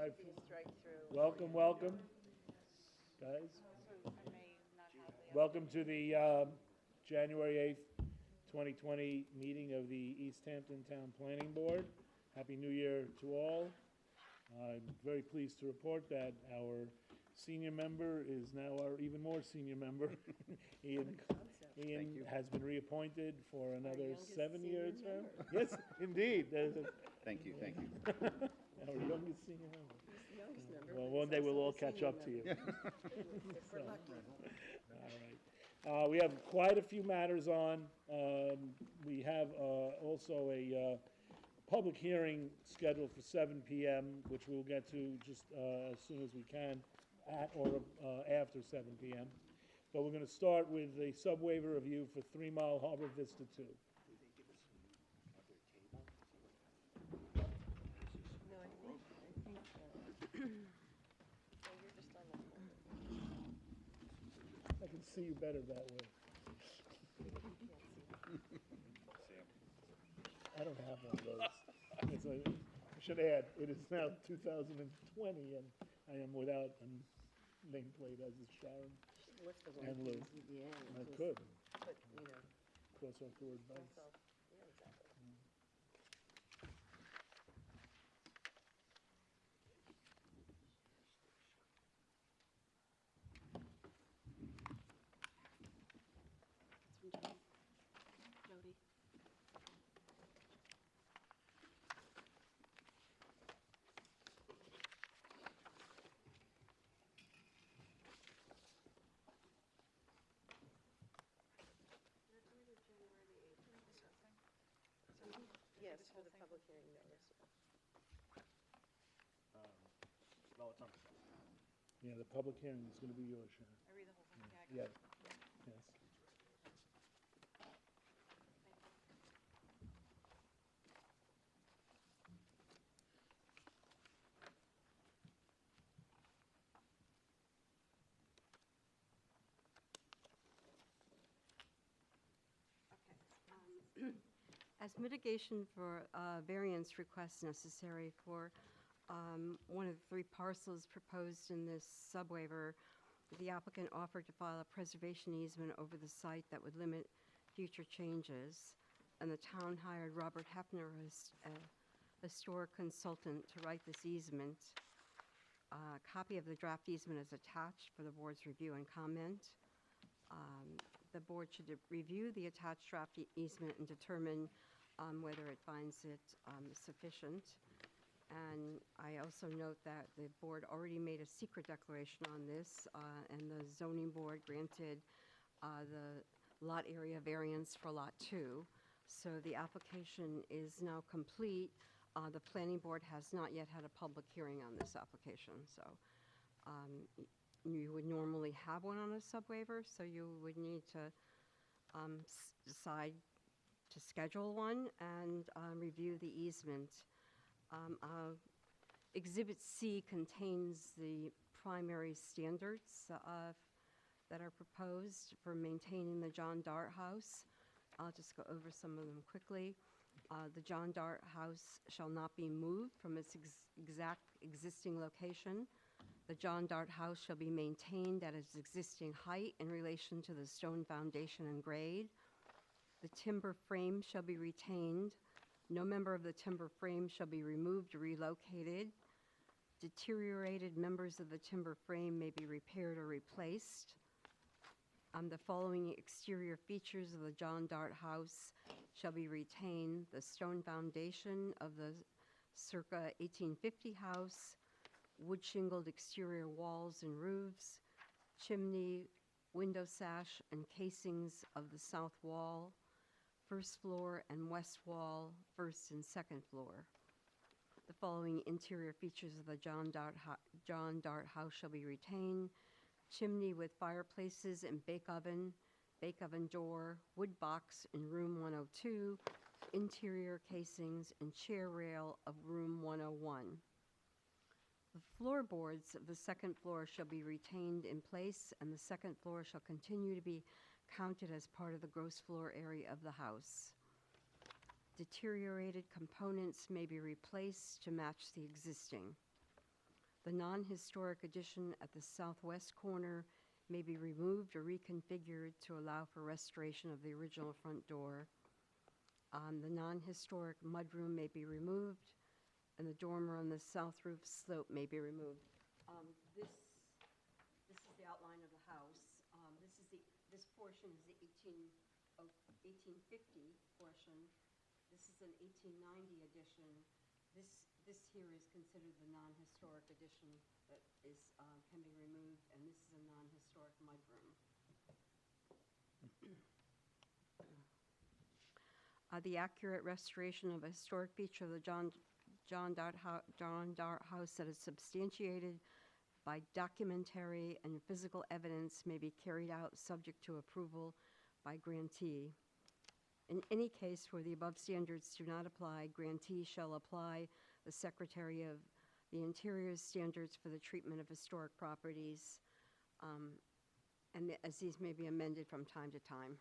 I've- be a strike through. Welcome, welcome, guys. Welcome to the January 8th, 2020 meeting of the East Hampton Town Planning Board. Happy New Year to all. I'm very pleased to report that our senior member is now our even more senior member. Ian has been reappointed for another 7-year term. Yes, indeed. Thank you, thank you. Our youngest senior member. He's the youngest member. Well, but one he's day we'll also all the catch senior up to you. member. If we're lucky. All right. We have quite a few matters on. We have also a public hearing scheduled for 7 p.m., which we'll get to just as soon as we can, at or after 7 p.m. But we're going to start with the sub-waiver review for 3 Mile Harbor Vista 2. No, I think, yeah, you're just on the phone. I can see you better that way. You can't see. I don't have one of those. I should add, it is now 2020, and I am without a nameplate, as is Sharon. Lift the And one Lou. from ZBA and I just could, put, you know, cross off the word vice. myself, yeah, exactly. It's from Jody. Yes, for the public hearing notice. Well, it's on. Yeah, the public hearing is going to be yours, Sharon. I read the whole thing, yeah. Yeah, yes. As mitigation for variance requests necessary for one of the 3 parcels proposed in this subwaiver, the applicant offered to file a preservation easement over the site that would limit future changes, and the town hired Robert Hefner, a historic consultant, to write this easement. A copy of the draft easement is attached for the board's review and comment. The board should review the attached draft easement and determine whether it finds it sufficient. And I also note that the board already made a secret declaration on this, and the zoning board granted the lot area variance for Lot 2. So the application is now complete. The planning board has not yet had a public hearing on this application, so you would normally have one on a subwaiver, so you would need to decide to schedule one and review the easement. Exhibit C contains the primary standards that are proposed for maintaining the John Dart House. I'll just go over some of them quickly. The John Dart House shall not be moved from its exact existing location. The John Dart House shall be maintained at its existing height in relation to the stone foundation and grade. The timber frame shall be retained. No member of the timber frame shall be removed or relocated. Deteriorated members of the timber frame may be repaired or replaced. The following exterior features of the John Dart House shall be retained: the stone foundation of the circa 1850 house, wood shingled exterior walls and roofs, chimney, window sash, and casings of the south wall, first floor and west wall, first and second floor. The following interior features of the John Dart House shall be retained: chimney with fireplaces and bake oven door, wood box in room 102, interior casings and chair rail of room 101. The floorboards of the second floor shall be retained in place, and the second floor shall continue to be counted as part of the gross floor area of the house. Deteriorated components may be replaced to match the existing. The non-historic addition at the southwest corner may be removed or reconfigured to allow for restoration of the original front door. The non-historic mudroom may be removed, and the dormer on the south roof slope may be removed. This is the outline of the house. This portion is the 1850 portion. This is an 1890 addition. This here is considered the non-historic addition that is, can be removed, and this is a non-historic mudroom. The accurate restoration of a historic feature of the John Dart House that is substantiated by documentary and physical evidence may be carried out subject to approval by grantee. In any case where the above standards do not apply, grantee shall apply the Secretary of the Interior's standards for the treatment of historic properties, as these may be amended from time to time.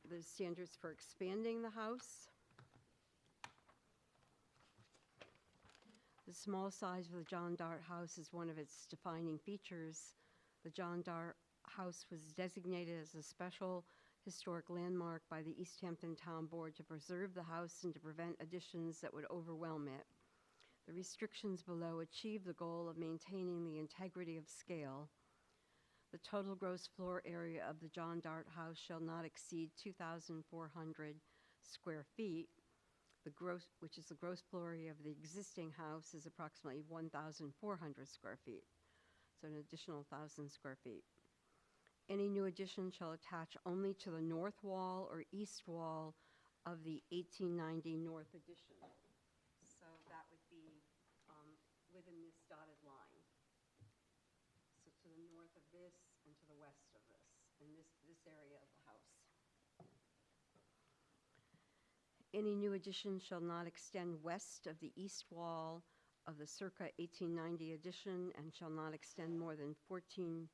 The standards for expanding the house. The small size of the John Dart House is one of its defining features. The John Dart House was designated as a special historic landmark by the East Hampton Town Board to preserve the house and to prevent additions that would overwhelm it. The restrictions below achieve the goal of maintaining the integrity of scale. The total gross floor area of the John Dart House shall not exceed 2,400 square feet. Which is the gross floor area of the existing house, is approximately 1,400 square feet, so an additional 1,000 square feet. Any new addition shall attach only to the north wall or east wall of the 1890 north addition. So that would be within this dotted line. So to the north of this and to the west of this, in this area of the house. Any new addition shall not extend west of the east wall of the circa 1890 addition and shall not extend more than 14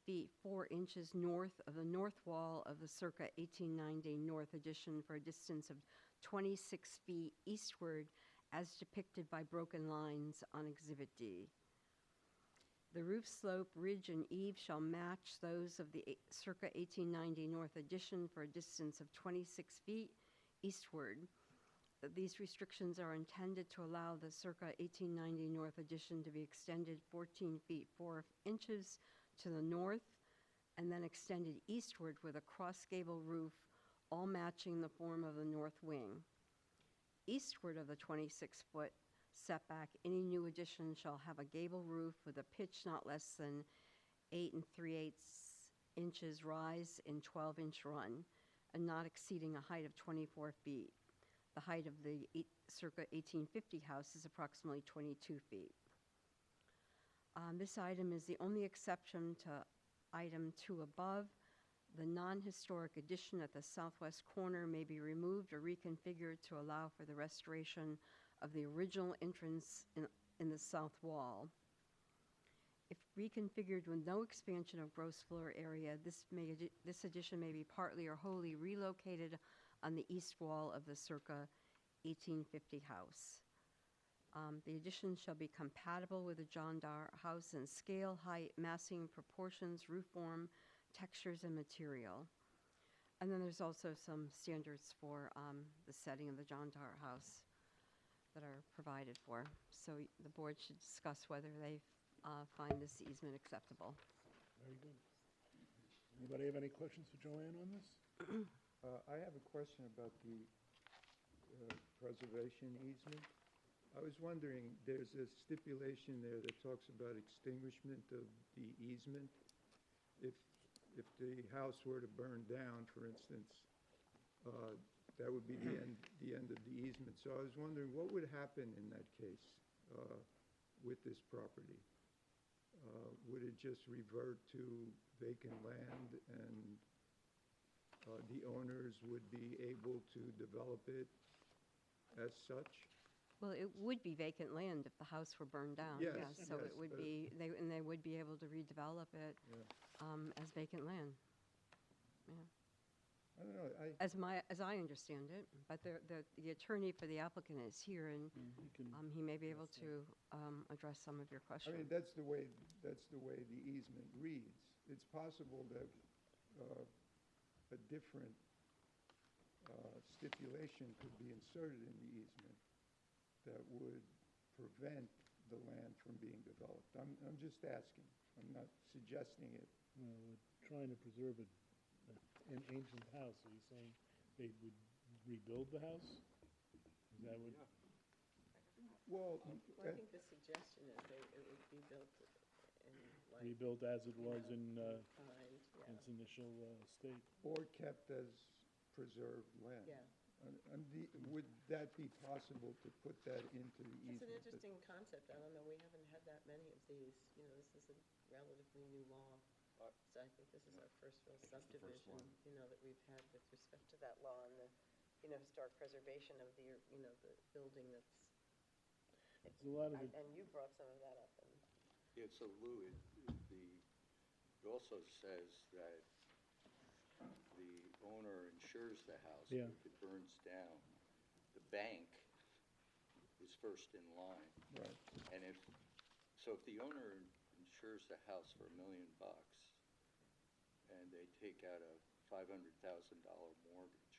feet 4 inches north of the north wall of the circa 1890 north addition for a distance of 26 feet eastward as depicted by broken lines on Exhibit D. The roof slope, ridge, and eave shall match those of the circa 1890 north addition for a distance of 26 feet eastward. These restrictions are intended to allow the circa 1890 north addition to be extended 14 feet 4 inches to the north and then extended eastward with a cross gable roof, all matching the form of the north wing. Eastward of the 26-foot setback, any new addition shall have a gable roof with a pitch not less than 8 3/8 inches rise in 12-inch run, and not exceeding a height of 24 feet. The height of the circa 1850 house is approximately 22 feet. This item is the only exception to item 2 above. The non-historic addition at the southwest corner may be removed or reconfigured to allow for the restoration of the original entrance in the south wall. If reconfigured with no expansion of gross floor area, this addition may be partly or wholly relocated on the east wall of the circa 1850 house. The addition shall be compatible with the John Dart House in scale, height, massing, proportions, roof form, textures, and material. And then there's also some standards for the setting of the John Dart House that are provided for. So the board should discuss whether they find this easement acceptable. Very good. Anybody have any questions for Joanne on this? I have a question about the preservation easement. I was wondering, there's a stipulation there that talks about extinguishment of the easement. If the house were to burn down, for instance, that would be the end of the easement. So I was wondering, what would happen in that case with this property? Would it just revert to vacant land and the owners would be able to develop it as such? Well, it would be vacant land if the house were burned down. Yes, So yes, it would but- be, they would be able to redevelop it Yeah. as vacant land. Yeah. I don't know, as I understand it, but the attorney for the applicant is here, and You can- he may be able to address some of your I questions. mean, that's the way the easement reads. It's possible that a different stipulation could be inserted in the easement that would prevent the land from being developed. I'm just asking. I'm not suggesting it. We're trying to preserve an ancient house. Are you saying they would rebuild the house? Is that what? Well, Well, I think the suggestion is it would be built in like Rebuilt as it was in kind, its initial state? or kept as preserved land. yeah. Would that be possible to put that into the It's an easement? interesting concept. I don't know, we haven't had that many of these. You know, this is a relatively new law. So I think this is our first real subdivision, you know, that we've had with respect to that law and the, you know, historic preservation of the, you know, the building that's. There's a lot of it. And you brought some of that up and. Yeah, so Lou, it also says that the owner insures the house. Yeah. If it burns down, the bank is first in line. Right. And if the owner insures the house for $1 million and they take out a $500,000 mortgage,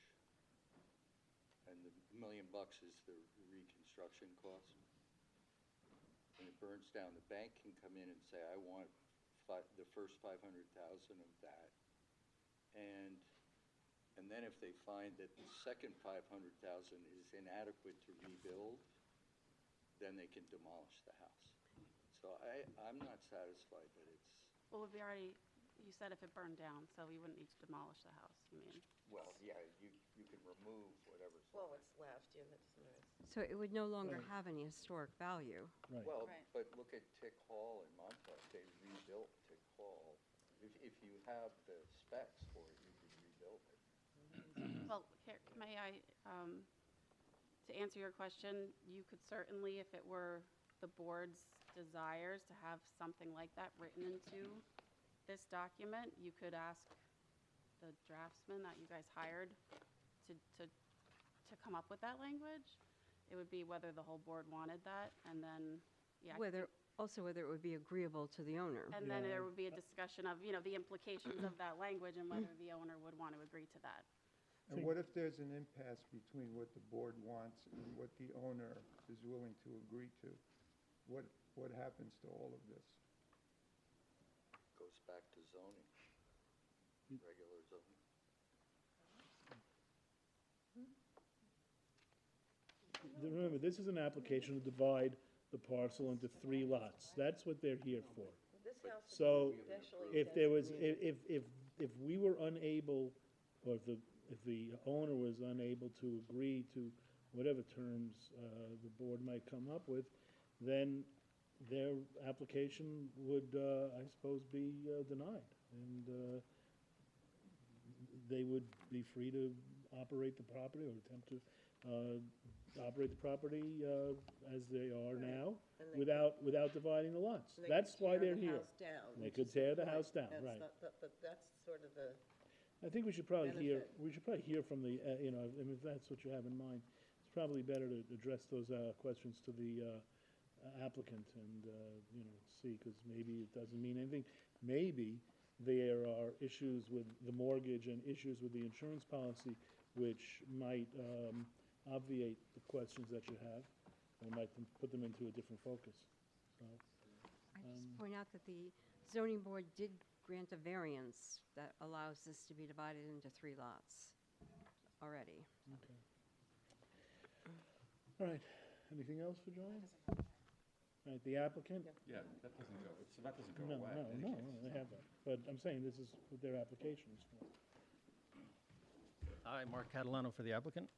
and the $1 million is the reconstruction cost, and it burns down, the bank can come in and say, I want the first 500,000 of that. And then if they find that the second 500,000 is inadequate to rebuild, then they can demolish the house. So I'm not satisfied that it's, Well, we already, you said if it burned down, so we wouldn't need to demolish the house, you mean? well, yeah, you can remove whatever's. Well, what's left, yeah, that's nice. So it would no longer Right. have any historic value. Right. Well, Right. but look at Tick Hall in Montauk, they rebuilt Tick Hall. If you have the specs for it, you can rebuild it. Well, here, may I, to answer your question, you could certainly, if it were the board's desires to have something like that written into this document, you could ask the draftsman that you guys hired to come up with that language. It would be whether the whole board wanted that, and then, yeah. Also whether it would be agreeable to the owner. And then Yeah. there would be a discussion of, you know, the implications of that language and whether the owner would want to agree to that. And what if there's an impasse between what the board wants and what the owner is willing to agree to? What happens to all of this? Goes back to zoning, regular zoning. Remember, this is an application to divide the parcel into 3 lots. That's what they're here for. This house would So be especially if there was, designated. if we were unable, or if the owner was unable to agree to whatever terms the board might come up with, then their application would, I suppose, be denied. And they would be free to operate the property or attempt to operate the property as they are Right. now And they without dividing the lots. And they That's could why tear they're the here. house down, They which could is the tear the point. house down, That's right. But that's sort of the, I think we should probably benefit. hear from the, you know, I mean, if that's what you have in mind, it's probably better to address those questions to the applicant and, you know, see, because maybe it doesn't mean anything. Maybe there are issues with the mortgage and issues with the insurance policy which might obviate the questions that you have, or might put them into a different focus, so. I just point out that the zoning board did grant a variance that allows this to be divided into 3 lots already. Okay. All right, anything else for Joanne? All right, the applicant? Yeah, that doesn't go, so that doesn't go No, away. no, in any no, case. they have that, but I'm saying this is what their application is for. Hi, Mark Catalano for the applicant.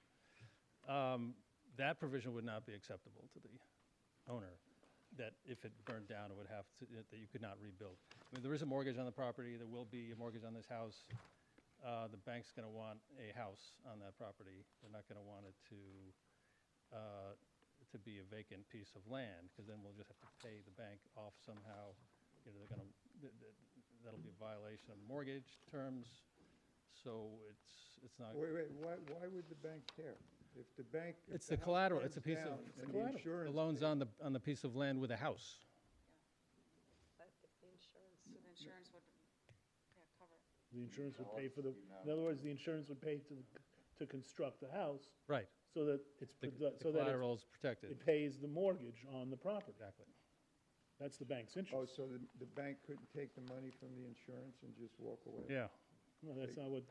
That provision would not be acceptable to the owner, that if it burned down, it would have to, that you could not rebuild. I mean, there is a mortgage on the property, there will be a mortgage on this house. The bank's going to want a house on that property. They're not going to want it to be a vacant piece of land, because then we'll just have to pay the bank off somehow. You know, they're going to, that'll be a violation of mortgage terms. so it's not, Wait, why would the bank care? If the bank. if It's the house collateral. burns It's a piece of- down it's and the collateral. insurance the loan's pays- on the piece of land with a house. But if the insurance, So the insurance would, cover it. The insurance would pay for The the, amount. in other words, the insurance would pay to construct the house Right. so that it's, The so that collateral's protected. it pays the mortgage on the property. Exactly. That's the bank's Oh, interest. so the bank couldn't take the money from the insurance and just walk away? Yeah. No, that's not what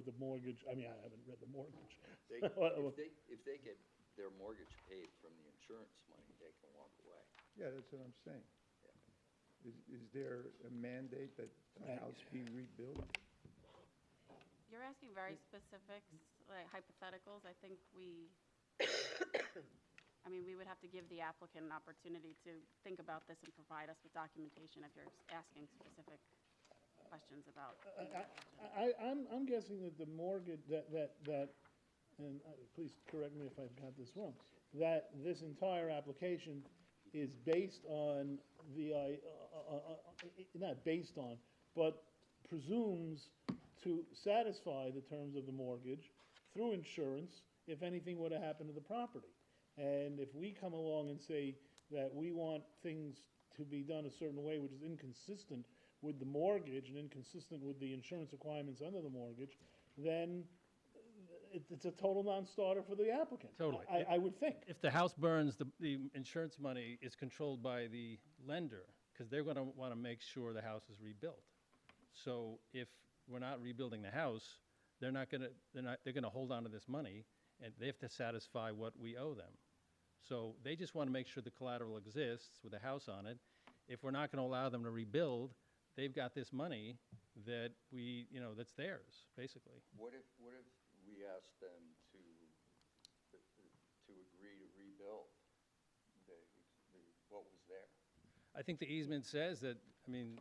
the mortgage, I mean, I haven't read the mortgage. They, Well, if they get their mortgage paid from the insurance money, they can walk away. Yeah, that's what I'm saying. Is there a mandate that the house be rebuilt? You're asking very specific, like hypotheticals. I think I mean, we would have to give the applicant an opportunity to think about this and provide us with documentation if you're asking specific questions about. I'm guessing that the mortgage, and please correct me if I've got this wrong, that this entire application is based on not based on, but presumes to satisfy the terms of the mortgage through insurance if anything were to happen to the property. And if we come along and say that we want things to be done a certain way, which is inconsistent with the mortgage and inconsistent with the insurance requirements under the mortgage, then it's a total non-starter for the applicant. Totally. I would think. If the house burns, the insurance money is controlled by the lender, because they're going to want to make sure the house is rebuilt. So if we're not rebuilding the house, they're going to hold on to this money, and they have to satisfy what we owe them. So they just want to make sure the collateral exists with a house on it. If we're not going to allow them to rebuild, they've got this money that that's theirs, basically. What if we asked them to agree to rebuild what was there? I think the easement says that, I mean,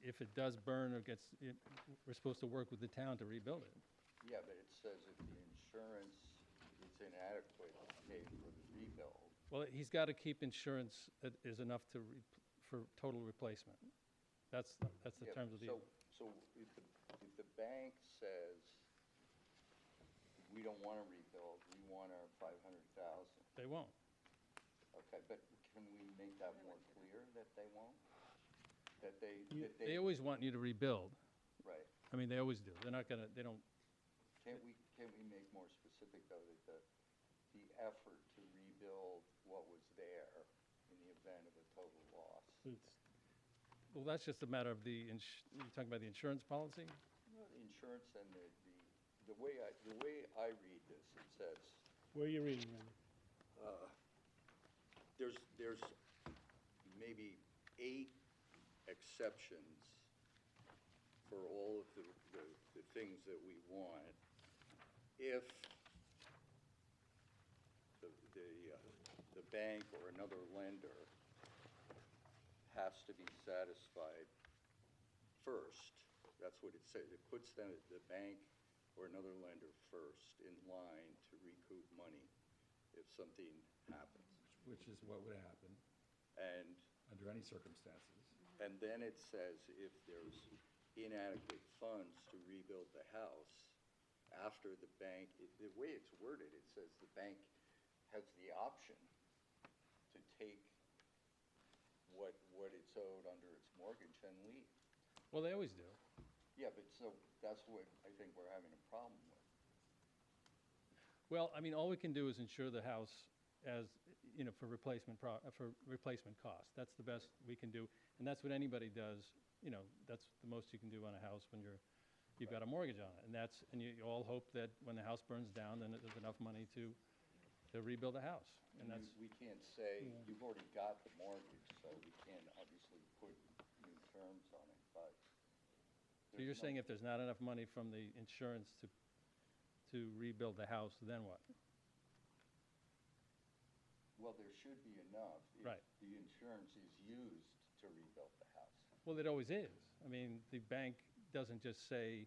if it does burn or we're supposed to work with the town to rebuild it. Yeah, but it says if the insurance is inadequate to pay for the rebuild. Well, he's got to keep insurance that is enough for total replacement. That's the Yeah, terms of the. So if the bank says, we don't want to rebuild, we want our 500,000. They won't. Okay, but can we make that more clear that they won't? That they, They always want you to rebuild. right. I mean, they always do. They're not gonna, they don't, Can't we make more specific, though, that the effort to rebuild what was there in the event of a total loss? well, that's just a matter of you're talking about the insurance policy? The insurance and the way I read this, it says, Where are you reading, Randy? there's maybe 8 exceptions for all of the things that we want if the bank or another lender has to be satisfied first. That's what it says. It puts the bank or another lender first in line to recoup money if something happens. Which is what would happen And under any circumstances. And then it says if there's inadequate funds to rebuild the house after the bank, the way it's worded, it says the bank has the option to take what it's owed under its mortgage and leave. Well, they always do. Yeah, but so that's what I think we're having a problem with. Well, I mean, all we can do is insure the house as, for replacement cost. That's the best we can do, and that's what anybody does. That's the most you can do on a house when you've got a mortgage on it, and you all hope that when the house burns down, then there's enough money to rebuild the house, and that's. We can't say, you've already got the mortgage, so we can't obviously put new terms on it, but. So you're saying if there's not enough money from the insurance to rebuild the house, then what? Well, there should be enough if Right. the insurance is used to rebuild the house. Well, it always is. I mean, the bank doesn't just say,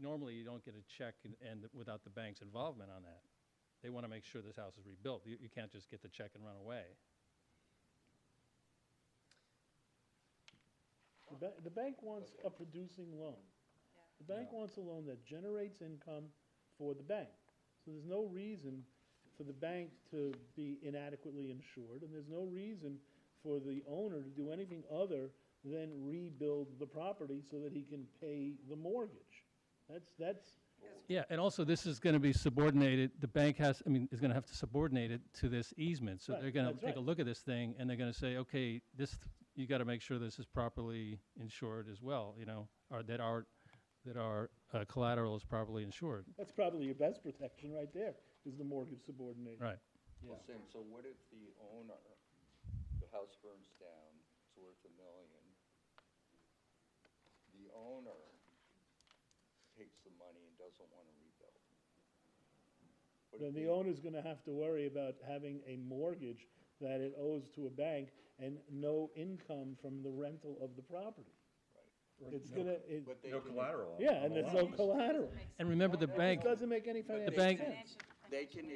normally you don't get a check and without the bank's involvement on that. They want to make sure this house is rebuilt. You can't just get the check and run away. The bank wants a producing loan. The bank wants a loan that generates income for the bank. So there's no reason for the bank to be inadequately insured, and there's no reason for the owner to do anything other than rebuild the property so that he can pay the mortgage. That's, Yeah, and also this is going to be subordinated, the bank has, I mean, is going to have to subordinate it to this easement. So Right, they're going to that's take a right. look at this thing and they're going to say, okay, this, you got to make sure this is properly insured as well, you know, or that our collateral is properly insured. that's probably your best protection right there, is the mortgage subordination. Right. Yeah. Well, Sam, so what if the owner, the house burns down, it's worth $1 million. The owner takes the money and doesn't want to rebuild. What Then if the owner's gonna have to worry about having a mortgage that it owes to a bank and no income from the rental of the property. It's gonna, But they No can- collateral. on- yeah, on and the there's loan. no collateral. And remember, the bank, It doesn't make any But financial bank- sense. They can,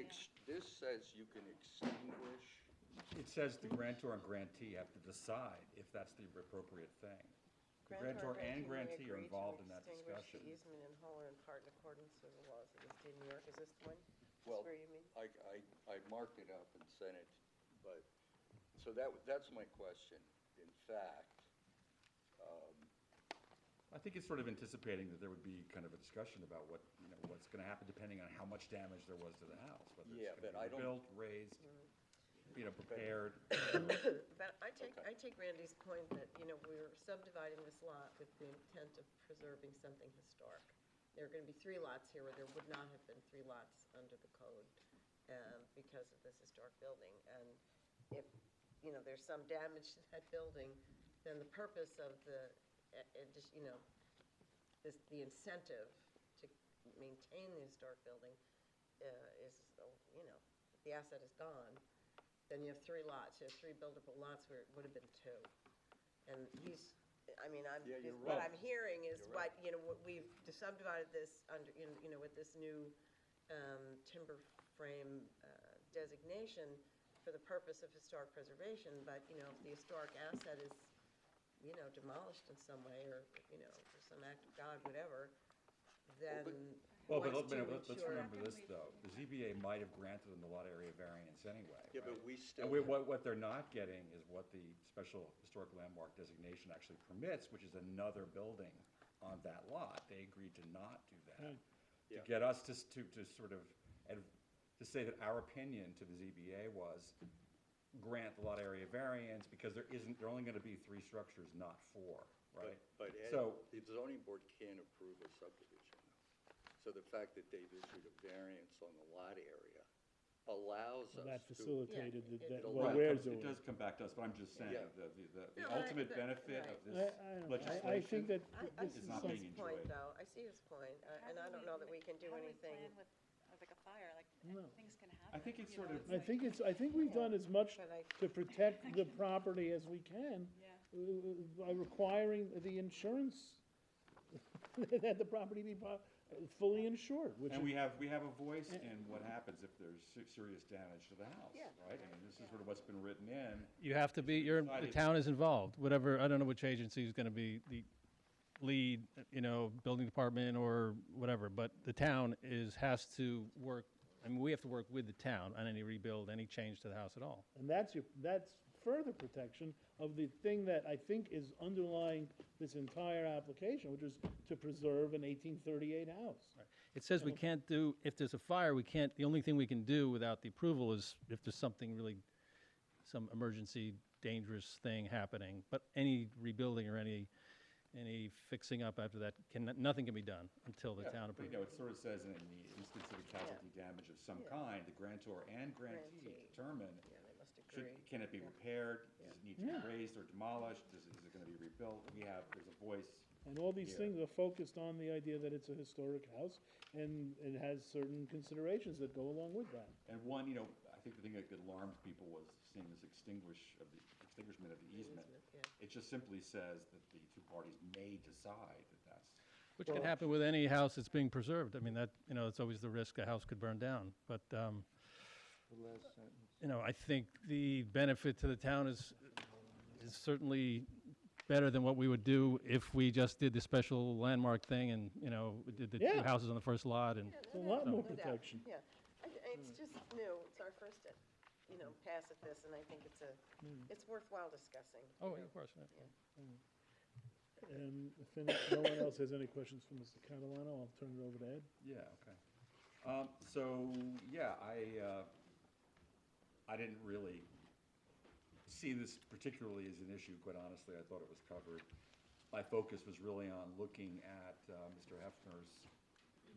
this says you can extinguish, It says the grantor and grantee have to decide if that's the appropriate thing. The grantor and grantee are involved in that discussion. The easement in whole or in part in accordance with the laws of the state of New York, is this the one? well, This where you mean? I marked it up and sent it, but, so that's my question. In fact, I think it's sort of anticipating that there would be kind of a discussion about what, you know, what's going to happen depending on how much damage there was to the house. Whether Yeah, it's but going I to be don't- rebuilt, raised, you know, prepared. But I take Randy's point that, you know, we're subdividing this lot with the intent of preserving something historic. There are gonna be 3 lots here where there would not have been 3 lots under the code, because of this historic building. And if, you know, there's some damage to that building, then the purpose of the, you know, the incentive to maintain the historic building, is, you know, if the asset is gone, then you have 3 lots, you have 3 buildable lots where it would have been 2. And he's, I mean, Yeah, you're what right. I'm hearing is You're right. what, you know, what we've subdivided this under, you know, with this new timber frame designation for the purpose of historic preservation, but, you know, if the historic asset is, you know, demolished in some way, or, you know, for some act of God, whatever, then Well, but what's to let's ensure- remember this, though. The ZBA might have granted them the lot area variance anyway. yeah, but right? we still. And what they're not getting is what the special historic landmark designation actually permits, which is another building on that lot. They agreed to not do that. Right. To Yeah. get us to sort of, to say that our opinion to the ZBA was grant the lot area variance because there are only gonna be 3 structures, not 4, right? But Ed, So- the zoning board can't approve a subdivision. So the fact that they've issued a variance on the lot area allows Well, us that to. facilitated Yeah, that, it what Right, we're it doing. does come back to us, but I'm just saying, Yeah. the No, I- ultimate but- benefit right. of this I think legislation that I this see is not something. being his point, enjoyed. though, I see his point, and I don't know that we can do anything. Like a fire, like, No. things can happen. I think it's you sort know, of- I think we've done as much But I- to protect the property as we can by requiring the insurance, that the property be fully insured, which And is, we have a voice in what happens if there's serious damage to the house, Yeah. right? I mean, this is sort of what's been written in. you have to be, the town is involved, whatever, I don't know which agency is going to be the lead, you know, building department or whatever, but the town has to work, I mean, we have to work with the town on any rebuild, any change to the house at all. and that's further protection of the thing that I think is underlying this entire application, which is to preserve an 1838 house. It says we can't do, if there's a fire, we can't, the only thing we can do without the approval is if there's something really, some emergency, dangerous thing happening. But any rebuilding or any fixing up after that, nothing can be done until the Yeah, town but, approves. you know, it sort of says in the instance of a casualty damage of some kind, the grantor and grantee Grantee. determine, Yeah, they must agree. can it be repaired? Does it need to be raised or demolished? Is it gonna be rebuilt? There's a voice. And all these Yeah. things are focused on the idea that it's a historic house, and it has certain considerations that go along with that. And one, you know, I think the thing that alarmed people was seeing this extinguishment of the easement. Yeah. It just simply says that the 2 parties may decide that that's. Which can happen with any house that's being preserved. I mean, that, you know, it's always the risk a house could burn down. But, The last sentence. you know, I think the benefit to the town is certainly better than what we would do if we just did the special landmark thing and, we did the two Yeah. houses on the first lot and, It's a lot more No doubt, protection. Yeah, it's just new, it's our first, pass at this, and I think it's worthwhile discussing. oh, you know. of course, yeah. If no one else has any questions for Mr. Catalano, I'll turn it over to Ed. Yeah, okay. So, yeah, I didn't really see this particularly as an issue, quite honestly. I thought it was covered. My focus was really on looking at Mr. Hefner's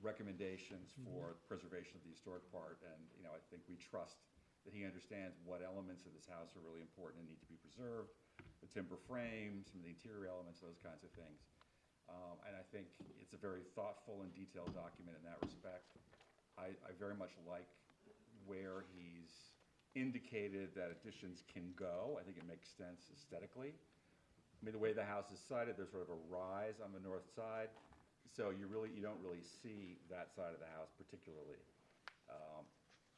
recommendations for preservation of the historic part, and, I think we trust that he understands what elements of this house are really important and need to be preserved, the timber frame, some of the interior elements, those kinds of things. And I think it's a very thoughtful and detailed document in that respect. I very much like where he's indicated that additions can go. I think it makes sense aesthetically. I mean, the way the house is sited, there's sort of a rise on the north side, so you don't really see that side of the house particularly.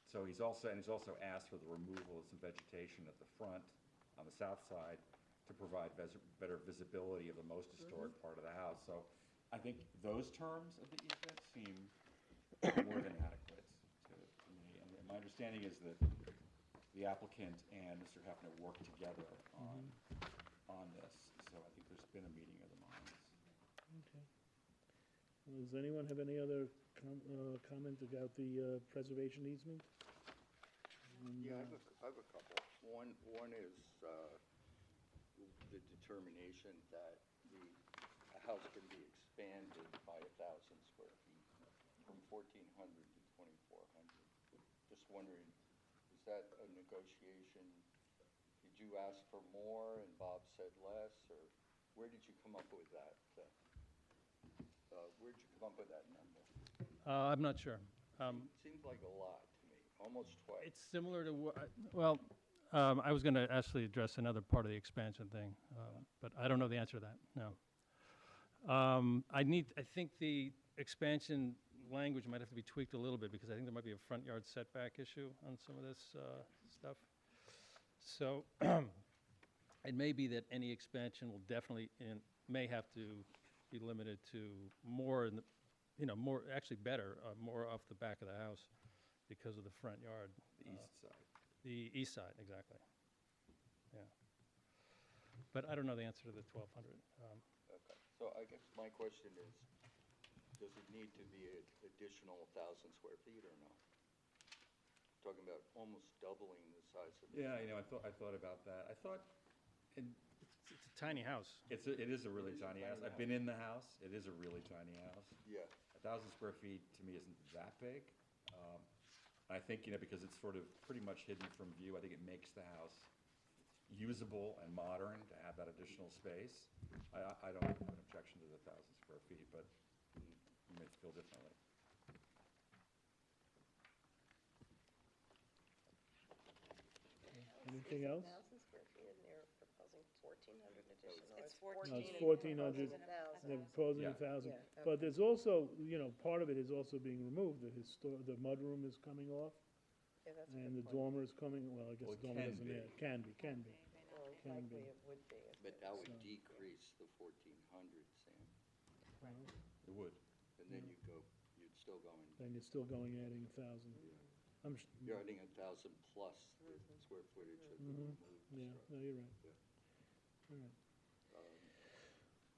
So he's also asked for the removal of some vegetation at the front on the south side to provide better visibility of the most historic part of the house. So I think those terms of the easement seem more than adequate to me. And my understanding is that the applicant and Mr. Hefner worked together on this. So I think there's been a meeting of the minds. Okay. Does anyone have any other comment about the preservation easement? Yeah, I have a couple. One is the determination that a house can be expanded by 1,000 square feet from 1,400 to 2,400. Just wondering, is that a negotiation? Did you ask for more and Bob said less, or where did you come up with that? Where did you come up with that number? I'm not sure. Seems like a lot to me, almost twice. It's similar to, I was going to actually address another part of the expansion thing, but I don't know the answer to that, no. I think the expansion language might have to be tweaked a little bit, because I think there might be a front yard setback issue on some of this stuff. So it may be that any expansion will definitely, may have to be limited to more, more, actually better, more off the back of the house because of the front yard. The east side. The east side, exactly. Yeah. But I don't know the answer to the 1,200. Okay, so I guess my question is, does it need to be an additional 1,000 square feet or no? Talking about almost doubling the size of the. Yeah, I thought about that. I thought, and It's a tiny house. it is a really tiny house. I've been in the house. It is a really tiny house. Yeah, 1,000 square feet to me isn't that big. I think, because it's sort of pretty much hidden from view, I think it makes the house usable and modern to have that additional space. I don't have an objection to the 1,000 square feet, but you may feel differently. Anything else? 1,000 square feet, and they're proposing 1,400 additional. It's No, it's 1,400. 1,400. Proposing 1,000. They're proposing Yeah. 1,000. Yeah, But okay. there's also, part of it is also being removed. The mudroom is coming off, Yeah, that's a and the good point. dormer is coming, well, I guess Well, the it dormer can doesn't be. add. Can be. Well, can likely be. it would be. but that would So- decrease the 1,400, Sam. It would. And then you'd still go in, Then you're still going, adding 1,000. you're adding 1,000 plus the square footage of the removed Yeah, structure. no, you're right. Yeah. All right. Um,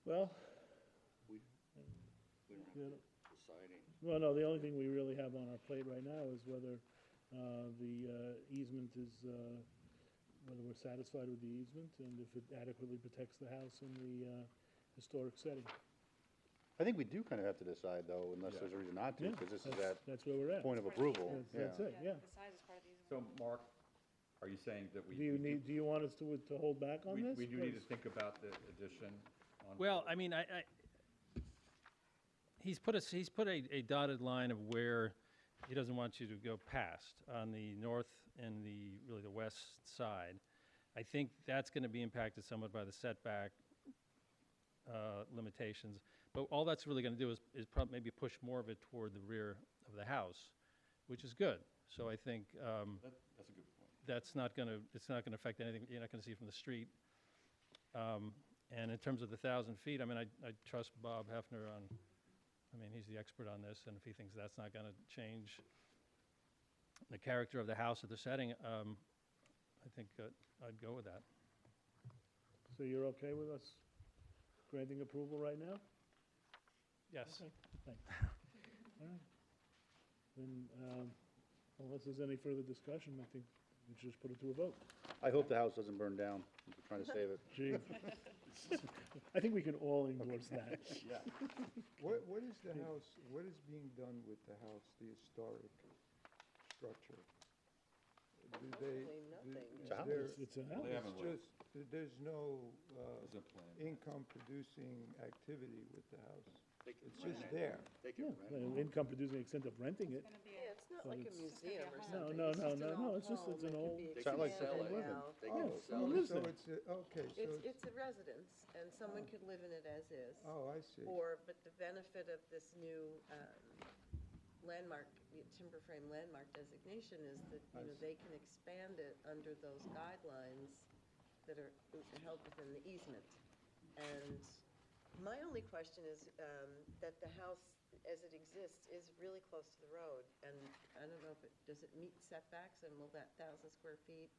Well, We don't Yeah. have to deciding. well, no, the only thing we really have on our plate right now is whether the easement is, whether we're satisfied with the easement, and if it adequately protects the house in the historic setting. I think we do kind of have to decide, though, unless Yeah. there's a reason not to, Yeah, because this is that's where we're at at. point of It's part of the approval. easement. That's it, yeah. The size is part of the So, easement. Mark, are you saying that we? Do you want us to hold back on this? We do need to 'Cause- think about the addition on. Well, I mean, he's put a dotted line of where he doesn't want you to go past on the north and really the west side. I think that's going to be impacted somewhat by the setback limitations. But all that's really going to do is probably maybe push more of it toward the rear of the house, which is good. So I think That's a good point. it's not going to affect anything you're not going to see from the street. And in terms of the 1,000 feet, I mean, I trust Bob Hefner on, I mean, he's the expert on this, and if he thinks that's not going to change the character of the house or the setting, I think I'd go with that. So you're okay with us granting approval right now? Yes. Okay, thanks. All right. Then, unless there's any further discussion, I think we should just put it to a vote. I hope the house doesn't burn down. We're trying to save it. Gee, I think we can all endorse that. Yeah. What is the house, what is being done with the house, the historic structure? Do they? Hopefully nothing. It's a house. It's a house. They haven't It's just, there's no There's a plan. income-producing activity with the house. They can It's rent just it. there. They Yeah, can rent it. income producing extent of renting it. It's gonna be Yeah, it's not So like a it's- museum or No, something. no, It's no, just an no, old it's just- it's home an that old- could be They Sound can like sell someone it. living. They Oh, can someone sell it. lives So there. it's, okay, so It's, it's, it's a residence, and someone could live in it as is. oh, I see. But the benefit of this new landmark, timber frame landmark designation is that, I see. they can expand it under those guidelines that are held within the easement. And my only question is that the house, as it exists, is really close to the road. And I don't know if does it meet setbacks, and will that 1,000 square feet,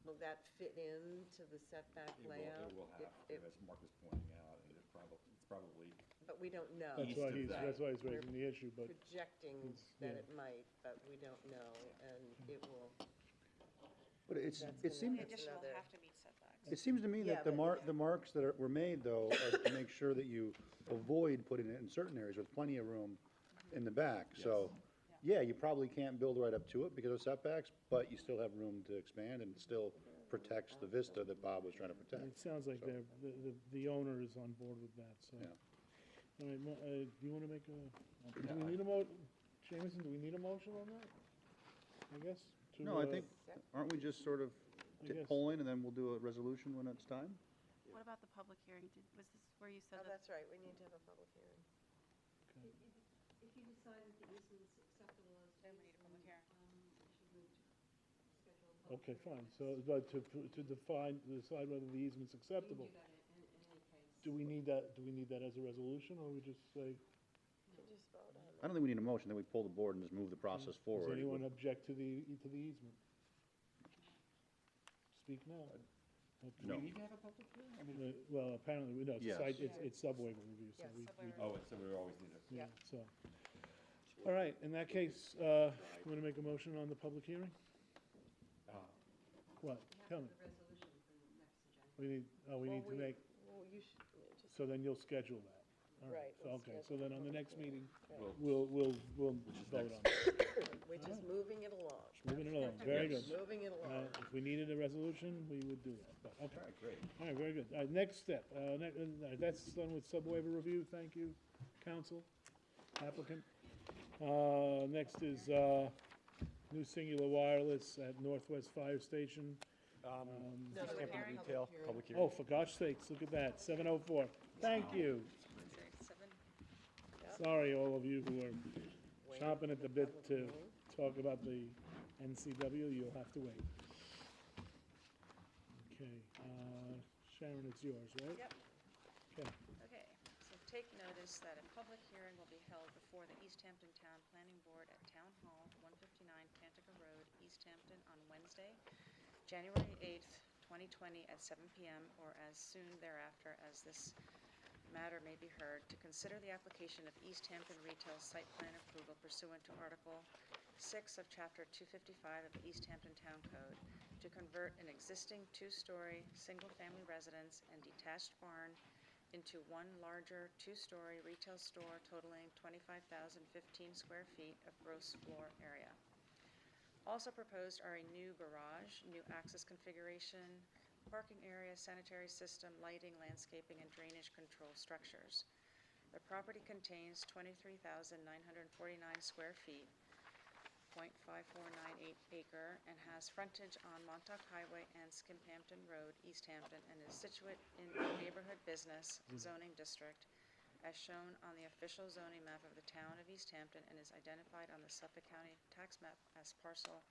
will that fit into the setback layout? It will have It- to, as Mark was pointing out, and it's probably, But we don't know. That's East why of he's, that. that's why he's raising the issue, but Projecting It's- that yeah. it might, but we don't know, and it will, But it's, That's it gonna- seems, The addition will another- have to meet setbacks. it seems to me Yeah, that but- the marks that were made, though, are to make sure that you avoid putting it in certain areas with plenty of room in the back. So, yeah, you probably can't build right up to it because of setbacks, but you still have room to expand, and it still protects the vista that Bob was trying to protect. it sounds like the owner is on board with that, so. Yeah. All right, do you want to make a, do we need Jamison, do we need a motion on that? I guess? to, No, I think, aren't we just sort of I guess. polling, and then we'll do a resolution when it's time? What about the public hearing? Was this where you said oh, that? that's right, we need to have a public hearing. If you decide that the easement's acceptable as Then we need a public hearing. Okay, fine, so, but to decide whether the easement's acceptable, in any case. do we need that as a resolution, or we just say, You can just vote on it. I don't think we need a motion, then we pull the board and just move the process does forward. anyone object to the easement? Speak now. do we need to have a public hearing? I mean, Well, apparently, we know, Yes. it's sub-waiver review, so Yes, we, sub-waiver. oh, so we always need it. yeah, so. All right, in that case, you want to make a motion on the public hearing? What? Tell me. Resolution for the next agenda. We need Well, to make, Well, you should, just, so then you'll schedule that. All Right, So, we'll okay, so schedule then the on the public next hearing. meeting, Right. we'll is vote next. on it. we're just moving it along. Moving it along, very good. Moving it along. If we needed a resolution, we would do that, but, All okay. right, great. All right, very good. Next step, that's done with sub-waiver review, thank you, council, applicant. Next is, new singular wireless at Northwest Fire Station. No, Public we're not hearing? public hearing. Public Oh, for gosh sakes, look at that, 7:04. Thank you. Seven. Sorry, all of you who are Wait chomping at for the bit public to hearing. talk about the NCW, you'll have to wait. Okay, Sharon, it's yours, right? Yep. Okay. Okay, so take notice that a public hearing will be held before the East Hampton Town Planning Board at Town Hall, 159 Cantica Road, East Hampton, on Wednesday, January 8th, 2020, at 7 PM, or as soon thereafter as this matter may be heard, to consider the application of East Hampton Retail Site Plan Approval pursuant to Article 6 of Chapter 255 of the East Hampton Town Code to convert an existing two-story, single-family residence and detached barn into one larger two-story retail store totaling 25,015 square feet of gross floor area. Also proposed are a new garage, new access configuration, parking area, sanitary system, lighting, landscaping, and drainage control structures. The property contains 23,949 square feet, .5498 acre, and has frontage on Montauk Highway and Skimphampton Road, East Hampton, and is situate in the neighborhood business zoning district as shown on the official zoning map of the town of East Hampton and is identified on the Suffolk County tax map as parcel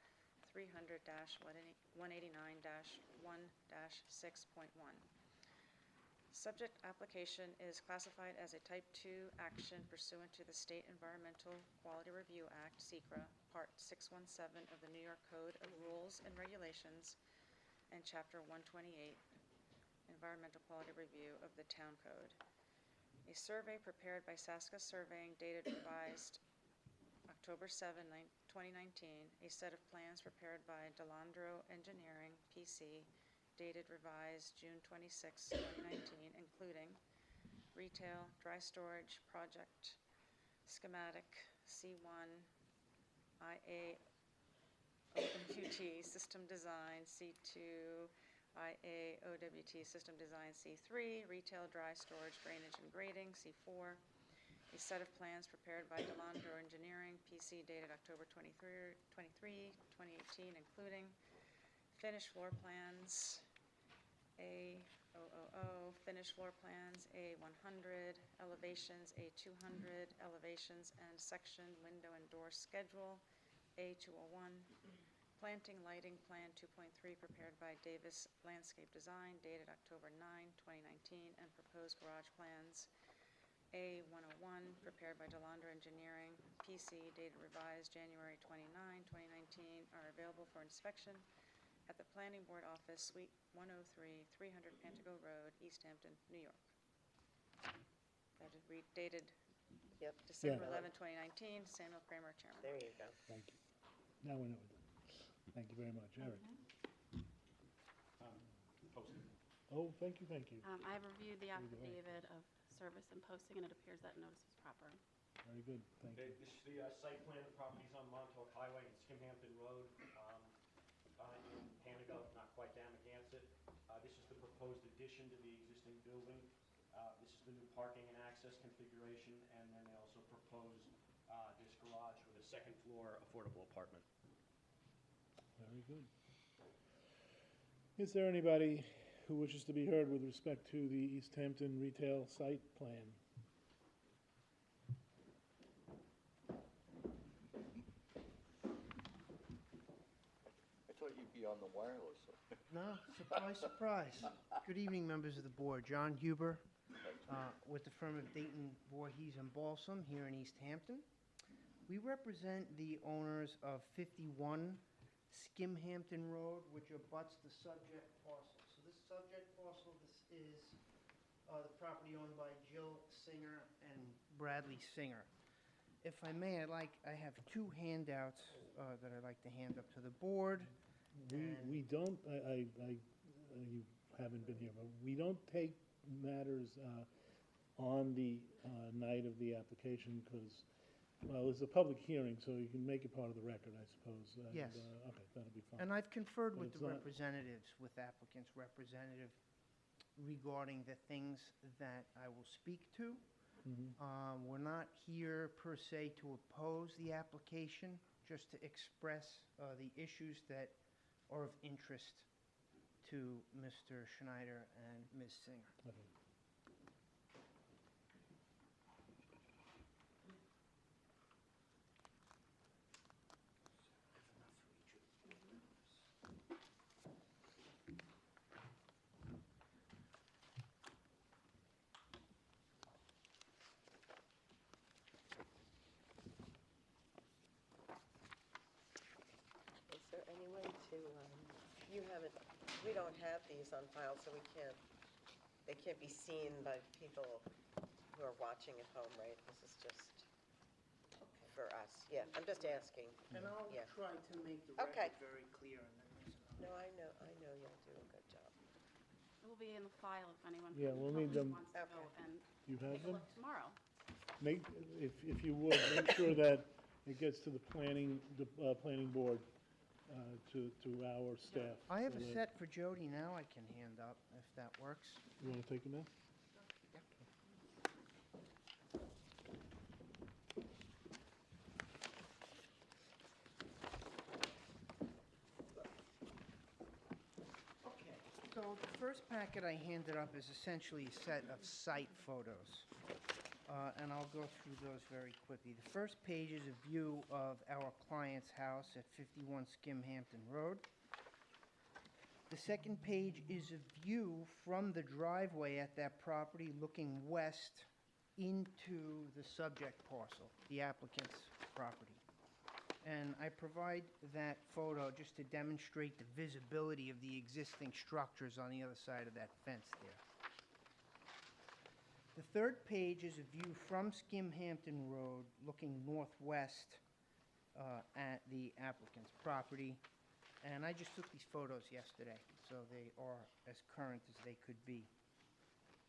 300-189-1-6.1. Subject application is classified as a Type 2 action pursuant to the State Environmental Quality Review Act, SECRA, Part 617 of the New York Code of Rules and Regulations, and Chapter 128, Environmental Quality Review of the Town Code. A survey prepared by Saska Surveying dated revised October 7, 2019, a set of plans prepared by Delandro Engineering, PC, dated revised June 26, 2019, including retail, dry storage, project, schematic, C1, IA, OQT, system design, C2, IA, OWT, system design, C3, retail, dry storage, drainage and grading, C4, a set of plans prepared by Delandro Engineering, PC, dated October 23, 2018, including finished floor plans, A000, finished floor plans, A100, elevations, A200, elevations and section, window and door schedule, A201, planting lighting plan 2.3 prepared by Davis Landscape Design, dated October 9, 2019, and proposed garage plans, A101, prepared by Delandro Engineering, PC, dated revised January 29, 2019, are available for inspection at the Planning Board Office, Suite 103, 300 Pantego Road, East Hampton, New York. That is dated Yep. December Yeah. 11, 2019, Samuel Kramer, Chairman. There you go. Thank you. Now we know what to do. Thank you very much. Eric? Oh, thank you, thank you. I have reviewed the Very good. affidavit of service and posting, and it appears that notice was proper. Very good, thank Okay, you. this is the site plan, the property's on Montauk Highway and Skimhampton Road, in Panago, not quite Amagansett. This is the proposed addition to the existing building. This is the new parking and access configuration, and then they also proposed this garage with a second floor affordable apartment. Very good. Is there anybody who wishes to be heard with respect to the East Hampton retail site plan? I thought you'd be on the wireless. No, surprise, surprise. Good evening, members of the board. John Huber, with the firm of Dayton, Voorhees, and Balsam here in East Hampton. We represent the owners of 51 Skimhampton Road, which abuts the subject parcel. So this subject parcel, this is the property owned by Jill Singer and Bradley Singer. If I may, I have two handouts that I'd like to hand up to the board. We don't, you haven't been here, but we don't take matters on the night of the application because, well, it's a public hearing, so you can make it part of the record, I suppose. And, Yes. Okay, that'll be fine. And I've conferred But with it's the not- representatives, with applicants' representative regarding the things that I will speak to. We're not here per se to oppose the application, just to express the issues that are of interest to Mr. Schneider and Ms. Singer. Okay. Is there any way to, you haven't, we don't have these on file, so they can't be seen by people who are watching at home, right? This is just for us. Yeah, I'm just asking. And I'll Yeah. try to make the Okay. record very clear and then listen. No, I know you'll do a good job. It will be in the file if anyone Yeah, from we'll the need public them. wants to go Okay. and You have take a them? look tomorrow. Make, if you would, make sure that it gets to the planning board, to our staff. I have so a that- set for Jody now I can hand up, if that works. You want to take it now? Okay, so the first packet I handed up is essentially a set of site photos. And I'll go through those very quickly. The first page is a view of our client's house at 51 Skimhampton Road. The second page is a view from the driveway at that property looking west into the subject parcel, the applicant's property. And I provide that photo just to demonstrate the visibility of the existing structures on the other side of that fence there. The third page is a view from Skimhampton Road looking northwest at the applicant's property. And I just took these photos yesterday, so they are as current as they could be.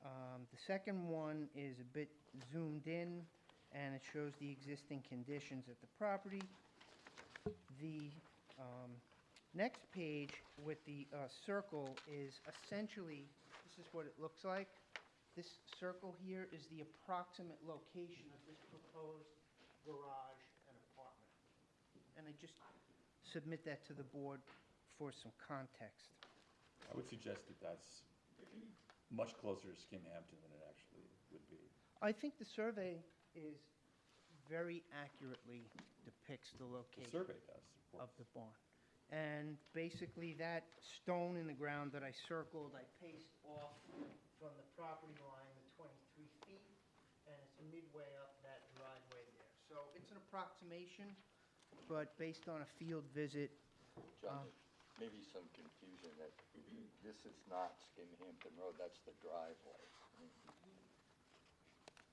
The second one is a bit zoomed in, and it shows the existing conditions at the property. The next page with the circle is essentially, this is what it looks like. This circle here is the approximate location of this proposed garage and apartment. And I just submit that to the board for some context. I would suggest that that's much closer to Skimhampton than it actually would be. I think the survey is very accurately depicts the The location survey does, of of course. the barn. And basically, that stone in the ground that I circled, I paced off from the property line the 23 feet, and it's midway up that driveway there. So it's an approximation, but based on a field visit, John, there may be some confusion that this is not Skimhampton Road, that's the driveway.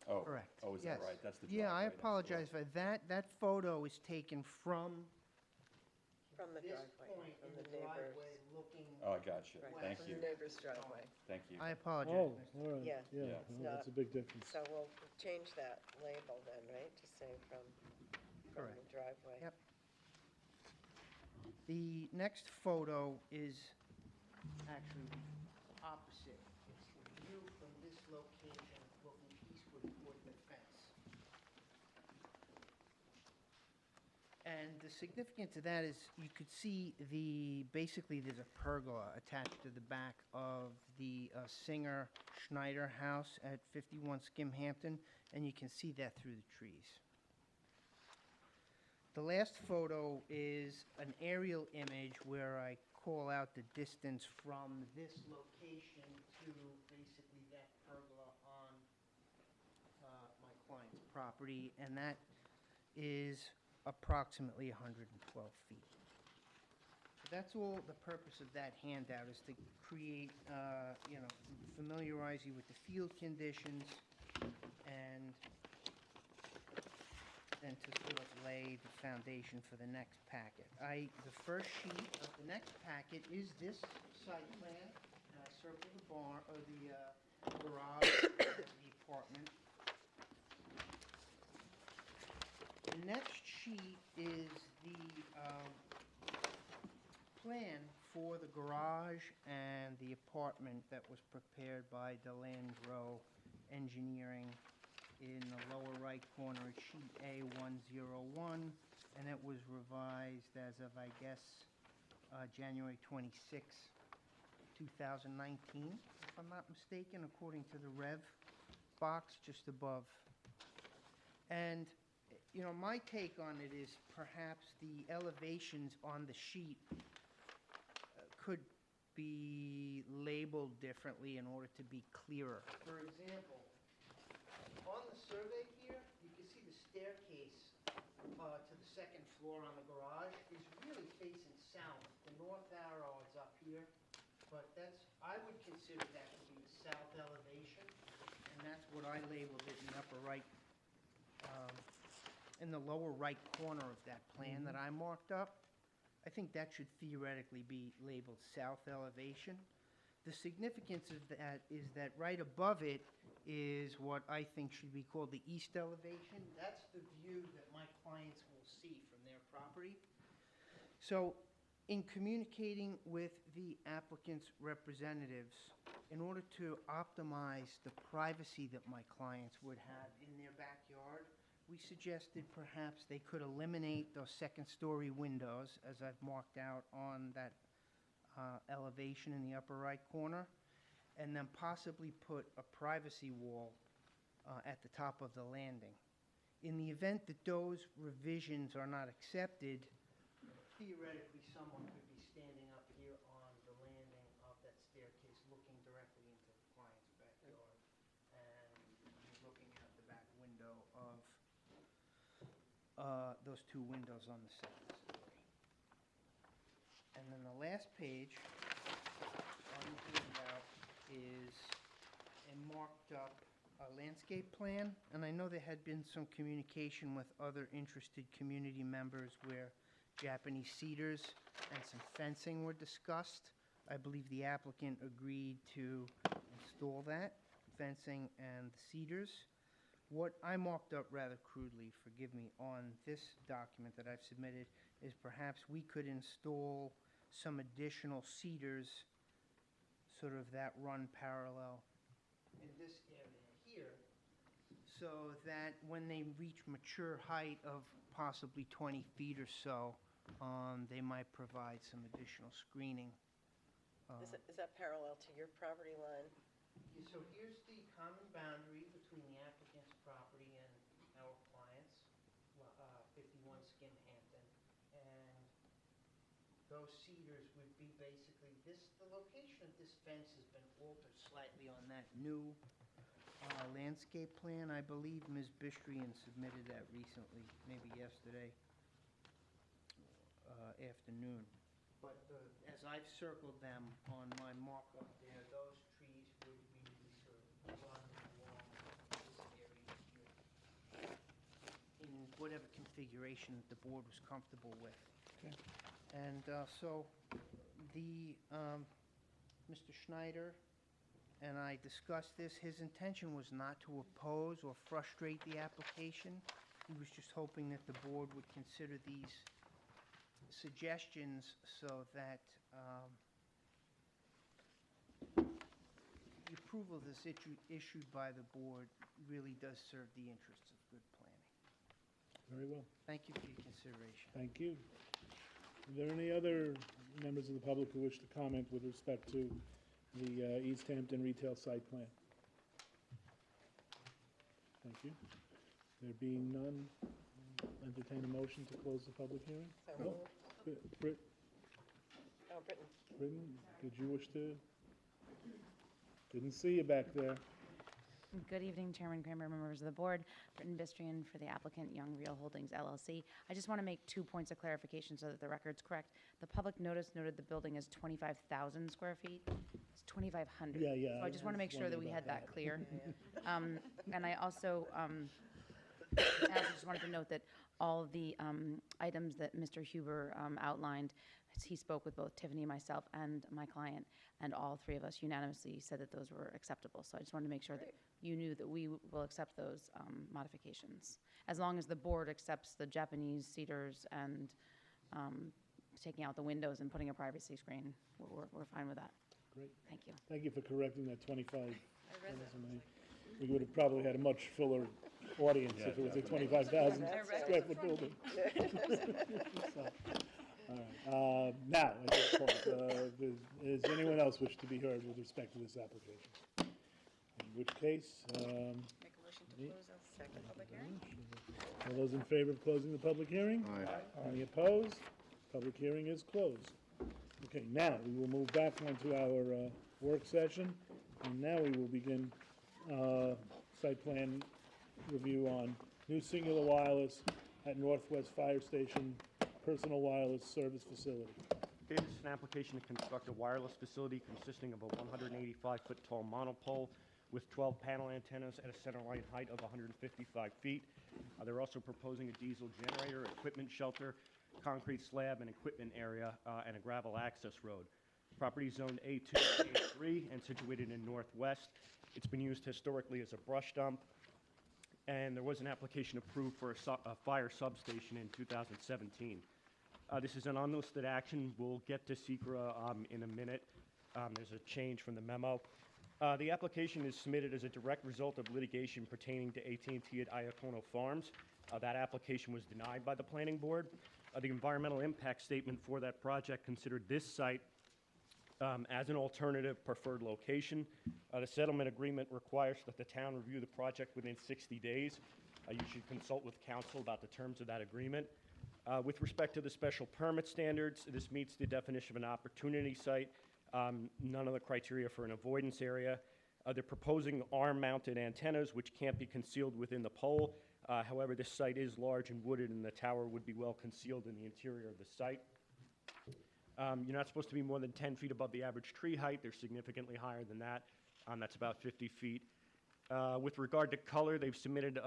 Oh, correct. oh, is that Yes. right? That's the Yeah, I driveway next door. apologize for that. That photo is taken from From the this driveway, point from in the the driveway neighbor's, looking. Oh, I got you. right, Thank from you. the neighbor's driveway. Thank you. I apologize. Oh, Mr. all right, Yeah. yeah, Yeah. well, It's that's a big difference. So we'll change that label then, right, to say from the Correct. driveway. Yep. The next photo is actually the opposite. It's the view from this location looking eastward toward the fence. And the significance of that is you could see basically there's a pergola attached to the back of the Singer Schneider house at 51 Skimhampton, and you can see that through the trees. The last photo is an aerial image where I call out the distance from this location to basically that pergola on my client's property, and that is approximately 112 feet. So that's all the purpose of that handout, is to create, familiarize you with the field conditions and then to sort of lay the foundation for the next packet. The first sheet of the next packet is this site plan, and I circled the barn, or the garage, and the apartment. The next sheet is the plan for the garage and the apartment that was prepared by Delandro Engineering in the lower right corner at sheet A101, and it was revised as of, I guess, January 26, 2019, if I'm not mistaken, according to the rev box just above. And, my take on it is perhaps the elevations on the sheet could be labeled differently in order to be clearer. For example, on the survey here, you can see the staircase to the second floor on the garage is really facing south. The north arrow is up here, but I would consider that to be the south elevation, and that's what I labeled it in the upper right, in the lower right corner of that plan that I marked up. I think that should theoretically be labeled south elevation. The significance of that is that right above it is what I think should be called the east elevation. That's the view that my clients will see from their property. So in communicating with the applicant's representatives, in order to optimize the privacy that my clients would have in their backyard, we suggested perhaps they could eliminate those second-story windows, as I've marked out on that elevation in the upper right corner, and then possibly put a privacy wall at the top of the landing. In the event that those revisions are not accepted, theoretically, someone could be standing up here on the landing those two windows on the second story. And then the last page on the handout is a marked up landscape plan. And I know there had been some communication with other interested community members where Japanese cedars and some fencing were discussed. I believe the applicant agreed to install that, fencing and cedars. What I marked up rather crudely, forgive me, on this document that I've submitted is perhaps we could install some additional cedars sort of that run parallel in this area here, so that when they reach mature height of possibly 20 feet or so, they might provide some additional screening. Is that parallel to your property line? So here's the common boundary between the applicant's property and our client's, 51 Skim Hampton. And those cedars would be basically the location of this fence has been altered slightly on that new landscape plan. I believe Ms. Bistrian submitted that recently, maybe yesterday afternoon. But as I've circled them on my markup there, those trees would really sort of run along this area here in whatever configuration that the board was comfortable with. Okay. And so Mr. Schneider and I discussed this. His intention was not to oppose or frustrate the application. He was just hoping that the board would consider these suggestions so that the approval of this issued by the board really does serve the interests of good planning. Very well. Thank you for your consideration. Thank you. Are there any other members of the public who wish to comment with respect to the East Hampton retail site plan? Thank you. There being none, entertain a motion to close the public hearing? So No? moved. Britton, Oh, Britton. did you wish to? Didn't see you back there. Good evening, Chairman Kramer, members of the board. Britton Bistrian for the applicant, Young Real Holdings LLC. I just want to make 2 points of clarification so that the record's correct. The public notice noted the building is 25,000 square feet. It's 2,500. Yeah. So I just want to make sure that we had that clear. And I also just wanted to note that all of the items that Mr. Huber outlined, he spoke with both Tiffany, myself, and my client, and all three of us unanimously said that those were acceptable. So I just wanted to make sure that you knew that we will accept those modifications. As long as the board accepts the Japanese cedars and taking out the windows and putting a privacy screen, we're fine with that. Great. Thank you. Thank you for correcting that 25. I read that. We would have probably had a much fuller audience if it was a 25,000 square foot building. So, all right. Now, at this point, does anyone else wish to be heard with respect to this application? In which case, Make a motion to close the second public hearing? all those in favor of closing the public hearing? Aye. Any opposed? Public hearing is closed. Okay, now we will move back onto our work session, and now we will begin site plan review on new singular wireless at Northwest Fire Station Personal Wireless Service Facility. This is an application to construct a wireless facility consisting of a 185-foot tall monopole with 12 panel antennas at a centerline height of 155 feet. They're also proposing a diesel generator, equipment shelter, concrete slab and equipment area, and a gravel access road. Property is zoned A2 to A3 and situated in Northwest. It's been used historically as a brush dump, and there was an application approved for a fire substation in 2017. This is an unlisted action. We'll get to SECRA in a minute. There's a change from the memo. The application is submitted as a direct result of litigation pertaining to AT&T at Iacono Farms. That application was denied by the planning board. The environmental impact statement for that project considered this site as an alternative preferred location. The settlement agreement requires that the town review the project within 60 days. You should consult with council about the terms of that agreement. With respect to the special permit standards, this meets the definition of an opportunity site, none of the criteria for an avoidance area. They're proposing arm-mounted antennas which can't be concealed within the pole. However, this site is large and wooded, and the tower would be well concealed in the interior of the site. You're not supposed to be more than 10 feet above the average tree height. They're significantly higher than that. That's about 50 feet. With regard to color, they've submitted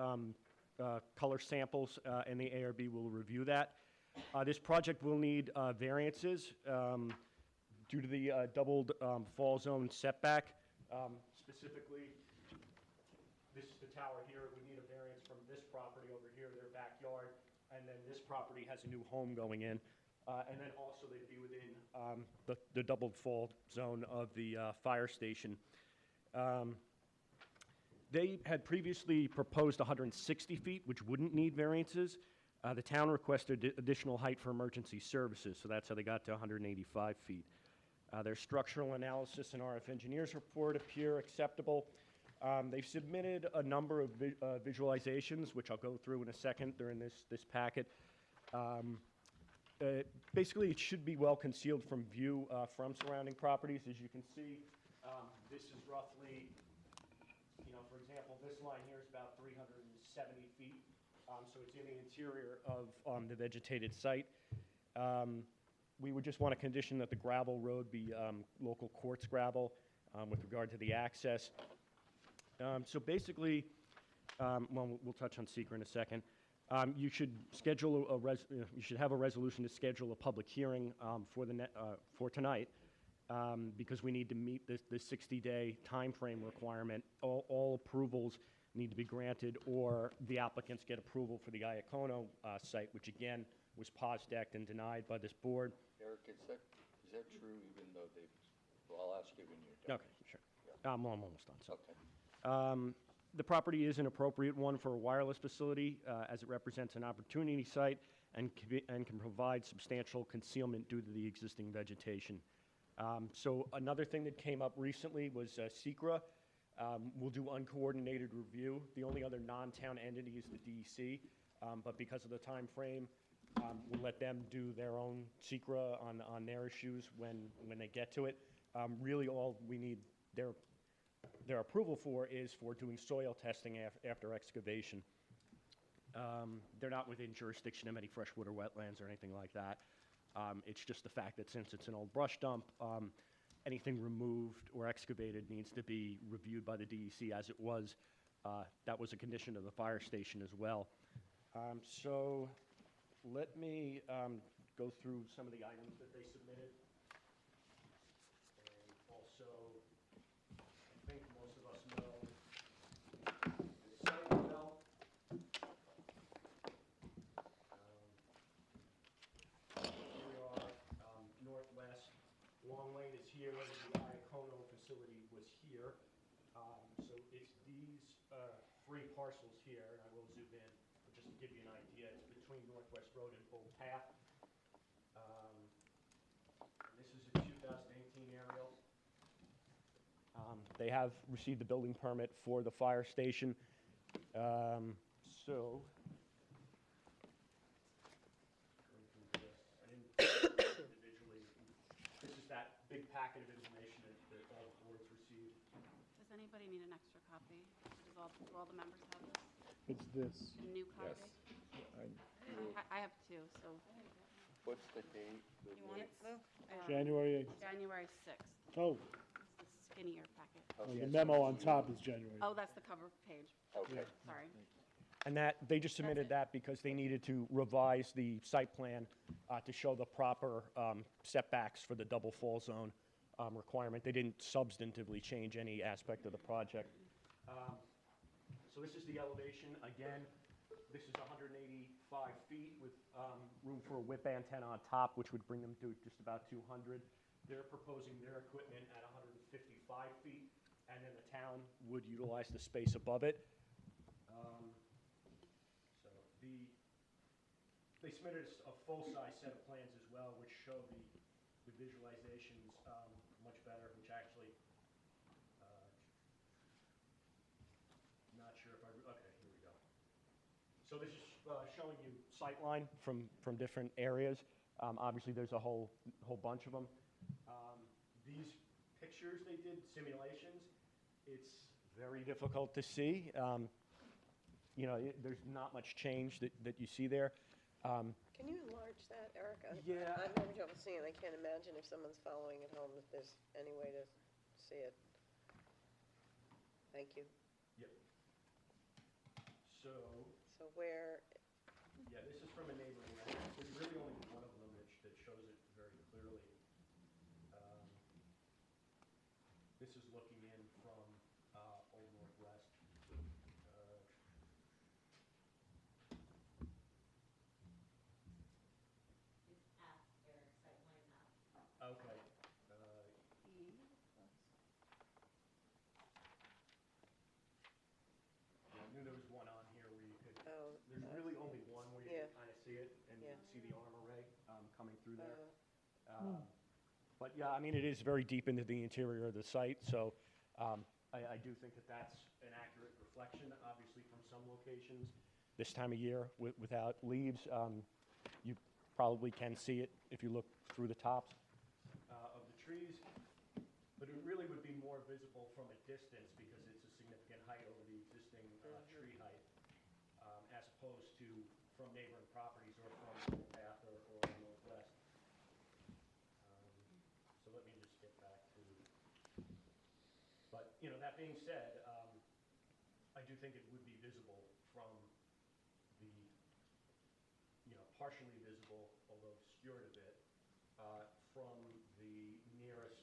color samples, and the ARB will review that. This project will need variances due to the doubled fall zone setback. Specifically, this is the tower here. It would need a variance from this property over here, their backyard, and then this property has a new home going in. And then also they'd be within the doubled fall zone of the fire station. They had previously proposed 160 feet, which wouldn't need variances. The town requested additional height for emergency services, so that's how they got to 185 feet. Their structural analysis and RF engineers report appear acceptable. They've submitted a number of visualizations, which I'll go through in a second. They're in this packet. Basically, it should be well concealed from view from surrounding properties. As you can see, this is roughly, for example, this line here is about 370 feet. So it's in the interior of the vegetated site. We would just want to condition that the gravel road be local quartz gravel with regard to the access. So basically, well, we'll touch on seeker in a second. You should schedule you should have a resolution to schedule a public hearing for tonight because we need to meet the 60-day time frame requirement. All approvals need to be granted, or the applicants get approval for the Iacono site, which again was POSDEC'd and denied by this board. Eric, is that true, even though they've, well, I'll ask you when you're done. Okay, sure. I'm almost done. So. Okay. The property is an appropriate one for a wireless facility as it represents an opportunity site and can provide substantial concealment due to the existing vegetation. So another thing that came up recently was SECRA. We'll do uncoordinated review. The only other non-town entity is the DEC, but because of the time frame, we'll let them do their own SECRA on their issues when they get to it. Really, all we need their approval for is for doing soil testing after excavation. They're not within jurisdiction of any freshwater wetlands or anything like that. It's just the fact that since it's an old brush dump, anything removed or excavated needs to be reviewed by the DEC as it was. That was a condition of the fire station as well. So let me go through some of the items that they submitted. And also, I think most of us know the site well. Here we are, northwest. Long Lane is here, the Iacono facility was here. So it's these three parcels here, and I will zoom in, but just to give you an idea, it's between Northwest Road and Bull Path. This is a 2018 aerial. They have received the building permit for the fire station. So, individually, this is that big packet of information that all the boards received. Does anybody need an extra copy? Do all the members have this? It's this. A new copy? I have two, so. What's the date? You want it, Lou? January 8th. January 6th. Oh, It's the skinnier packet. the memo on top is January. Oh, that's the cover page. Okay. Sorry. And that, they just submitted that because they needed to revise the site plan to show the proper setbacks for the double fall zone requirement. They didn't substantively change any aspect of the project. So this is the elevation. Again, this is 185 feet with room for a whip antenna on top, which would bring them to just about 200. They're proposing their equipment at 155 feet, and then the town would utilize the space above it. So they submitted a full-size set of plans as well, which show the visualizations much better, which actually, not sure if okay, here we go. So this is showing you sightline from different areas. Obviously, there's a whole bunch of them. These pictures they did, simulations, it's very difficult to see. there's not much change that you see there. Can you enlarge that, Eric? Yeah. I'm having trouble seeing. I can't imagine if someone's following at home if there's any way to see it. Thank you. Yep. So, So where, yeah, this is from a neighboring residence. There's really only one of them that shows it very clearly. This is looking in from Old Northwest. Okay. I knew there was one on here where you could, oh, there's really only one where you Yeah. can kind of see it, and you Yeah. can see the armor ray coming through there. uh, But yeah, I mean, it is very deep into the interior of the site, so I do think that that's an accurate reflection, obviously from some locations. This time of year, without leaves, you probably can see it if you look through the tops of the trees. But it really would be more visible from a distance because it's a significant height over the existing tree height, as opposed to from neighboring properties or from Old Path or Northwest. So let me just get back to, but, that being said, I do think it would be visible from the, partially visible, although obscured a bit, from the nearest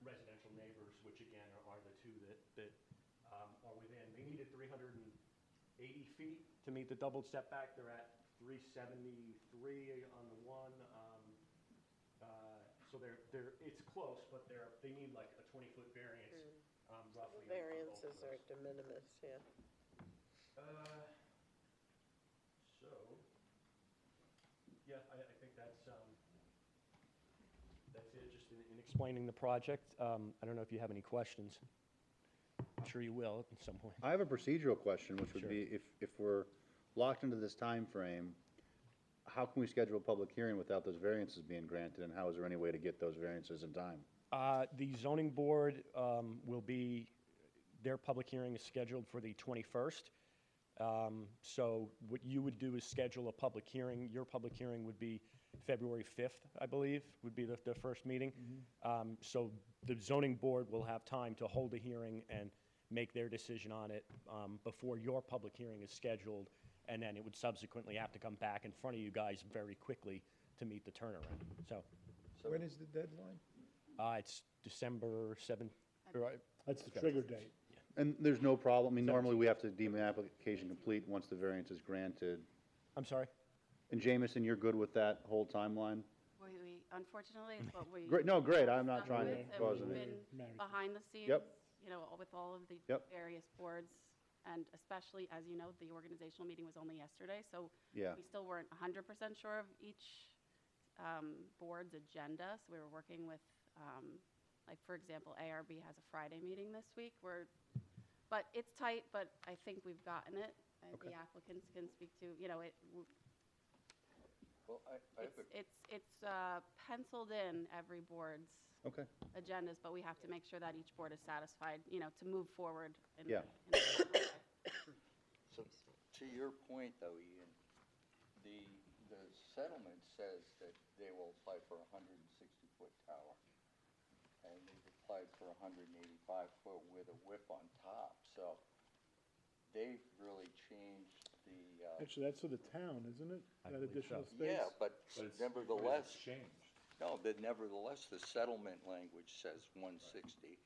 residential neighbors, which again are the two that are within. They needed 380 feet to meet the doubled setback. They're at 373 on the one. So it's close, but they need like a 20-foot variance, roughly. on both variances of are those. de minimis, yeah. So, yeah, I think that's it, just in explaining the project. I don't know if you have any questions. I'm sure you will at some point. I have a procedural question, which would Sure. be, if we're locked into this time frame, how can we schedule a public hearing without those variances being granted, and how is there any way to get those variances in time? The zoning board their public hearing is scheduled for the 21st. So what you would do is schedule a public hearing. Your public hearing would be February 5th, I believe, would be the first meeting. So the zoning board will have time to hold a hearing and make their decision on it before your public hearing is scheduled, and then it would subsequently have to come back in front of you guys very quickly to meet the turnaround. So When is the deadline? it's December 7th. That's the trigger date. And there's no problem, I mean, normally we have to deem an application complete once the variance is granted. I'm sorry? And Jamison, you're good with that whole timeline? We unfortunately, it's what we. Great, no, great, I'm not stuck trying to with, and cause we've any. been behind the scenes. Yep. With all of the Yep. various boards, and especially, as you know, the organizational meeting was only yesterday, so Yeah. we still weren't 100% sure of each board's agenda, so we were working with, like, for example, ARB has a Friday meeting this week, but it's tight, but I think we've gotten it. Okay. The applicants can speak to, Well, I have a it's penciled in every board's Okay, agendas, but we have to make sure that each board is satisfied, to move forward. Yeah. So, to your point, though, Ian, the settlement says that they will apply for a 160-foot tower, and they've applied for a 185-foot with a whip on top, so they've really changed the, Actually, that's for the town, isn't it? I That believe so. additional space? yeah, but But it's nevertheless, changed. no, but nevertheless, the settlement language says 160,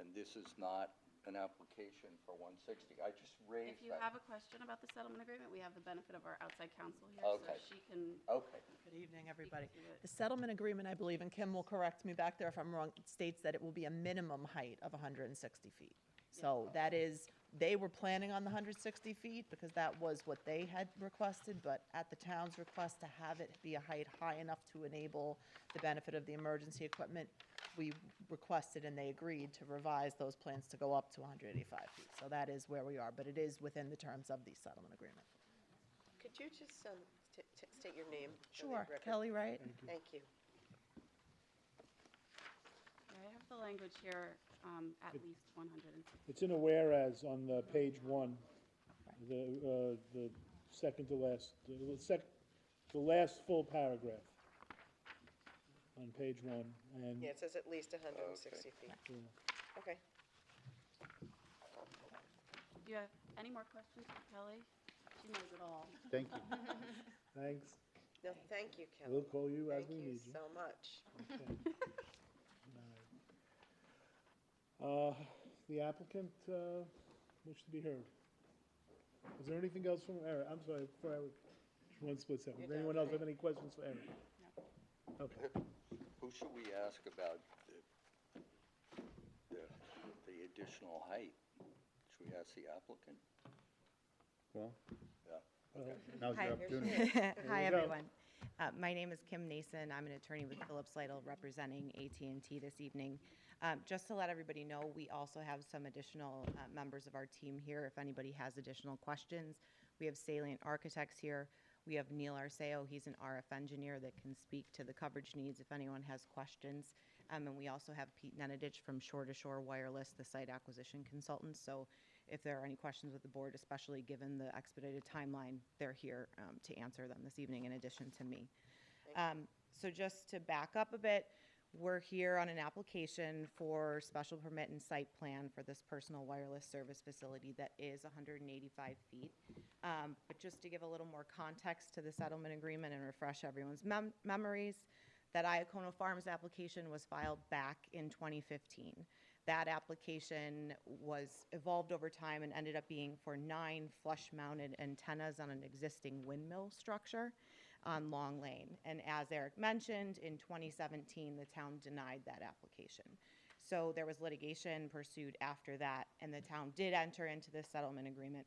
and this is not an application for 160. I just raised If you that. have a question about the settlement agreement, we have the benefit of our outside counsel here, Okay. so she can Okay. Good evening, speak everybody. to it. The settlement agreement, I believe, and Kim will correct me back there if I'm wrong, states that it will be a minimum height of 160 feet. So that is, they were planning on the 160 feet because that was what they had requested, but at the town's request to have it be a height high enough to enable the benefit of the emergency equipment, we requested and they agreed to revise those plans to go up to 185 feet. So that is where we are, but it is within the terms of the settlement agreement. Could you just state your name? for the Sure, record? Kelly Wright? Thank you. Yeah, I have the language here. at least 160. It's in a whereas on the page one, the second to last, the last full paragraph on page one, and, Yeah, it says at least 160 feet. yeah. Okay. Do you have any more questions for Kelly? She knows it all. Thank you. Thanks. No, thank you, Kelly. We'll call you as Thank we you need you. so much. Okay. All right. The applicant, wish to be heard. Is there anything else from Eric? I'm sorry, for Eric, one split second. Does You're anyone done. else have any questions for Eric? Okay. Who should we ask about the additional height? Should we ask the applicant? Well, Yeah. now's Hi. your opportunity. Hi, you go. everyone. My name is Kim Nason. I'm an attorney with Phillips Lytle representing AT&T this evening. Just to let everybody know, we also have some additional members of our team here if anybody has additional questions. We have Salient Architects here. We have Neil Arceo. He's an RF engineer that can speak to the coverage needs if anyone has questions. And we also have Pete Nenadich from Shore to Shore Wireless, the site acquisition consultant. So if there are any questions with the board, especially given the expedited timeline, they're here to answer them this evening in addition to me. So just to back up a bit, we're here on an application for special permit and site plan for this personal wireless service facility that is 185 feet. But just to give a little more context to the settlement agreement and refresh everyone's memories, that Iacono Farms application was filed back in 2015. That application was evolved over time and ended up being for 9 flush-mounted antennas on an existing windmill structure on Long Lane. And as Eric mentioned, in 2017, the town denied that application. So there was litigation pursued after that, and the town did enter into this settlement agreement.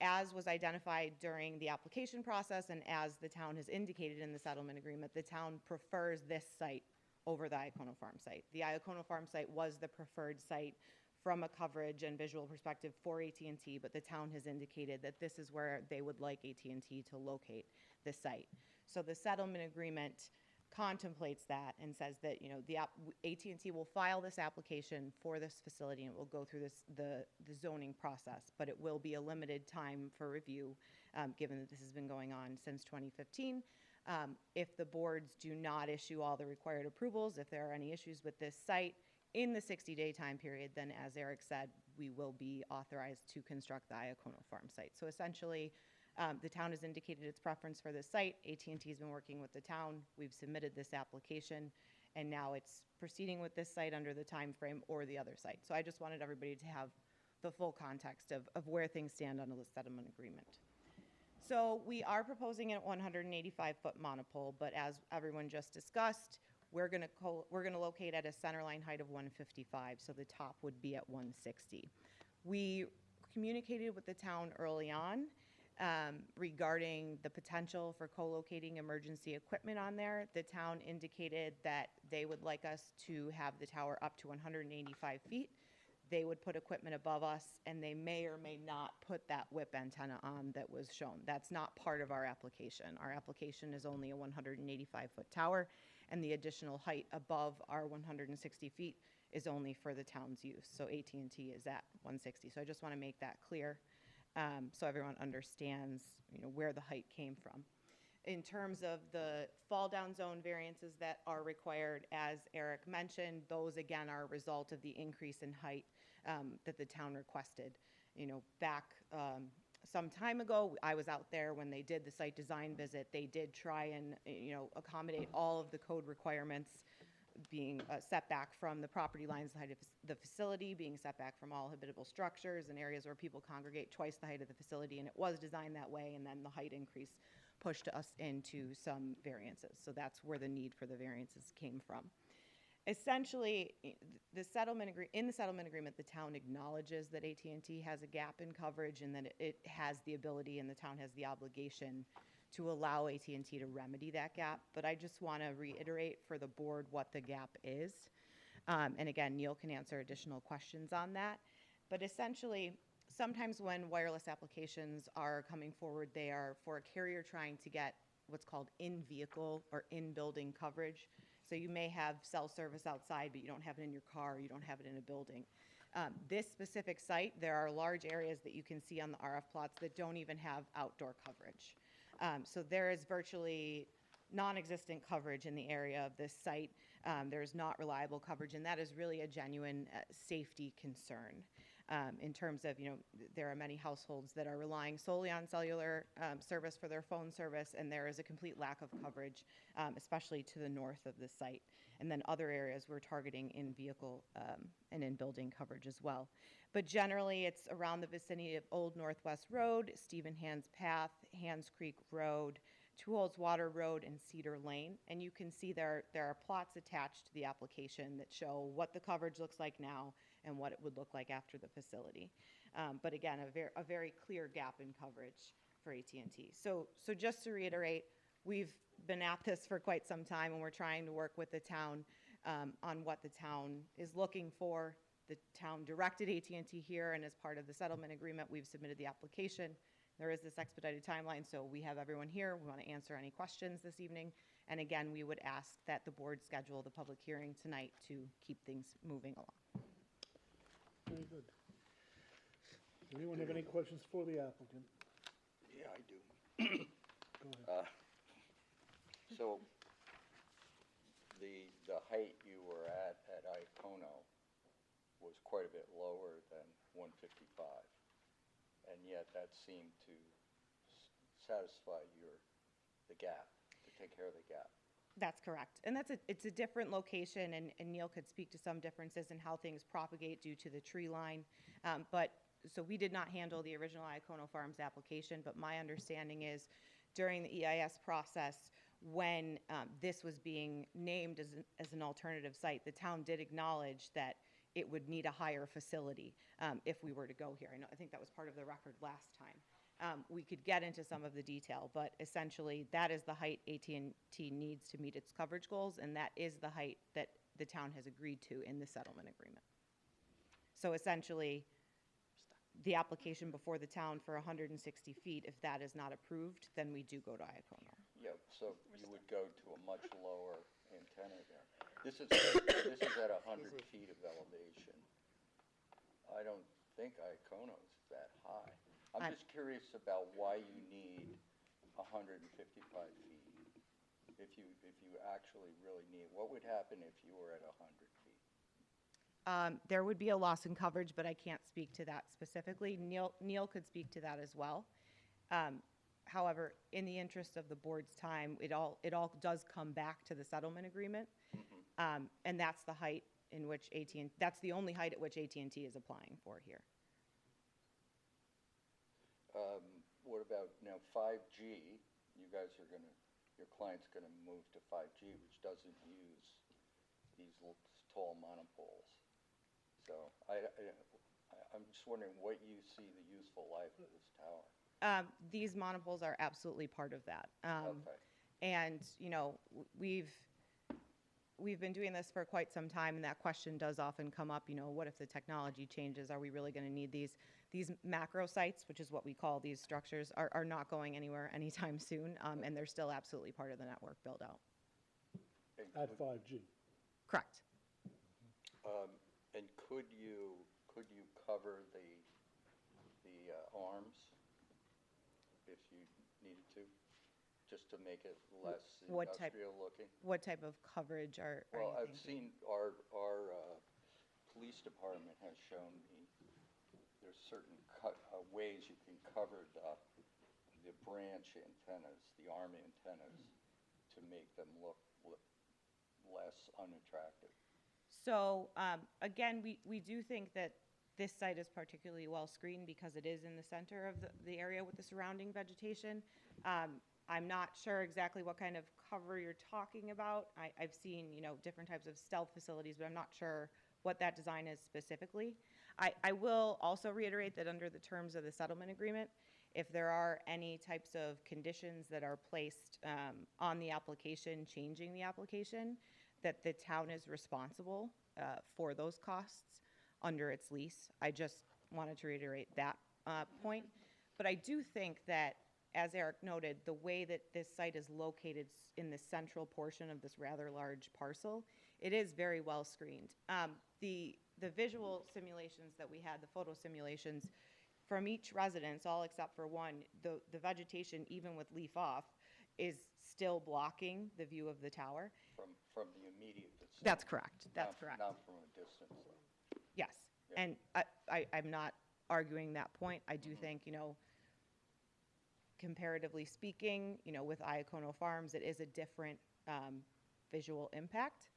As was identified during the application process and as the town has indicated in the settlement agreement, the town prefers this site over the Iacono Farm site. The Iacono Farm site was the preferred site from a coverage and visual perspective for AT&T, but the town has indicated that this is where they would like AT&T to locate the site. So the settlement agreement contemplates that and says that, you know, AT&T will file this application for this facility and it will go through the zoning process, but it will be a limited time for review, given that this has been going on since 2015. If the boards do not issue all the required approvals, if there are any issues with this site in the 60-day time period, then as Eric said, we will be authorized to construct the Iacono Farm site. So essentially, the town has indicated its preference for this site. AT&T has been working with the town. We've submitted this application, and now it's proceeding with this site under the time frame or the other site. So I just wanted everybody to have the full context of where things stand under the settlement agreement. So we are proposing a 185-foot monopole, but as everyone just discussed, we're going to locate at a centerline height of 155, so the top would be at 160. We communicated with the town early on regarding the potential for co-locating emergency equipment on there. The town indicated that they would like us to have the tower up to 185 feet. They would put equipment above us, and they may or may not put that whip antenna on that was shown. That's not part of our application. Our application is only a 185-foot tower, and the additional height above our 160 feet is only for the town's use. So AT&T is at 160. So I just want to make that clear so everyone understands, you know, where the height came from. In terms of the fall-down zone variances that are required, as Eric mentioned, those again are a result of the increase in height that the town requested. You know, back some time ago, I was out there when they did the site design visit. They did try and, you know, accommodate all of the code requirements, being set back from the property lines, the height of the facility, being set back from all habitable structures and areas where people congregate twice the height of the facility, and it was designed that way, and then the height increase pushed us into some variances. So that's where the need for the variances came from. Essentially, in the settlement agreement, the town acknowledges that AT&T has a gap in coverage and that it has the ability and the town has the obligation to allow AT&T to remedy that gap. But I just want to reiterate for the board what the gap is. And again, Neil can answer additional questions on that. But essentially, sometimes when wireless applications are coming forward, they are for a carrier trying to get what's called in-vehicle or in-building coverage. So you may have cell service outside, but you don't have it in your car, you don't have it in a building. This specific site, there are large areas that you can see on the RF plots that don't even have outdoor coverage. So there is virtually non-existent coverage in the area of this site. There's not reliable coverage, and that is really a genuine safety concern. In terms of, there are many households that are relying solely on cellular service for their phone service, and there is a complete lack of coverage, especially to the north of the site. And then other areas we're targeting in vehicle and in building coverage as well. But generally, it's around the vicinity of Old Northwest Road, Stephen Hands Path, Hands Creek Road, Two Holes Water Road, and Cedar Lane. And you can see there are plots attached to the application that show what the coverage looks like now and what it would look like after the facility. But again, a very clear gap in coverage for AT&T. So just to reiterate, we've been at this for quite some time, and we're trying to work with the town on what the town is looking for. The town directed AT&T here, and as part of the settlement agreement, we've submitted the application. There is this expedited timeline, so we have everyone here. We want to answer any questions this evening. And again, we would ask that the board schedule the public hearing tonight to keep things moving along. Very good. Does anyone have any questions for the applicant? Yeah, I do. Go ahead. So the height you were at Icono was quite a bit lower than 155, and yet that seemed to satisfy the gap, to take care of the gap. That's correct. And it's a different location, and Neil could speak to some differences in how things propagate due to the tree line. So we did not handle the original Iacono Farms application, but my understanding is during the EIS process, when this was being named as an alternative site, the town did acknowledge that it would need a higher facility if we were to go here. I think that was part of the record last time. We could get into some of the detail, but essentially that is the height AT&T needs to meet its coverage goals, and that is the height that the town has agreed to in the settlement agreement. So essentially, the application before the town for 160 feet, if that is not approved, then we do go to Iacono. Yeah, so you would go to a much lower antenna there. This is at 100 feet of elevation. I don't think Iacono is that high. I'm just curious about why you need 155 feet. If you actually really need, what would happen if you were at 100 feet? There would be a loss in coverage, but I can't speak to that specifically. Neil could speak to that as well. However, in the interest of the board's time, it all does come back to the settlement agreement, and that's the height in which that's the only height at which AT&T is applying for here. What about now 5G? Your client's gonna move to 5G, which doesn't use these tall monopoles. So I'm just wondering what you see the useful life of this tower. These monopoles are absolutely part of that. Okay. And, we've been doing this for quite some time, and that question does often come up, what if the technology changes? Are we really going to need these? These macro sites, which is what we call these structures, are not going anywhere anytime soon, and they're still absolutely part of the network build-out. At 5G. Correct. And could you cover the arms if you needed to, just to make it less industrial looking? What type of coverage are you Well, I've thinking? seen our police department has shown me there's certain ways you can cover the branch antennas, the arm antennas, to make them look less unattractive. So, again, we do think that this site is particularly well screened because it is in the center of the area with the surrounding vegetation. I'm not sure exactly what kind of cover you're talking about. I've seen, different types of stealth facilities, but I'm not sure what that design is specifically. I will also reiterate that under the terms of the settlement agreement, if there are any types of conditions that are placed on the application, changing the application, that the town is responsible for those costs under its lease. I just wanted to reiterate that point. But I do think that As Eric noted, the way that this site is located in the central portion of this rather large parcel, it is very well screened. The visual simulations that we had, the photo simulations, from each residence, all except for one, the vegetation, even with leaf off, is still blocking the view of the tower. From the immediate vicinity. That's correct, that's correct. Not from a distance, though. Yes, Yeah. and I'm not arguing that point. I do think, comparatively speaking, with Iacono Farms, it is a different visual impact.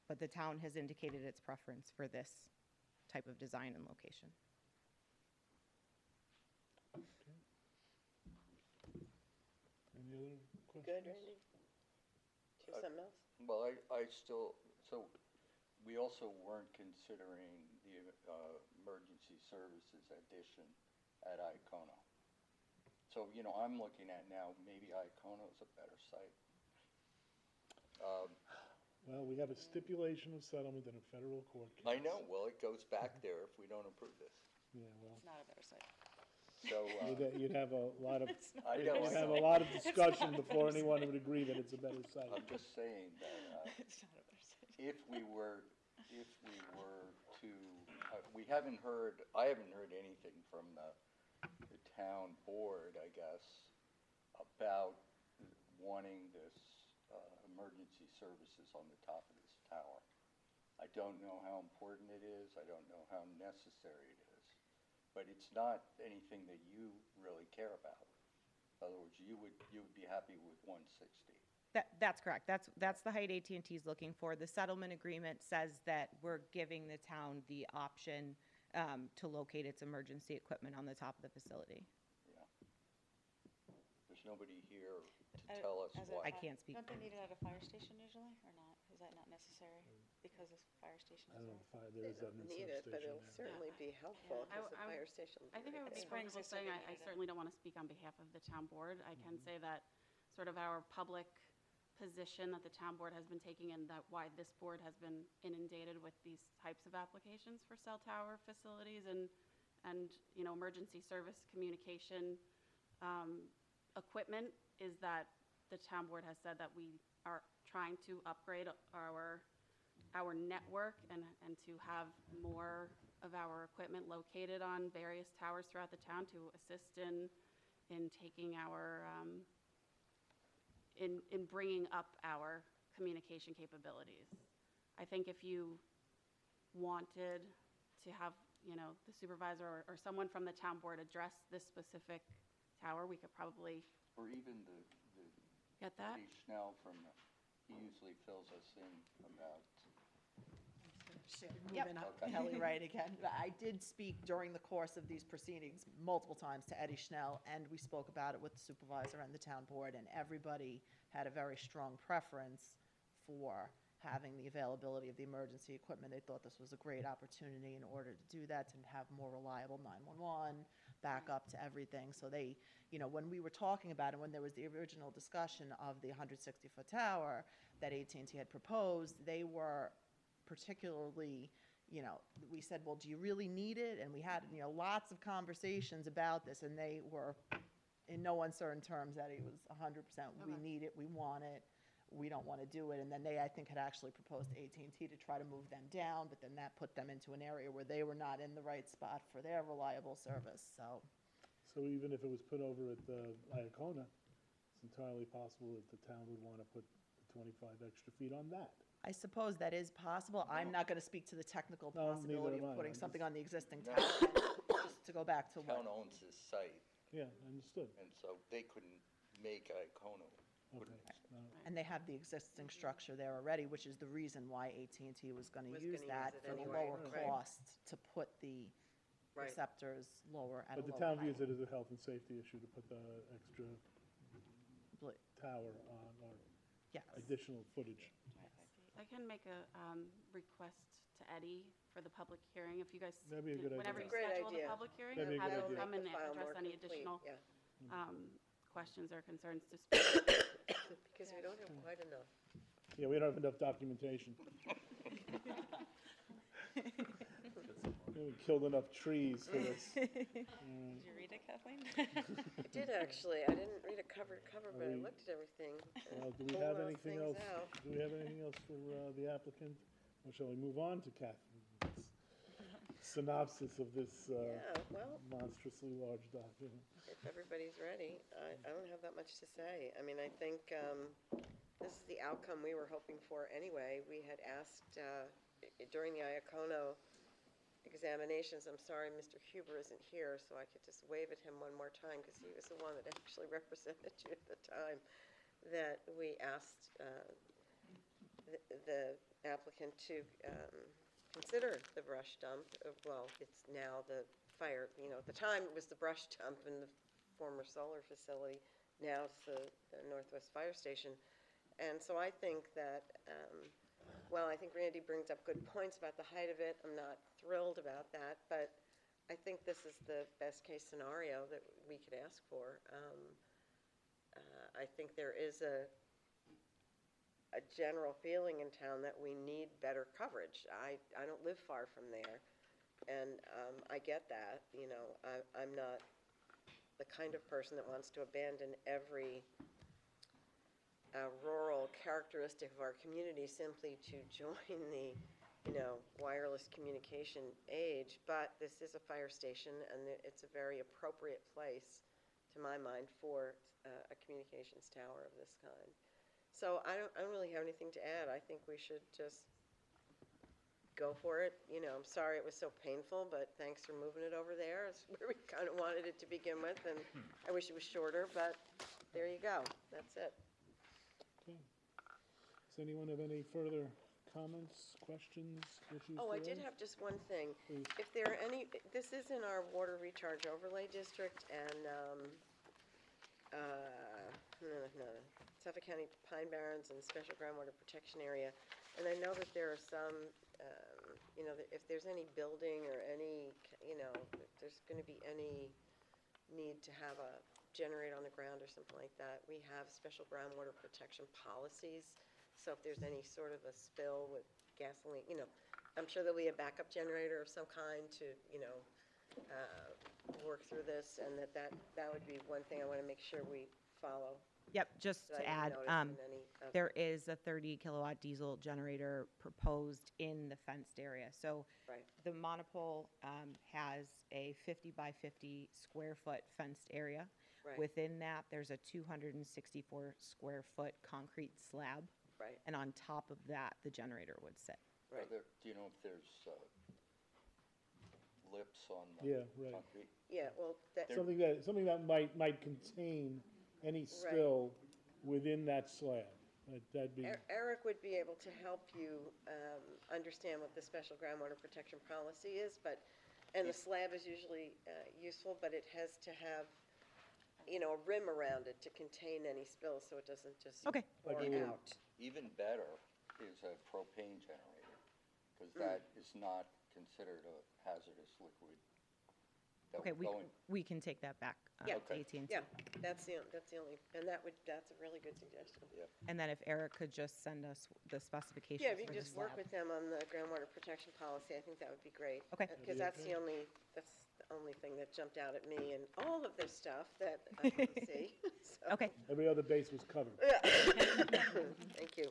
But the town has indicated its preference for this type of design and location. Any other questions? Good, Randy? Do you have something else? Well, I still, so we also weren't considering the emergency services addition at Iacono. So, I'm looking at now, maybe Iacono is a better site. Well, we have a stipulation of settlement in a federal court case. I know, well, it goes back there if we don't approve this. Yeah, well, It's not a better site. So, you'd have a lot of, I know, you'd I have know. a lot of discussion before anyone would agree that it's a better site. I'm just saying that It's not a better site. if we were to, I haven't heard anything from the town board, I guess, about wanting this emergency services on the top of this tower. I don't know how important it is, I don't know how necessary it is, but it's not anything that you really care about. In other words, you would be happy with 160. That's correct. That's the height AT&T is looking for. The settlement agreement says that we're giving the town the option to locate its emergency equipment on the top of the facility. Yeah. There's nobody here to tell us I why. can't speak. Don't they need it at a fire station usually, or not? Is that not necessary because of fire station I as don't know well? if there is that in the Need it, but substation it'll there. certainly be helpful, Yeah. because the fire station will be I think I right would be there. Springs, comfortable they said saying, they I needed it. certainly don't want to speak on behalf of the town board. I can say that sort of our public position that the town board has been taking and that why this board has been inundated with these types of applications for cell tower facilities and emergency service communication equipment is that the town board has said that we are trying to upgrade our network and to have more of our equipment located on various towers throughout the town to assist in taking our, in bringing up our communication capabilities. I think if you wanted to have, the supervisor or someone from the town board address this specific tower, we could probably Or even the get that. Eddie Schnell he usually fills us in about, Moving up Kelly Wright again. I did speak during the course of these proceedings multiple times to Eddie Schnell, and we spoke about it with the supervisor and the town board, and everybody had a very strong preference for having the availability of the emergency equipment. They thought this was a great opportunity in order to do that, to have more reliable 911, backup to everything. So they, when we were talking about it, when there was the original discussion of the 160-foot tower that AT&T had proposed, they were particularly, we said, well, do you really need it? And we had, lots of conversations about this, and they were in no uncertain terms that it was 100%, we need it, we want it, we don't want to do it. And then they, I think, had actually proposed to AT&T to try to move them down, but then that put them into an area where they were not in the right spot for their reliable service, so. So even if it was put over at Iacona, it's entirely possible that the town would want to put the 25 extra feet on that. I suppose that is possible. I'm not going to speak to the technical No, possibility neither am of I. putting I'm something just- on the existing No. tower. And just to go back to town what, owns this site, Yeah, understood. and so they couldn't make Iacono. Okay. No, and they have the existing structure there already, which is the reason why AT&T was going to Was use gonna that use it for the anyway, lower right. cost to put the Right. receptors lower at a But the lower town views height. it as a health and safety issue to put the extra Bl- tower on, or Yes. additional footage. I can make a request to Eddie for the public hearing, if you guys, That'd be a good whenever idea. you Great schedule the idea. public hearing, That'd be a have good him idea. come and Make the file address more any complete, additional yeah. questions or concerns to speak. Because we don't have quite enough. Yeah, we don't have enough documentation. We killed enough trees for this. Did you read it, Kathleen? I did actually. I didn't read it cover to cover, but I we- looked at everything. Well, do we Pull have those anything things else? out. Do we have anything else for the applicant? Or shall we move on to Catherine's synopsis of this Yeah, well, monstrously large document? if everybody's ready, I don't have that much to say. I mean, I think this is the outcome we were hoping for anyway. We had asked during the Iacono examinations, I'm sorry Mr. Huber isn't here, so I could just wave at him one more time, because he was the one that actually represented you at the time, that we asked the applicant to consider the brush dump. Well, it's now the fire, at the time it was the brush dump in the former solar facility. Now it's the Northwest Fire Station. And so I think that, well, I think Randy brings up good points about the height of it. I'm not thrilled about that, but I think this is the best case scenario that we could ask for. I think there is a general feeling in town that we need better coverage. I don't live far from there, and I get that. I'm not the kind of person that wants to abandon every rural characteristic of our community simply to join the, wireless communication age. But this is a fire station, and it's a very appropriate place, to my mind, for a communications tower of this kind. So I don't really have anything to add. I think we should just go for it. I'm sorry it was so painful, but thanks for moving it over there. It's where we kind of wanted it to begin with, and I wish it was shorter, but there you go. That's it. Okay. Does anyone have any further comments, questions, issues? Oh, I to did raise? have just one thing. Please. If there are any, this is in our water recharge overlay district, and Suffolk County Pine Barrens and Special Groundwater Protection Area. And I know that there are some, that if there's any building or any, if there's going to be any need to have a generator on the ground or something like that, we have special groundwater protection policies. So if there's any sort of a spill with gasoline, I'm sure there'll be a backup generator of some kind to, work through this, and that would be one thing I want to make sure we follow. Yep, just that I to didn't add, notice in any of- there is a 30 kilowatt diesel generator proposed in the fenced area. So Right. the monopole has a 50 by 50 square foot fenced area. Right. Within that, there's a 264 square foot concrete slab. Right. And on top of that, the generator would sit. Right. Do you know if there's lips on the Yeah, right. concrete? Yeah, well, Something that might contain any spill within that slab. That'd be, Eric would be able to help you understand what the special groundwater protection policy is, and the slab is usually useful, but it has to have, a rim around it to contain any spills, so it doesn't just Okay. pour Like a- out. Even better is a propane generator, because that is not considered a hazardous liquid. that Okay, would go in. we can take that back Yeah. to AT&T. Yeah, that's the only, and that's a really good suggestion. And then if Eric could just send us the specifications. Yeah, if you for could the just work slab. with them on the groundwater protection policy, I think that would be great. Okay. Because that's the only thing that jumped out at me in all of this stuff that I didn't see. So, Okay. every other base was covered. Thank you.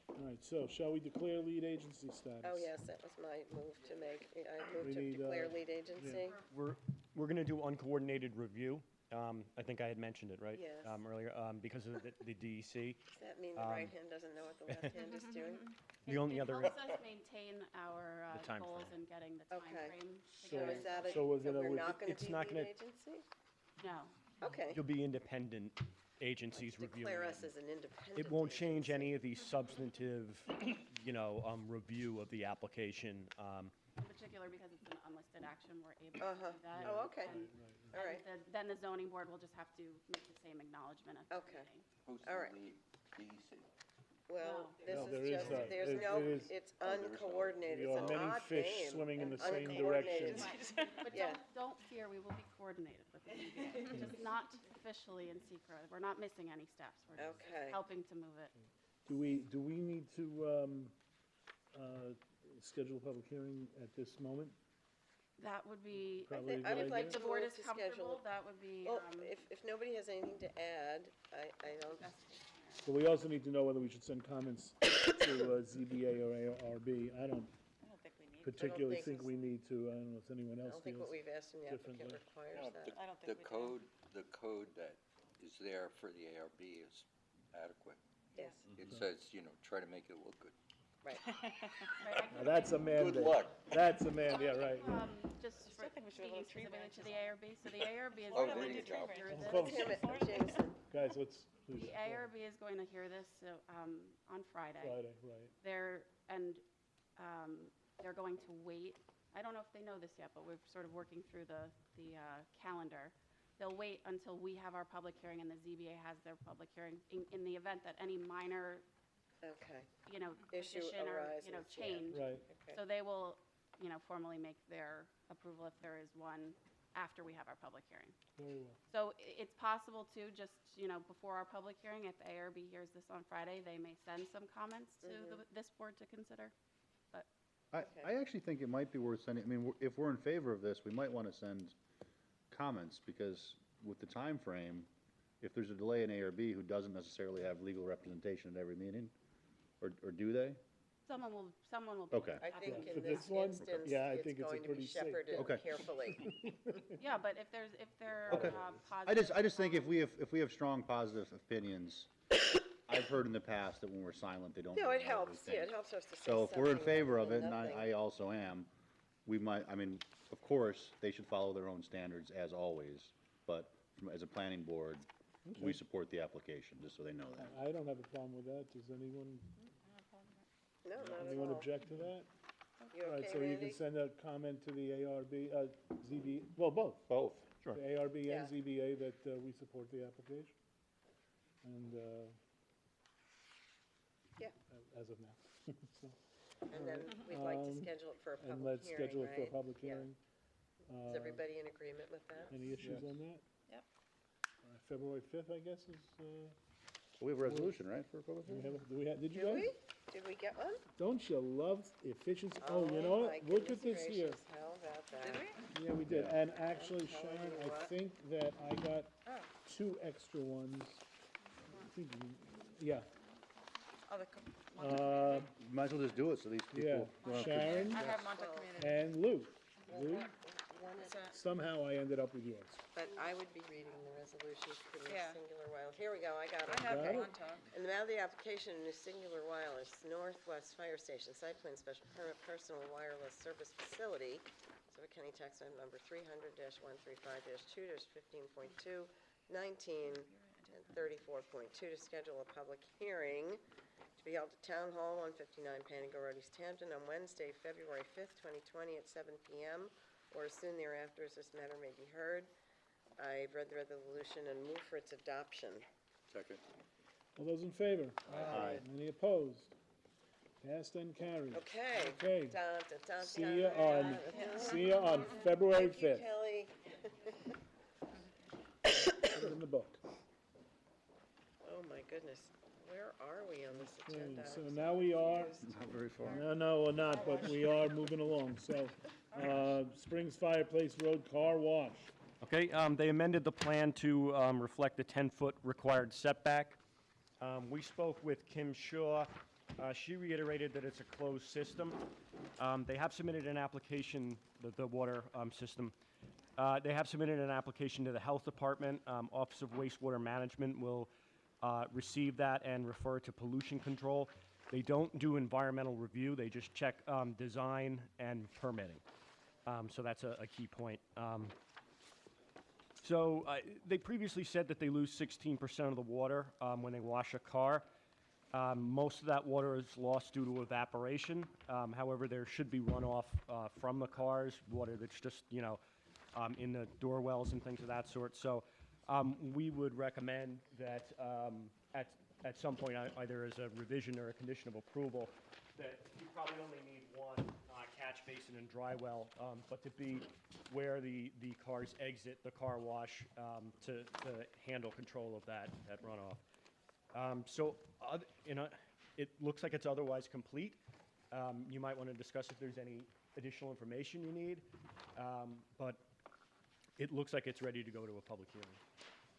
All right, so shall we declare lead agency status? Oh, yes, that was my move to make. I moved We to need, declare lead agency. We're going to do uncoordinated review. I think I had mentioned it, right? Yes. Earlier, because of the DEC. Does that mean the right hand doesn't know what the left hand is doing? The only It other, helps us maintain our The time goals frame. and getting the Okay. timeframe So- together. Is that So we're so gonna we're with- not going it's to be not lead gonna- agency? No. Okay. you'll be independent agencies reviewing Declare it. us as an independent. It won't change agency. any of the substantive, review of the application. In particular, because it's an unlisted action, we're able to Uh-huh. do that. Oh, okay. And- All right. and then the zoning board will just have to make the same acknowledgement at the Okay. meeting. Who's All the right. lead? DEC? Well, No. this No, is there is just, not. there's It- no, it is- it's there's no- uncoordinated. There It's are an many odd fish name. swimming in the same Uncoordinated. direction. But Yeah. don't fear, we will be coordinated with the ZBA, just not officially in secret. We're not missing any steps. We're just Okay. helping to move it. Do we need to schedule a public hearing at this moment? That would be, Probably a I good would like idea. the to board move is to schedule. comfortable, that would be, Well, if nobody has anything to add, I don't, But we also need to know whether we should send comments to ZBA or ARB. I don't I don't think we need to. particularly think think we need to. I don't know if anyone I else don't think feels. what we've asked in the applicant differently. requires No, that. I don't The think we do. code that is there for the ARB is adequate. Yes, It says, you know, try to make it look good. right. Now, that's a mandate. luck. That's a man, yeah, right. just for still think we should have speaking little tree specifically to the ARB, so the ARB is Oh, going there to you go. hear Close. this. Damn it, Jameson. Guys, let's, please. The ARB is going to hear this, on Friday. Friday, right. They're going to wait. I don't know if they know this yet, but we're sort of working through the calendar. They'll wait until we have our public hearing and the ZBA has their public hearing in the event that any minor, Okay, Issue condition or, arises, yeah. change. Right. okay. So they will, formally make their approval if there is one after we have our public hearing. Very well. So it's possible too, just, before our public hearing, if the ARB hears this on Friday, they may send some comments to this board to consider. But I actually think it might be worth sending, I mean, if we're in favor of this, we might want to send comments, because with the time frame, if there's a delay in ARB who doesn't necessarily have legal representation at every meeting, or do they? someone will Okay. I think Yeah, in for this this one, instance, yeah, I it's think it's a going to be pretty safe shepherded bet. Okay. carefully. Yeah, but if they're Okay. positive. I just think if we have strong positive opinions, I've heard in the past that when we're silent, they don't. No, really it know what we helps, yeah, think. it helps us to say So if we're in something favor rather of it, than and nothing. I also am, we might, I mean, of course, they should follow their own standards as always, but as a planning board, we support the application, just so they know that. I don't have a problem with that. Does anyone No, not at Anyone all. object to that? You All right, okay, so you can Randy? send a comment to the ARB, ZB, well, both. Both, sure. The ARB Yeah. and ZBA that we support the application. And, Yeah. as of now. So, And then we'd like to Um, schedule it for a And public let's hearing, schedule it for a right? public Yeah. hearing. Is everybody in agreement with that? Any issues on that? Yep. All right, February 5th, I guess, is, So we have a resolution, right, for a public do we hearing? have, did you Did guys? we? Did we get one? Don't you love efficiency? Oh, you know my what? Look at goodness this here. gracious, How about that? Did we? Yeah, we did. And actually, telling Sharon, you I what. think that I got Oh. 2 extra ones. I think yeah. Oh, the, Might as well just do it, so these Yeah, people. don't have to- Sharon I have Montauk Community. and Lou. Lou, One is- somehow I ended up with yours. But I would be reading the resolution for the Yeah. singular wireless. Here we go, I got it. I have Got it? Montauk. And now the application in the singular wireless Northwest Fire Station Site Plan Special Permit Personal Wireless Service Facility, Suffolk County Tax Map Number 300-135-2-15.2, 19, and 34.2, to schedule a public hearing to be held at Town Hall, 159 Panago Road, East Hampton, on Wednesday, February 5th, 2020, at 7 p.m., or as soon thereafter as this matter may be heard. I've read the resolution and move for its adoption. Second. All those in favor? Aye. Any opposed? Passed and carried. Okay. Okay. Dun, dun, dun, See dun, ya on, dun, dun. see ya on February Thank you, 5th. Kelly. Put it in the book. Oh, my goodness. Where are we on this Okay, agenda? so now we are, Not very far. no, we're not, but we are moving along. So, Springs Fireplace Road Car Wash. Okay, they amended the plan to reflect the 10-foot required setback. We spoke with Kim Shaw. She reiterated that it's a closed system. They have submitted an application, the water system. They have submitted an application to the Health Department. Office of Wastewater Management will receive that and refer to pollution control. They don't do environmental review. They just check design and permitting. So that's a key point. So they previously said that they lose 16% of the water when they wash a car. Most of that water is lost due to evaporation. However, there should be runoff from the cars, water that's just, in the door wells and things of that sort. So we would recommend that at some point, either as a revision or a condition of approval, that you probably only need one catch basin and dry well, but to be where the cars exit the car wash to handle control of that runoff. So, it looks like it's otherwise complete. You might want to discuss if there's any additional information you need. But it looks like it's ready to go to a public hearing.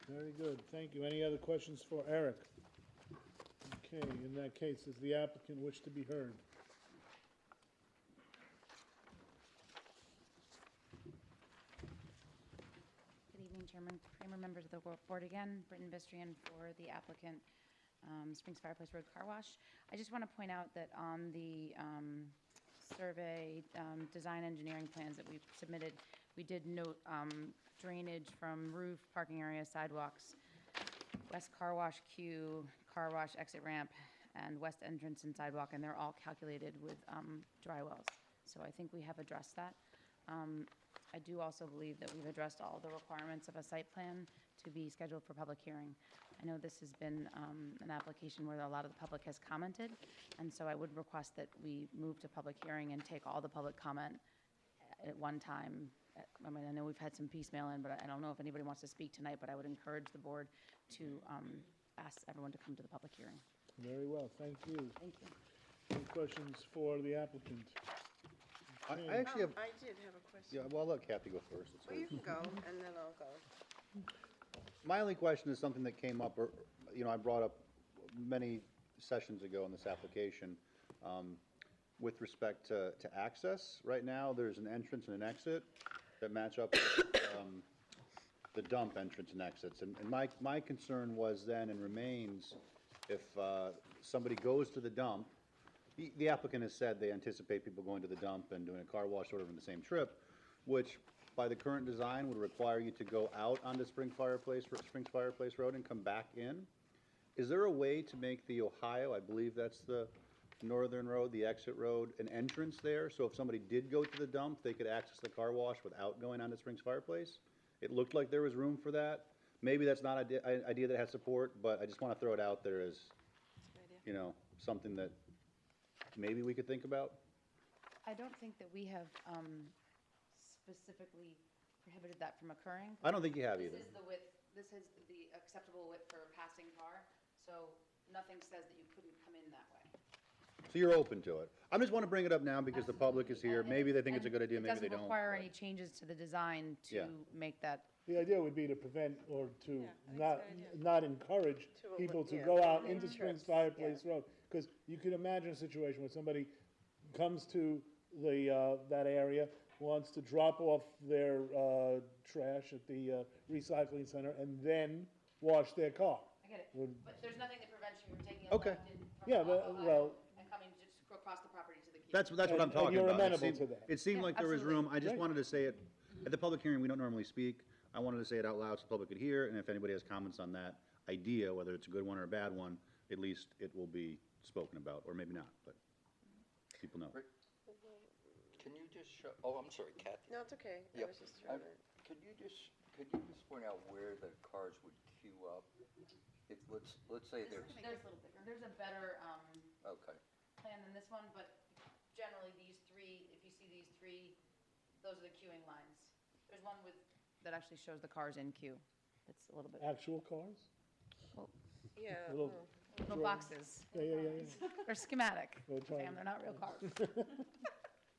Very good, thank you. Any other questions for Eric? Okay, in that case, does the applicant wish to be heard? Good evening, Chairman Kramer, members of the board again. Britton Bistrian for the applicant, Springs Fireplace Road Car Wash. I just want to point out that on the survey, design engineering plans that we've submitted, we did note drainage from roof, parking area, sidewalks, west car wash queue, car wash exit ramp, and west entrance and sidewalk, and they're all calculated with dry wells. So I think we have addressed that. I do also believe that we've addressed all the requirements of a site plan to be scheduled for public hearing. I know this has been an application where a lot of the public has commented, and so I would request that we move to public hearing and take all the public comment at one time. I mean, I know we've had some piecemeal in, but I don't know if anybody wants to speak tonight, but I would encourage the board to ask everyone to come to the public hearing. Very well, thank you. Thank you. Any questions for the applicant? I actually have, I did have a question. yeah, well, I'll let Kathy go first. It's Well, you hers. can go, and then I'll go. My only question is something that came up, or, you know, I brought up many sessions ago in this application, with respect to access. Right now, there's an entrance and an exit that match up with the dump entrance and exits. And my concern was then and remains, if somebody goes to the dump, the applicant has said they anticipate people going to the dump and doing a car wash sort of in the same trip, which by the current design would require you to go out onto Springs Fireplace Road and come back in. Is there a way to make the Ohio, I believe that's the northern road, the exit road, an entrance there? So if somebody did go to the dump, they could access the car wash without going onto Springs Fireplace? It looked like there was room for that. Maybe that's not an idea that has support, but I just want to throw it out there as, you know, something that maybe we could think about. I don't think that we have specifically prohibited that from occurring. I don't think you have either. This is the width, this is the acceptable width for a passing car, so nothing says that you couldn't come in that way. So you're open to it. I just want to bring it up now because the public is here. Maybe they think it's a good idea, maybe they It don't. doesn't require but- any changes to the design Yeah. to make that. The idea would be to prevent or to Yeah, I think it's a good not encourage To people to yeah, go out make into Springs trips, Fireplace Road. Because you can imagine a situation where somebody comes to that area, wants to drop off their trash at the recycling center, and then wash their car. I get it, Would- but there's nothing that prevents you from taking a Okay. left in from Yeah, but, Ohio well, and coming just across the property to the queue. That's what I'm And talking you're about. amenable It seemed- to that. It seemed Yeah, like there was absolutely. room. I just Great. wanted to say it, at the public hearing, we don't normally speak. I wanted to say it out loud so the public could hear, and if anybody has comments on that idea, whether it's a good one or a bad one, at least it will be spoken about, or maybe not, but people know. Rick, can you just show, oh, I'm sorry, Kathy. No, it's okay. I Yep. was just trying to. Could you just point out where the cars would queue up? If, let's say there's, There's a better okay. plan than this one, but generally these three, if you see these three, those are the queuing lines. There's one that actually shows the cars in queue. It's a little bit, Actual cars? Yeah. Little- well, little Sure. boxes. Yeah. They're schematic, We'll try Sam, and- they're not real cars.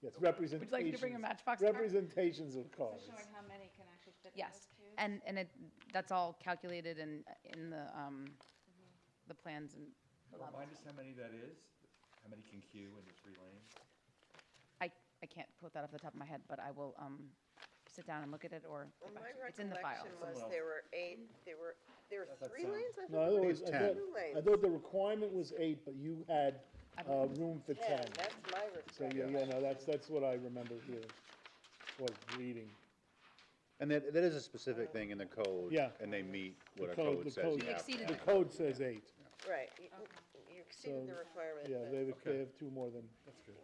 Yes, Would you like me to bring a representations. matchbox car? Representations of cars. Showing how many can actually fit in Yes, those queues? and that's all calculated in the plans and. Remind us how many that is? How many can queue in the 3 lanes? I can't quote that off the top of my head, but I will sit down and look at it, or Well, get back my to you. It's in the file. recollection was there were 8, there were That 3 sounds- lanes? I No, thought I there were always, it's I 10. thought, 2 lanes. I thought the requirement was 8, but you had room for 10. That's my So, recollection. yeah, no, that's what I remember hearing, or reading. And that is a specific thing in the code. Yeah. And they meet what The our code- code the says code- you have to exceeded have. The code says 8. Right, you exceeded the So, requirement. Yeah, but- they have 2 more than. That's good.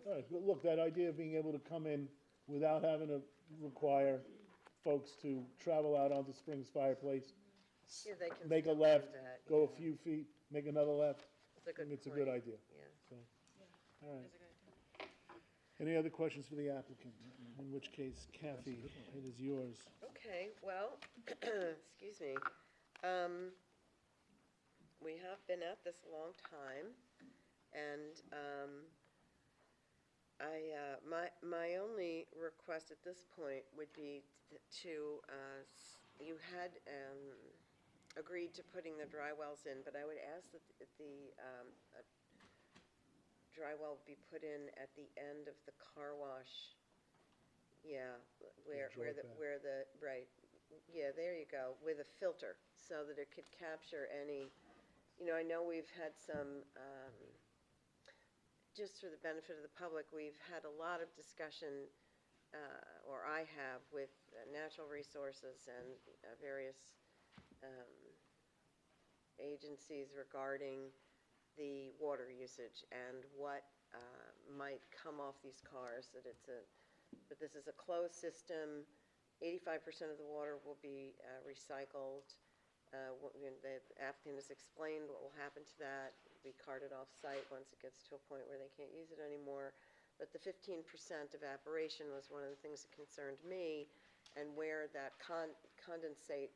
All right, but look, that idea of being able to come in without having to require folks to travel out onto Springs Fireplace, Yeah, they can make a still do left, that, go a yeah. few feet, make another left. It's a I think good it's a good point, idea. Yeah. So, all right. Any other questions for the applicant? In which case, Kathy, it is yours. Okay, well, excuse me. We have been at this a long time, and My only request at this point would be to, you had agreed to putting the dry wells in, but I would ask that the dry well be put in at the end of the car wash. Yeah, where the, right, yeah, there you go, with a filter, so that it could capture any, I know we've had some, just for the benefit of the public, we've had a lot of discussion, or I have, with natural resources and various agencies regarding the water usage and what might come off these cars, but this is a closed system. 85% of the water will be recycled. The applicant has explained what will happen to that. Be carted off-site once it gets to a point where they can't use it anymore. But the 15% evaporation was one of the things that concerned me, and where that condensate,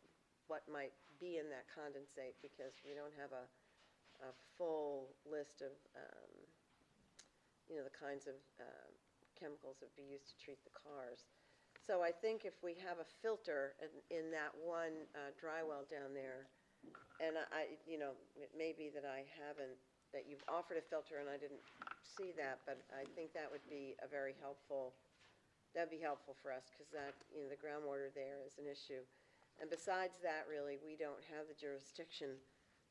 what might be in that condensate, because we don't have a full list of, the kinds of chemicals that would be used to treat the cars. So I think if we have a filter in that one dry well down there, and it may be that that you've offered a filter and I didn't see that, but I think that would be that'd be helpful for us, because that, the groundwater there is an issue. And besides that, really, we don't have the jurisdiction,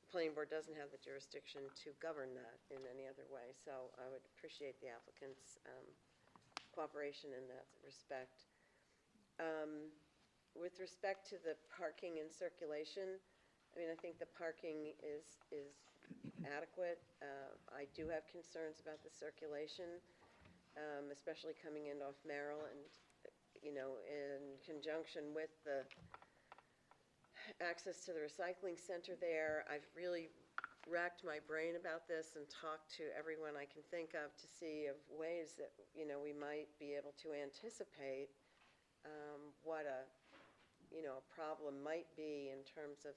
the planning board doesn't have the jurisdiction to govern that in any other way. So I would appreciate the applicant's cooperation in that respect. With respect to the parking and circulation, I think the parking is adequate. I do have concerns about the circulation, especially coming in off Merrill, and, in conjunction with the access to the recycling center there. I've really racked my brain about this and talked to everyone I can think of to see of ways that, we might be able to anticipate what a problem might be in terms of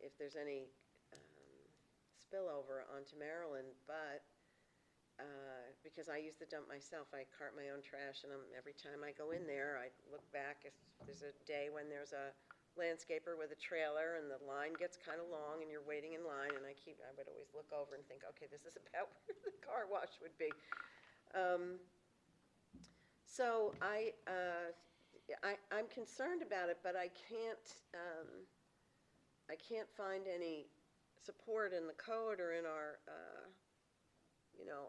if there's any spillover onto Maryland. But because I use the dump myself, I cart my own trash, and every time I go in there, I look back. If there's a day when there's a landscaper with a trailer and the line gets kind of long and you're waiting in line, and I would always look over and think, okay, this is about where the car wash would be. So I'm concerned about it, but I can't find any support in the code or in our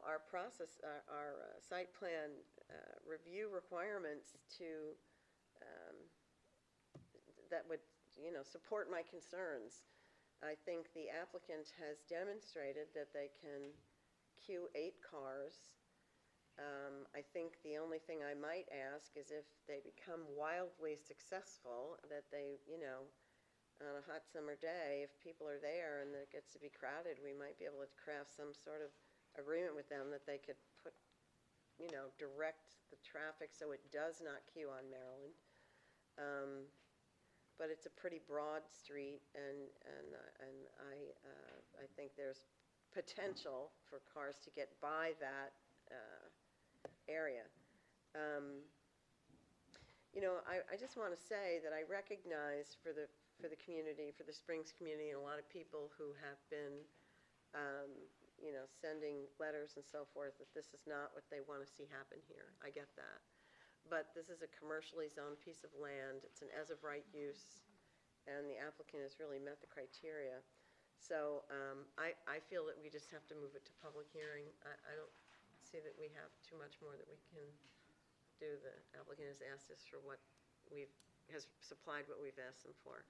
our process, our site plan review requirements that would support my concerns. I think the applicant has demonstrated that they can queue 8 cars. I think the only thing I might ask is if they become wildly successful, that they, on a hot summer day, if people are there and it gets to be crowded, we might be able to craft some sort of agreement with them that they could put, direct the traffic so it does not queue on Maryland. But it's a pretty broad street, and I think there's potential for cars to get by that area. I just want to say that I recognize for the community, for the Springs community, and a lot of people who have been, sending letters and so forth, that this is not what they want to see happen here. I get that. But this is a commercially zoned piece of land. It's an as-of-right use, and the applicant has really met the criteria. So I feel that we just have to move it to public hearing. I don't see that we have too much more that we can do. The applicant has asked us for has supplied what we've asked them for.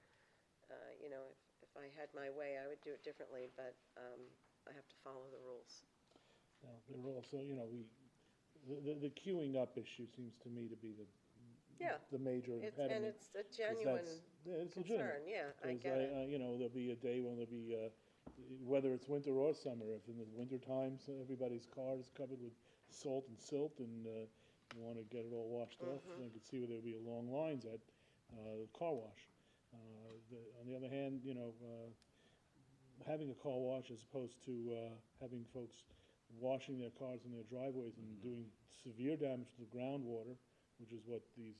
If I had my way, I would do it differently, but I have to follow the rules. Now, there are also, the queuing up issue seems to me to be the major impediment. And it's a genuine it's concern. legitimate. Yeah, I get it. There'll be a day when there'll be, whether it's winter or summer, if in the winter times everybody's car is covered with salt and silt, and you want to get it all washed off, I could see where there'll be long lines at the car wash. On the other hand, having a car wash as opposed to having folks washing their cars in their driveways and doing severe damage to the groundwater, which is what these,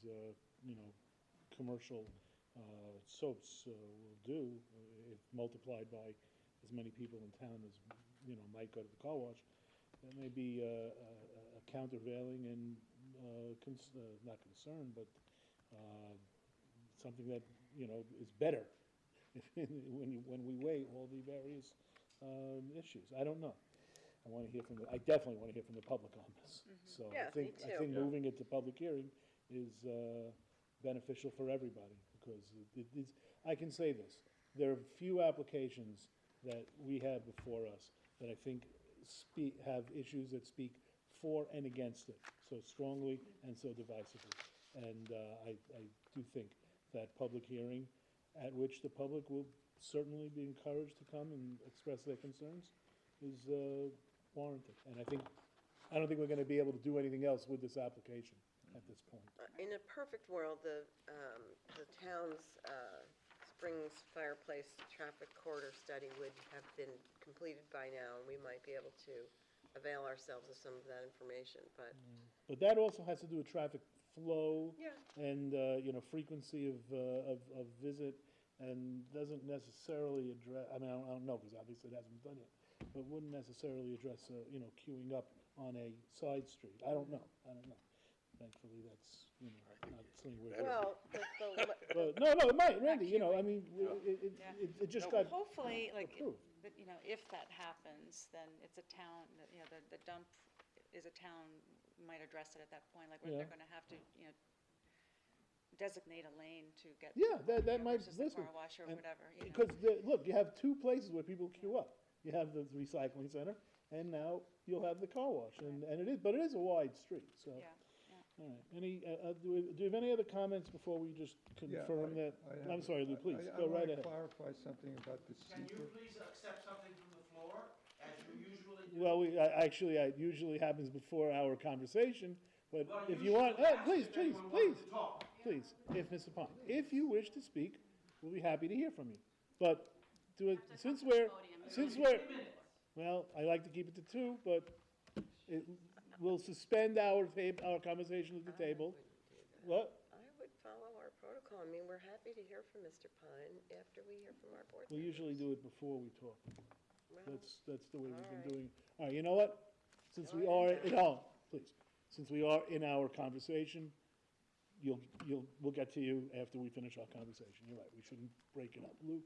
commercial soaps will do if multiplied by as many people in town as, might go to the car wash. That may be a countervailing and, not concern, but something that, is better when we weigh all the various issues. I don't know. I definitely want to hear from the public on this. So Yeah, me I too. think moving it to public hearing is beneficial for everybody, because it is, I can say this, there are few applications that we have before us that I think have issues that speak for and against it so strongly and so divisively. And I do think that public hearing, at which the public will certainly be encouraged to come and express their concerns, is warranted. And I don't think we're gonna be able to do anything else with this application at this point. In a perfect world, the town's Springs Fireplace Traffic Corridor Study would have been completed by now, and we might be able to avail ourselves of some of that information, but. But that also has to do with traffic flow. Yeah. And, frequency of visit, and doesn't necessarily address, I don't know, because obviously it hasn't been done yet, but wouldn't necessarily address, queuing up on a side street. I don't know. Thankfully, that's, not something we're. Well, But, no, it might, Randy, it just got Hopefully, like, approved. if that happens, then it's a town, the dump is a town, might address it at that point, like, Yeah. they're gonna have to, designate a lane to get. Yeah, that might, Versus the listen. car wash or and- whatever, Because, look, you have two places where people queue up. You have the recycling center, and now you'll have the car wash, and it is a wide street, so. Yeah, All right, do you have any other comments before we just confirm that? I'm sorry, Lou, please, go right ahead. I want to clarify something about the Can you secret. please accept something from the floor, as you usually do? Well, it usually happens before our conversation, but Well, if you you want, should ask please, if anyone wants to talk. please, if Mr. Pine, if you wish to speak, we'll be happy to hear from you. But since we're, well, I like to keep it to two, but we'll suspend our conversation at the table. What? I would follow our protocol. I mean, we're happy to hear from Mr. Pine after we hear from our board We members. usually do it before we talk. Well, That's the way we've all been right. doing. All right, you know what? Since we are, please, since we are in our conversation, we'll get to you after we finish our conversation. You're right, we shouldn't break it up. Lou?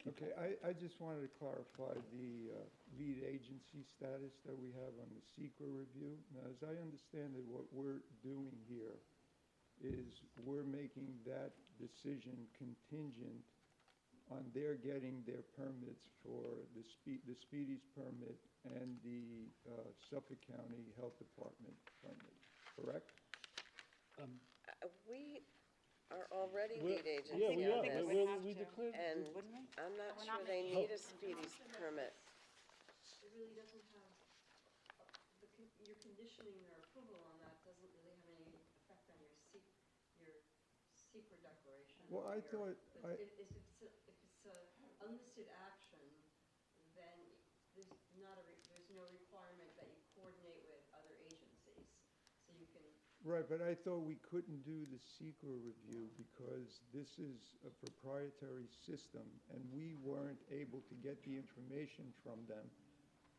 keep Okay, I just wanted to clarify the lead agency status that we have on the secret review. Now, as I understand it, what we're doing here is we're making that decision contingent on their getting their permits for the Speedy's permit and the Suffolk County Health Department permit, correct? We are already We're- lead agency Yeah, we on are. this. We declared. And wouldn't we? I'm not We're sure not they making need a Speedy's permit. It really doesn't have, your conditioning their approval on that doesn't really have any effect on your secret declaration. Well, I thought, If it's a unlisted action, then there's no requirement that you coordinate with other agencies. So you can, right, but I thought we couldn't do the secret review because this is a proprietary system and we weren't able to get the information from them,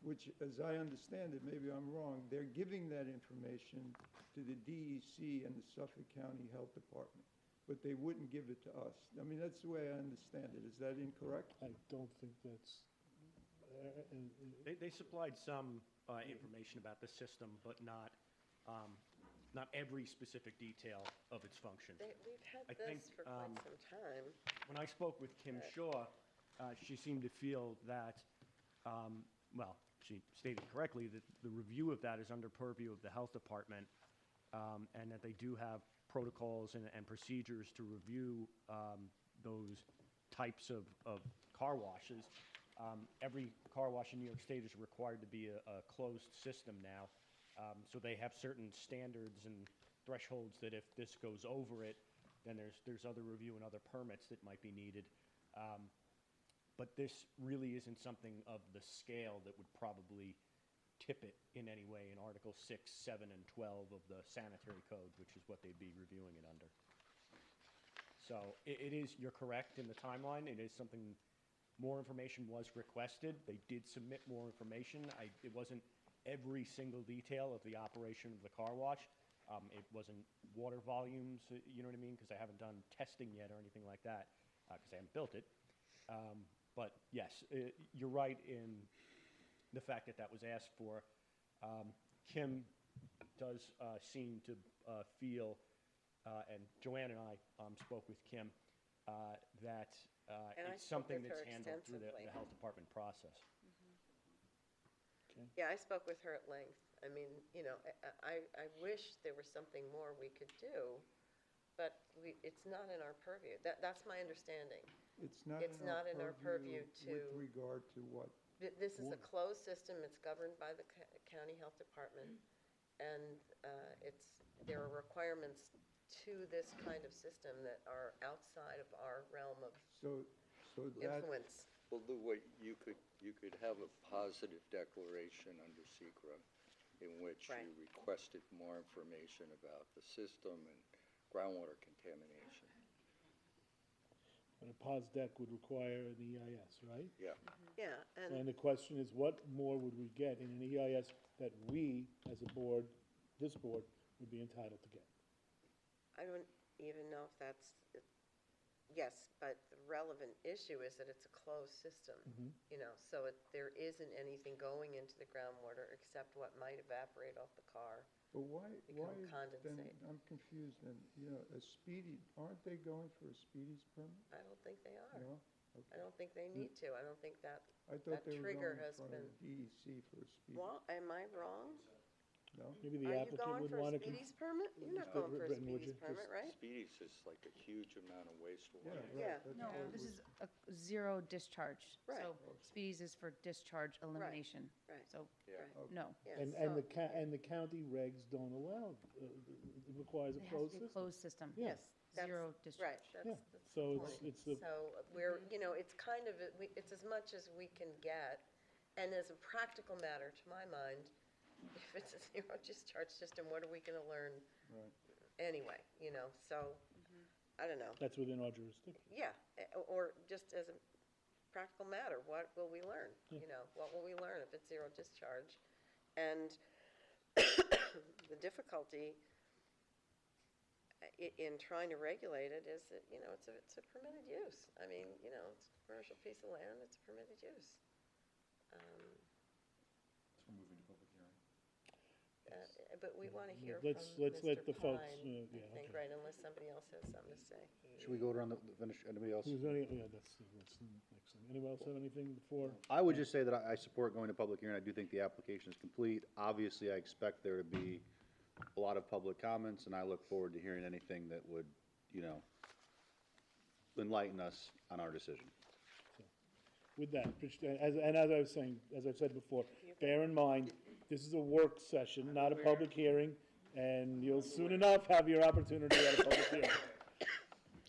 which, as I understand it, maybe I'm wrong, they're giving that information to the DEC and the Suffolk County Health Department, but they wouldn't give it to us. I mean, that's the way I understand it. Is that incorrect? I don't think that's, They supplied some information about the system, but not every specific detail of its function. We've I had think, this for quite some time. When I spoke with Kim Shaw, she seemed to feel that, well, she stated correctly that the review of that is under purview of the health department, and that they do have protocols and procedures to review those types of car washes. Every car wash in New York State is required to be a closed system now. So they have certain standards and thresholds that if this goes over it, then there's other review and other permits that might be needed. But this really isn't something of the scale that would probably tip it in any way in Article 6, 7, and 12 of the sanitary code, which is what they'd be reviewing it under. So it is, you're correct in the timeline. It is something, more information was requested. They did submit more information. It wasn't every single detail of the operation of the car wash. It wasn't water volumes, you know what I mean? Because I haven't done testing yet or anything like that, because I haven't built it. But yes, you're right in the fact that that was asked for. Kim does seem to feel, and Joanne and I spoke with Kim, that And I it's spoke something with that's her handled through the extensively. health department process. Yeah, I spoke with her at length. I mean, you know, I wish there was something more we could do, but it's not in our purview. That's my understanding. It's not It's not in our purview with to- regard to what? This is a Board. closed system, it's governed by the county health department, and there are requirements to this kind of system that are outside of our realm of So that, influence. Well, Lou, you could have a positive declaration under SECRA in which Right. you requested more information about the system and groundwater contamination. And a POS deck would require an EIS, right? Yeah. Yeah, And and the question is, what more would we get in an EIS that we, as a board, this board, would be entitled to get? I don't even know if that's, yes, but the relevant issue is that it's a closed system, you know, so there isn't anything going into the groundwater except what might evaporate off the car. but why, Become then, condensate. I'm confused, then, you know, aren't they going for a speedies permit? I don't think they are. No? I Okay. don't think they need to. I don't think that, I thought that they were trigger going in has front of been, DEC for a speedy, well, am I wrong? no? Maybe the Are you applicant going would for a want to. speedies permit? You're not Mr. going for a Britton, would speedies you? permit, right? Speedies is like a huge amount of wastewater. Yeah. that's No, what it this was. is a zero discharge. Right. So speedies is for discharge elimination. right. So, Yeah. Right. no. Yeah, And the county regs don't allow, it requires a It has closed to be a system. closed system. Yeah. Yes. that's- Zero Right, discharge. that's, Yeah, that's the so point. it's the, So we're, you know, it's kind of, it's as much as we can get. And as a practical matter, to my mind, if it's a zero discharge system, what are we going to learn Right. anyway, you know? So, I don't know. that's within our jurisdiction. Yeah, or just as a practical matter, what will we learn? You know, what will we learn if it's zero discharge? And the difficulty in trying to regulate it is that, you know, it's a permitted use. I mean, you know, it's a commercial piece of land, it's a permitted use. So we're moving to public hearing. But we want to hear Let's from let Mr. the folks, Pine, yeah, I think, okay. right, unless somebody else has something to say. Should we go around the finish, anybody else? Is there any, yeah, that's the next thing. Anyone else have anything before? I would just say that I support going to public hearing. I do think the application is complete. Obviously, I expect there to be a lot of public comments, and I look forward to hearing anything that would, you know, enlighten us on our decision. With that, as I was saying, as I've said before, bear in mind, this is a work session, not a public hearing, and you'll soon enough have your opportunity at a public hearing.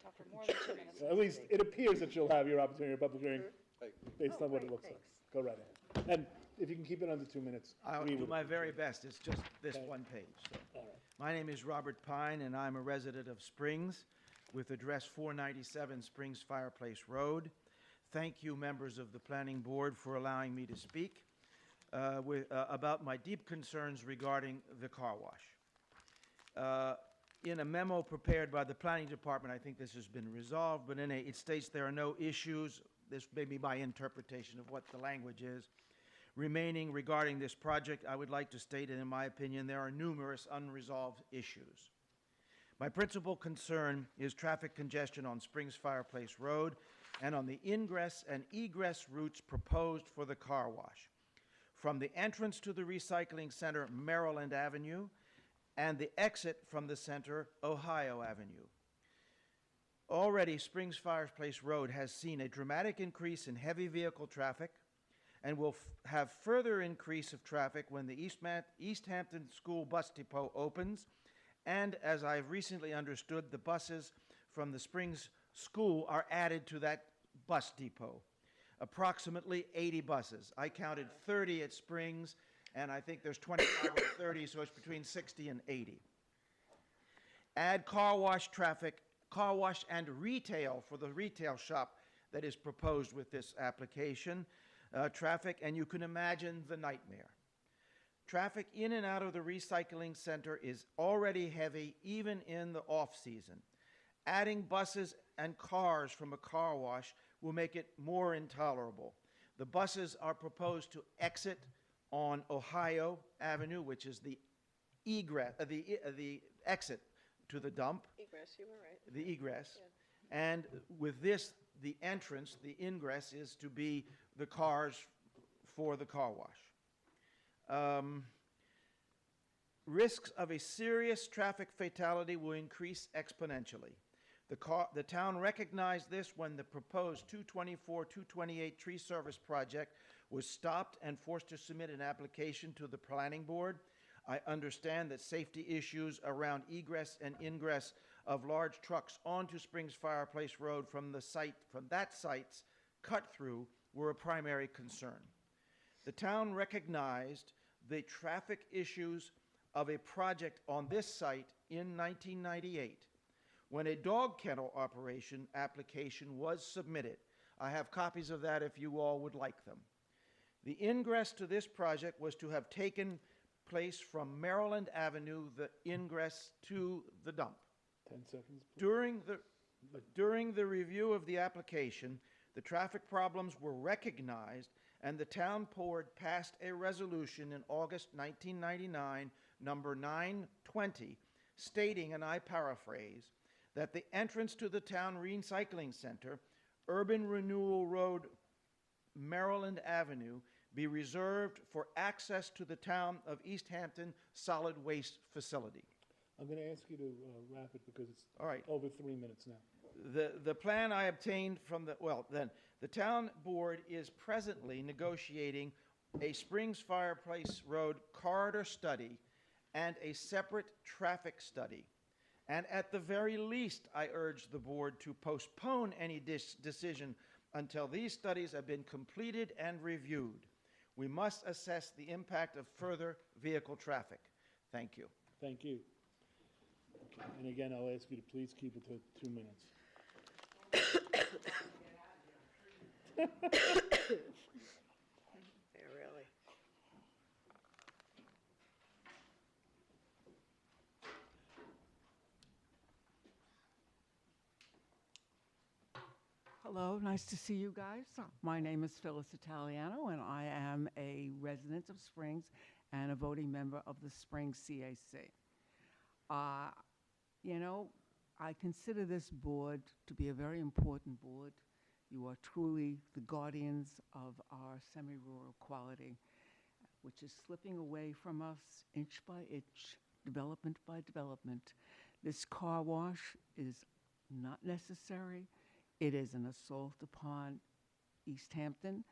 Talk for more than 2 minutes. At least, it appears that you'll have your opportunity at a public hearing, based on what it great, looks like. thanks. Go right ahead. And if you can keep it under 2 minutes, I'll we do would my appreciate very it. best. It's just this Okay. one page. So. All right. My name is Robert Pine, and I'm a resident of Springs with address 497 Springs Fireplace Road. Thank you, members of the Planning Board, for allowing me to speak about my deep concerns regarding the car wash. In a memo prepared by the Planning Department, I think this has been resolved, but it states there are no issues, this may be my interpretation of what the language is, remaining regarding this project. I would like to state that, in my opinion, there are numerous unresolved issues. My principal concern is traffic congestion on Springs Fireplace Road and on the ingress and egress routes proposed for the car wash, from the entrance to the recycling center, Maryland Avenue, and the exit from the center, Ohio Avenue. Already, Springs Fireplace Road has seen a dramatic increase in heavy vehicle traffic and will have further increase of traffic when the East Hampton School Bus Depot opens, and as I've recently understood, the buses from the Springs School are added to that bus depot. Approximately 80 buses. I counted 30 at Springs and I think there's 25 or 30, so it's between 60 and 80. Add car wash traffic, car wash and retail for the retail shop that is proposed with this application, traffic, and you can imagine the nightmare. Traffic in and out of the recycling center is already heavy, even in the off-season. Adding buses and cars from a car wash will make it more intolerable. The buses are proposed to exit on Ohio Avenue, which is the egress, the exit to the dump. Egress, you were right. The egress. Yeah. And with this, the entrance, the ingress, is to be the cars for the car wash. Risks of a serious traffic fatality will increase exponentially. The town recognized this when the proposed 224-228 tree service project was stopped and forced to submit an application to the planning board. I understand that safety issues around egress and ingress of large trucks onto Springs Fireplace Road from that site's cut-through were a primary concern. The town recognized the traffic issues of a project on this site in 1998 when a dog kennel operation application was submitted. I have copies of that if you all would like them. The ingress to this project was to have taken place from Maryland Avenue, the ingress to the dump. 10 seconds, please. During the review of the application, the traffic problems were recognized, and the town board passed a resolution in August 1999, number 920, stating, and I paraphrase, that the entrance to the town recycling center, Urban Renewal Road, Maryland Avenue, be reserved for access to the town of East Hampton solid waste facility. I'm going to ask you to wrap it because it's All right. over 3 minutes now. The plan I obtained from the town board is presently negotiating a Springs Fireplace Road corridor study and a separate traffic study. And at the very least, I urge the board to postpone any decision until these studies have been completed and reviewed. We must assess the impact of further vehicle traffic. Thank you. Thank you. Okay. And again, I'll ask you to please keep it to 2 minutes. Yeah, really. Hello, nice to see you guys. My name is Phyllis Italiano, and I am a resident of Springs and a voting member of the Springs CAC. You know, I consider this board to be a very important board. You are truly the guardians of our semi-rural quality, which is slipping away from us inch by inch, development by development. This car wash is not necessary. It is an assault upon East Hampton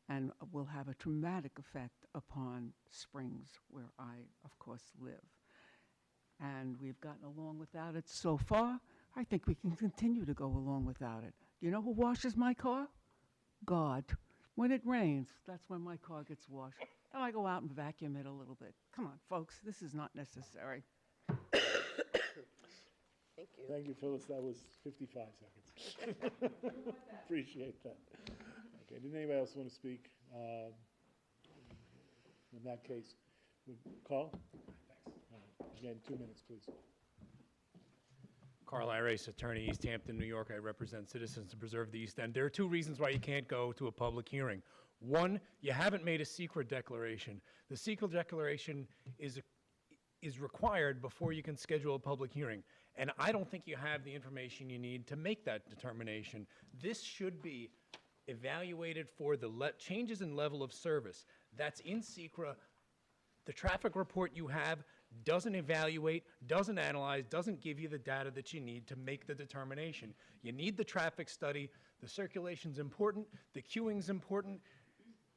and will have a traumatic effect upon Springs, where I, of course, live. And we've gotten along without it so far. I think we can continue to go along without it. Do you know who washes my car? God. When it rains, that's when my car gets washed. And I go out and vacuum it a little bit. Come on, folks, this is not necessary. Thank you. Thank you, Phyllis. That was 55 seconds. Appreciate that. Okay, did anybody else want to speak? In that case, Carl? Thanks. Again, 2 minutes, please. Carl Iris, attorney, East Hampton, New York. I represent Citizens to Preserve the East End. There are two reasons why you can't go to a public hearing. One, you haven't made a secret declaration. The secret declaration is required before you can schedule a public hearing. And I don't think you have the information you need to make that determination. This should be evaluated for the changes in level of service. That's in SECRA. The traffic report you have doesn't evaluate, doesn't analyze, doesn't give you the data that you need to make the determination. You need the traffic study. The circulation's important. The queuing's important.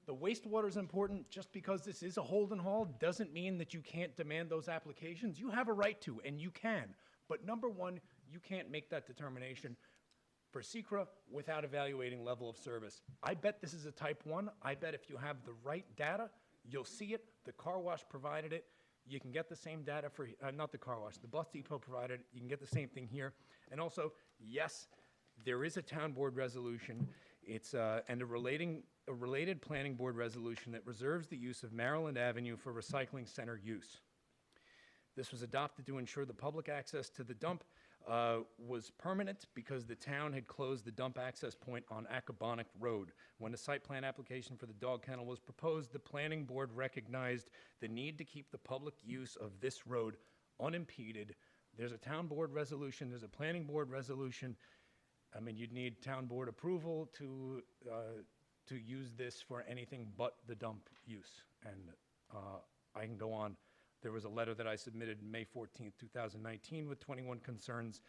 The wastewater's important. Just because this is a hold and haul doesn't mean that you can't demand those applications. You have a right to, and you can. But number one, you can't make that determination for SECRA without evaluating level of service. I bet this is a type 1. I bet if you have the right data, You'll see it, the car wash provided it, you can get the same data for, not the car wash, the bus depot provided it, you can get the same thing here. And also, yes, there is a town board resolution, it's, and a related planning board resolution that reserves the use of Maryland Avenue for recycling center use. This was adopted to ensure the public access to the dump was permanent because the town had closed the dump access point on Accabonac Road. When a site plan application for the dog kennel was proposed, the planning board recognized the need to keep the public use of this road unimpeded. There's a town board resolution, there's a planning board resolution. I mean, you'd need town board approval to use this for anything but the dump use. And I can go on. There was a letter that I submitted May 14th, 2019 with 21 concerns.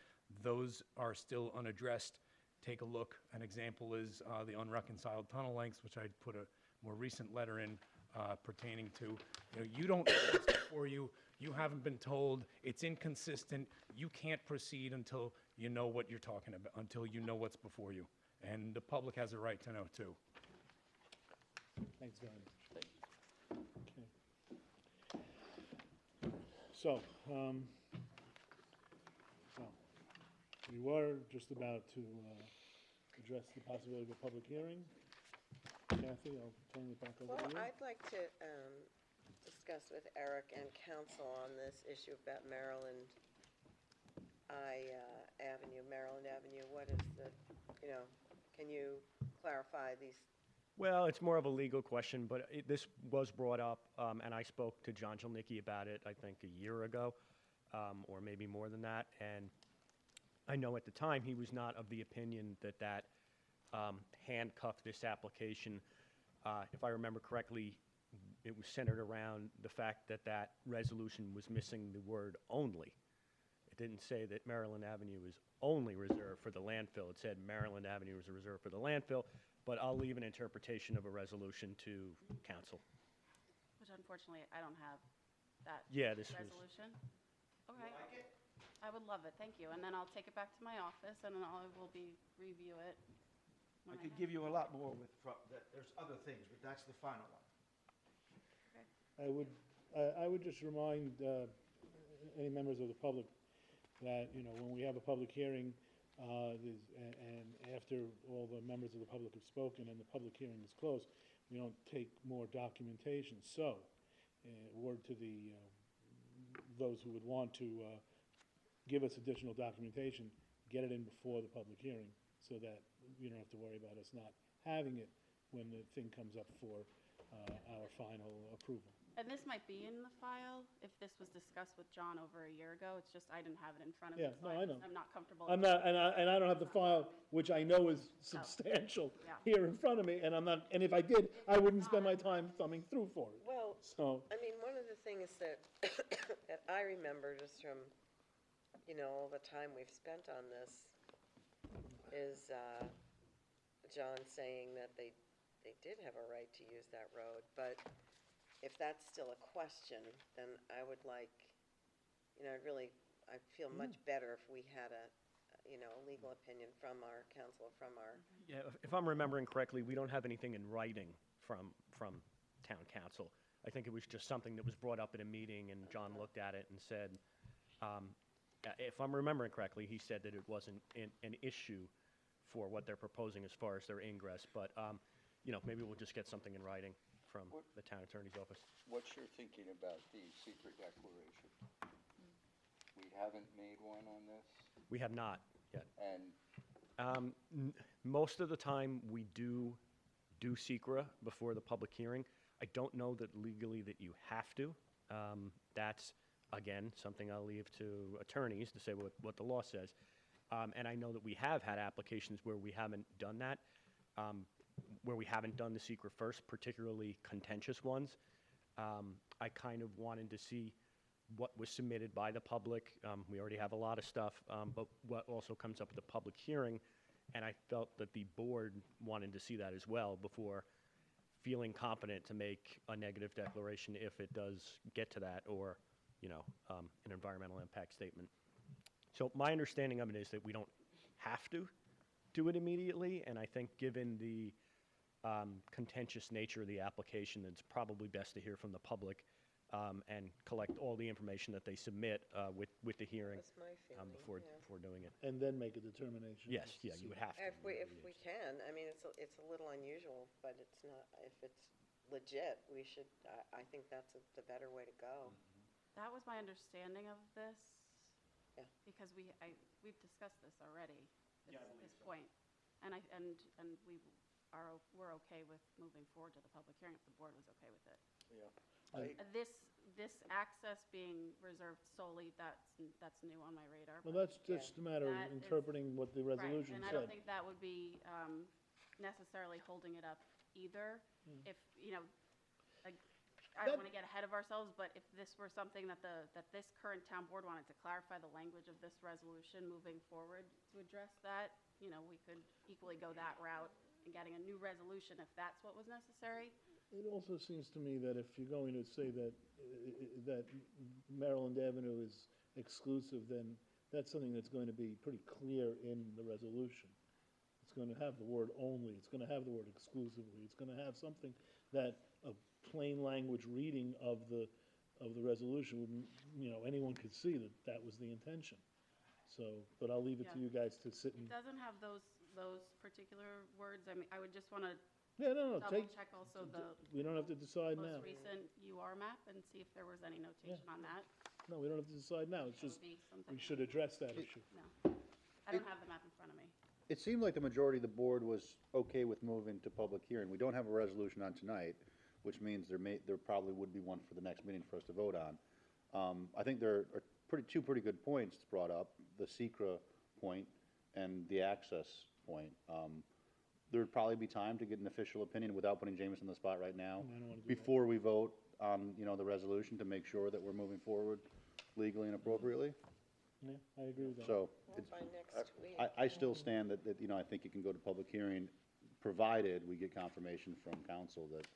Those are still unaddressed. Take a look. An example is the unreconciled tunnel lengths, which I put a more recent letter in pertaining to. You know, you don't know what's before you. You haven't been told. It's inconsistent. You can't proceed until you know what you're talking about, until you know what's before you. And the public has a right to know, too. Thanks very much. Okay. So, we were just about to address the possibility of a public hearing. Kathy, I'll turn it back over Well, to you. I'd like to discuss with Eric and council on this issue about Maryland Avenue. What is the, can you clarify these? Well, it's more of a legal question, but this was brought up, and I spoke to John Jelnicki about it, I think, a year ago, or maybe more than that. And I know at the time he was not of the opinion that that handcuffed this application. If I remember correctly, it was centered around the fact that that resolution was missing the word only. It didn't say that Maryland Avenue is only reserved for the landfill. It said Maryland Avenue is reserved for the landfill, but I'll leave an interpretation of a resolution to council. Which unfortunately, I don't have that Yeah, this was- resolution. Okay. I would love it, thank you. And then I'll take it back to my office and I will review it. I could give you a lot more there's other things, but that's the final one. I would just remind any members of the public that, when we have a public hearing, and after all the members of the public have spoken and the public hearing is closed, we don't take more documentation. So, word to those who would want to give us additional documentation, get it in before the public hearing so that you don't have to worry about us not having it when the thing comes up for our final approval. And this might be in the file if this was discussed with John over a year ago. It's just I didn't have it in front of me. Yeah, so no, I know. I'm not comfortable. I'm not, and I don't have the file, which I know is substantial, Yeah. here in front of me, and and if I did, I wouldn't spend my time thumbing through for it. Well, So, I mean, one of the things that, that I remember just from, all the time we've spent on this is John saying that they did have a right to use that road, but if that's still a question, then I would like, I'd feel much better if we had a legal opinion from our council, from our. Yeah, if I'm remembering correctly, we don't have anything in writing from town council. I think it was just something that was brought up in a meeting, and John looked at it and said, if I'm remembering correctly, he said that it wasn't an issue for what they're proposing as far as their ingress, but, maybe we'll just get something in writing from the town attorney's office. What's your thinking about the secret declaration? We haven't made one on this? We have not yet. And Most of the time, we do secra before the public hearing. I don't know that legally that you have to. That's, again, something I'll leave to attorneys to say what the law says. And I know that we have had applications where we haven't done that, where we haven't done the secra first, particularly contentious ones. I kind of wanted to see what was submitted by the public. We already have a lot of stuff, but what also comes up at the public hearing, and I felt that the board wanted to see that as well before feeling confident to make a negative declaration if it does get to that, or, an environmental impact statement. So my understanding of it is that we don't have to do it immediately, and I think given the contentious nature of the application, it's probably best to hear from the public and collect all the information that they submit with the hearing That's my feeling, before yeah. doing it. And then make a determination. Yes, as to yeah, you see. would have to. If we can, I mean, it's a little unusual, but it's not, if it's legit, we should, I think that's the better way to go. That was my understanding of this. Yeah. Because we've discussed this already, Yeah, I this believe so. point. And we're okay with moving forward to the public hearing if the board was okay with it. Yeah. This access being reserved solely, that's new on my radar. Well, but- that's just a matter of That is- interpreting what the resolution Right, and I don't said. think that would be necessarily holding it up either. If, I don't want to get ahead of ourselves, but if this were something that this current town board wanted to clarify the language of this resolution moving forward to address that, we could equally go that route and getting a new resolution if that's what was necessary. It also seems to me that if you're going to say that Maryland Avenue is exclusive, then that's something that's going to be pretty clear in the resolution. It's going to have the word only, it's going to have the word exclusively, it's going to have something that a plain language reading of the resolution would, anyone could see that that was the intention. So, but I'll leave it to Yeah. you guys to sit and, It doesn't have those particular words. I mean, I would just want to yeah, no, double take, check also the we don't have to decide now. most recent UR map and see if there was any notation on that. No, we don't have to decide now, it's That just, would be something. we should address that issue. No, I don't have the map in front of me. It seemed like the majority of the board was okay with moving to public hearing. We don't have a resolution on tonight, which means there probably would be one for the next meeting for us to vote on. I think there are two pretty good points brought up, the secra point and the access point. There'd probably be time to get an official opinion without putting James on the spot right now, I don't wanna do that. before we vote on, the resolution, to make sure that we're moving forward legally and appropriately. Yeah, I agree with that. So, Well, by next week. I still stand that, I think it can go to public hearing, provided we get confirmation from council that,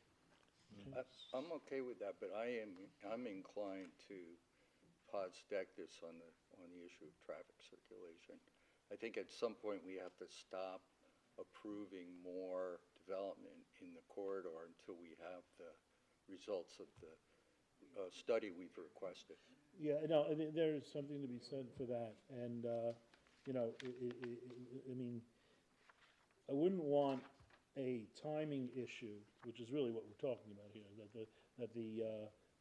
I'm okay with that, but I'm inclined to pause deck this on the issue of traffic circulation. I think at some point we have to stop approving more development in the corridor until we have the results of the study we've requested. Yeah, no, there is something to be said for that, and, I mean, I wouldn't want a timing issue, which is really what we're talking about here, that the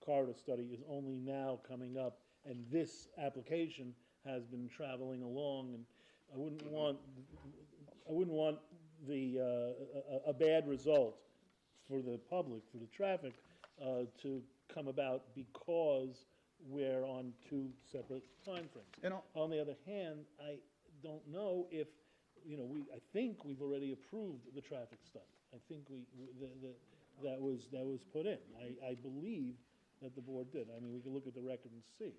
corridor study is only now coming up, and this application has been traveling along, and I wouldn't want a bad result for the public, for the traffic, to come about because we're on two separate timeframes. And On the other hand, I don't know if, I think we've already approved the traffic study. I think that was put in. I believe that the board did. I mean, we can look at the record and see.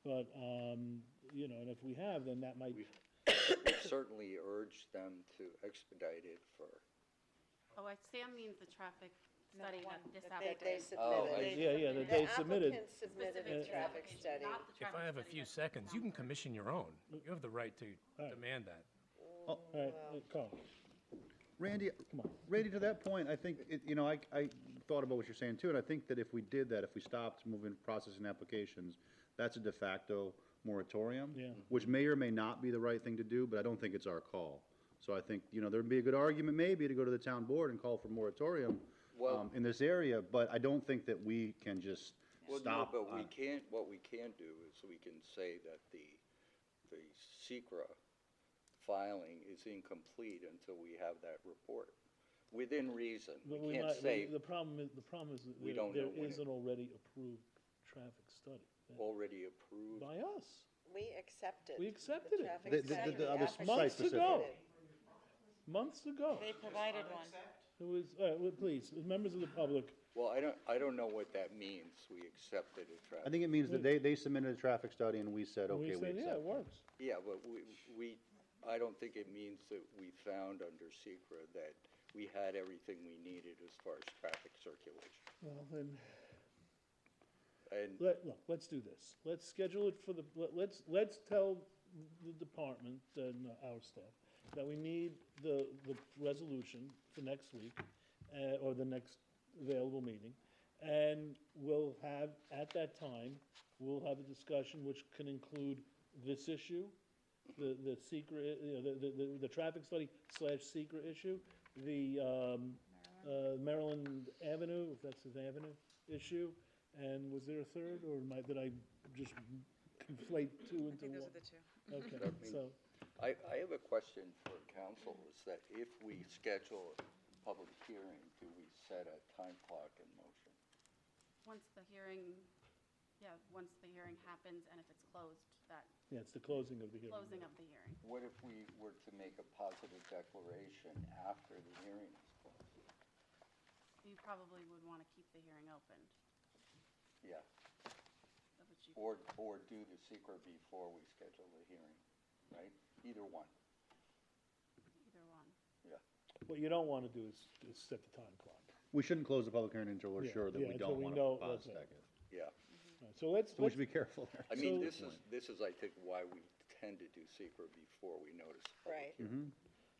But, and if we have, then that might, We certainly urge them to expedite it for, Sam means the traffic No, study one that this that they applicant. submitted. yeah, that they submitted. The applicant submitted a traffic study. Not the If I traffic have a study few that- seconds, you can commission your own. You have the right to right. demand that. All right, Carl, Randy, come on. Randy, to that point, I think, I thought about what you're saying too, and I think that if we did that, if we stopped moving, processing applications, that's a de facto moratorium. Yeah. Which may or may not be the right thing to do, but I don't think it's our call. So I think, there'd be a good argument maybe to go to the town board and call for moratorium, Well- in this area, but I don't think that we can just well, no, stop. but on- what we can do is we can say that the secra filing is incomplete until we have that report, within reason. But We can't say the problem is that We don't know there when is an already approved traffic study already approved. by us. We accepted. We accepted the it. traffic The- study. the other applicant Months site-specific. ago. submitted. Months ago. They provided one. It was, all right, well, please, members of the public, Well, I don't know what that means, we accepted a I traffic. think it means that they submitted a traffic study and we said, we okay, we said, yeah, accept. it works. Yeah, but I don't think it means that we found under secra that we had everything we needed as far as traffic circulation. Well, then, And look, let's do this. Let's schedule it for let's tell the department and our staff that we need the resolution for next week, or the next available meeting. And we'll have, at that time, we'll have a discussion which can include this issue, the secret, you know, the traffic study / secret issue, the Maryland Avenue, if that's his avenue, issue, and was there a third, or did I just conflate two into one? those are the two. Okay, I mean, so, I have a question for council, is that if we schedule a public hearing, do we set a time clock in motion? Once the hearing, once the hearing happens, and if it's closed, that yeah, it's the closing of the hearing. closing of the hearing. What if we were to make a positive declaration after the hearing is closed? You probably would want to keep the hearing opened. Yeah, Which you- or do the secret before we schedule the hearing, right? Either one, Either one. yeah. What you don't want to do is set the time clock. We shouldn't close the public hearing until we're Yeah, sure that yeah, we until don't we want know to what's pause up. second. Yeah. All right, so let's, So we should be careful there. I mean, So- this is, I think, why we tend to do secret before we notice. a public Right. hearing.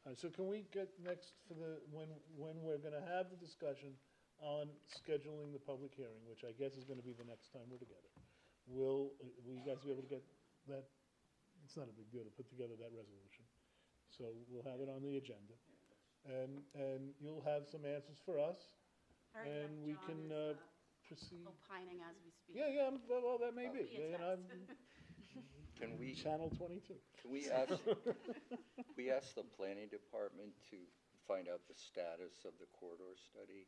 all right, so can we get next for the, when we're gonna have the discussion on scheduling the public hearing, which I guess is gonna be the next time we're together. Will you guys be able to get that, it's not a big deal to put together that resolution. So we'll have it on the agenda. And you'll have some answers for us, All right, yeah, and we John can, is, proceed. opining as we speak. Yeah, well, that may be, Via you know, text. Can we, Channel 22. can we ask the planning department to find out the status of the corridor study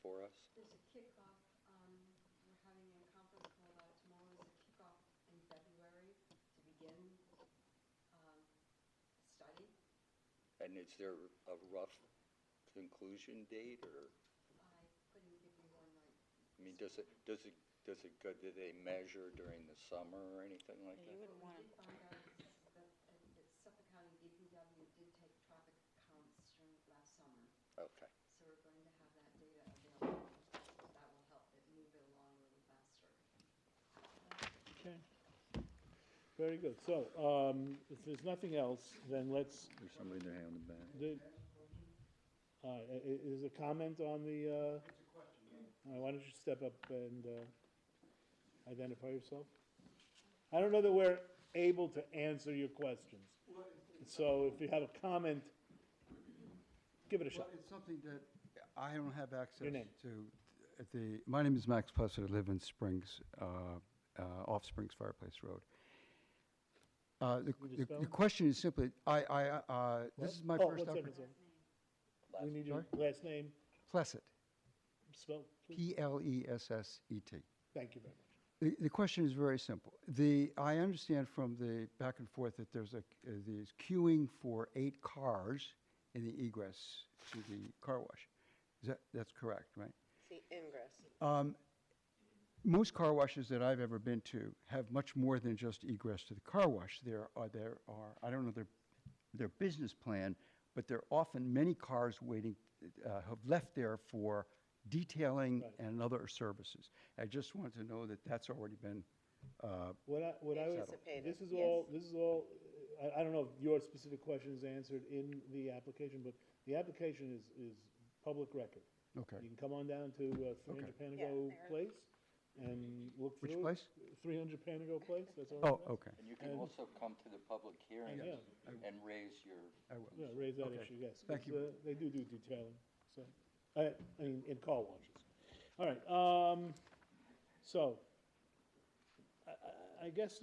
for us? There's a kickoff, we're having a conference call about it tomorrow, there's a kickoff in February to begin study. And is there a rough conclusion date, or, I couldn't give you one right. I mean, does it go, do they measure during the summer or anything like Yeah, you that? wouldn't What want we to, did find out is that Suffolk County DPW did take traffic counts during last summer. Okay. So we're going to have that data available. That will help it move it along a little faster. Okay. Very good. So, if there's nothing else, then let's, There's somebody in their hand in the back. is a comment on the, why don't you step up and identify yourself? I don't know that we're able to answer your questions. So if you have a comment, give it a shot. Well, it's something that I don't have access name. to. My name is Max Plessett. I live in Springs, off Springs Fireplace Road. The question is simply, this is my first opportunity. We need your last name, Plessett, spell, please. Plesset. Thank you very much. The question is very simple. I understand from the back and forth that there's queuing for 8 cars in the egress to the car wash. That's correct, right? The ingress. Most car washes that I've ever been to have much more than just egress to the car wash. There are I don't know their business plan, but there are often many cars waiting, have left there for detailing and other services. I just want to know that that's already been What I would, Anticipated, this is yes. all, I don't know if your specific question is answered in the application, but the application is public record. Okay. You can come on down to 300 Panago Place and look through it. Which place? 300 Panago Place, that's all. Oh, okay. And you can also come to the public hearing and raise your, I will. Yeah, raise that Okay. issue, yes. Thank 'cause, you. They do detailing, so, I mean, in car washes. All right, so, I guess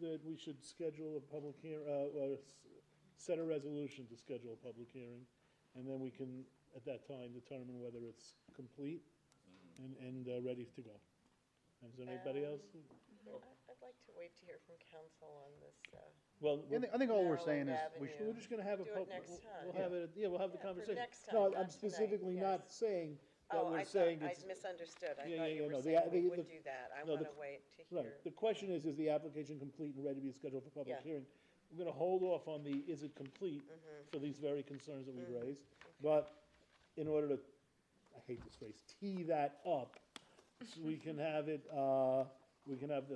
that we should schedule a public set a resolution to schedule a public hearing, and then we can, at that time, determine whether it's complete and ready to go. Is there anybody else? I'd like to wait to hear from council on this. Well, I think all we're saying is, we Maryland should, we're just gonna have a. Do it next time. We'll have it, we'll have the Yeah, for conversation. next time, No, not I'm tonight, specifically not yes. saying that Oh, we're I saying thought, I it's. misunderstood. I Yeah, thought yeah, you yeah, were no, saying we the- would do that. I no, want the- to wait to Right, hear. the question is the application complete and ready to be scheduled for public Yeah. hearing? We're gonna hold off on the, is it complete, Mm-hmm. for these very concerns that we've raised. But in order to, I hate this phrase, tee that up, so we can have it, we can have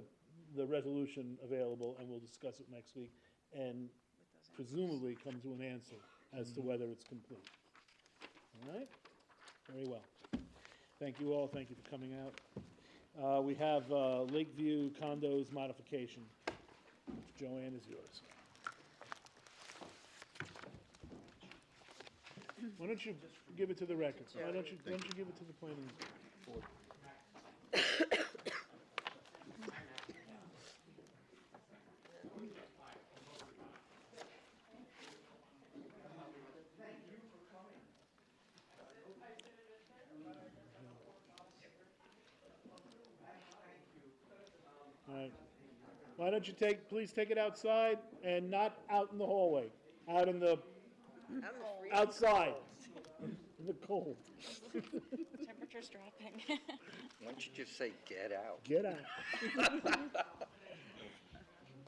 the resolution available, and we'll discuss it next week, and presumably come to an answer as to whether it's complete. All right? Very well. Thank you all, thank you for coming out. We have Lakeview condos modification. Joanne is yours. Why don't you give it to the record? Why don't you give it to the planning board? All right. Why don't you please take it outside and not out in the hallway, out in the, outside, in the cold. Temperature's dropping. Why don't you just say, get out? Get out.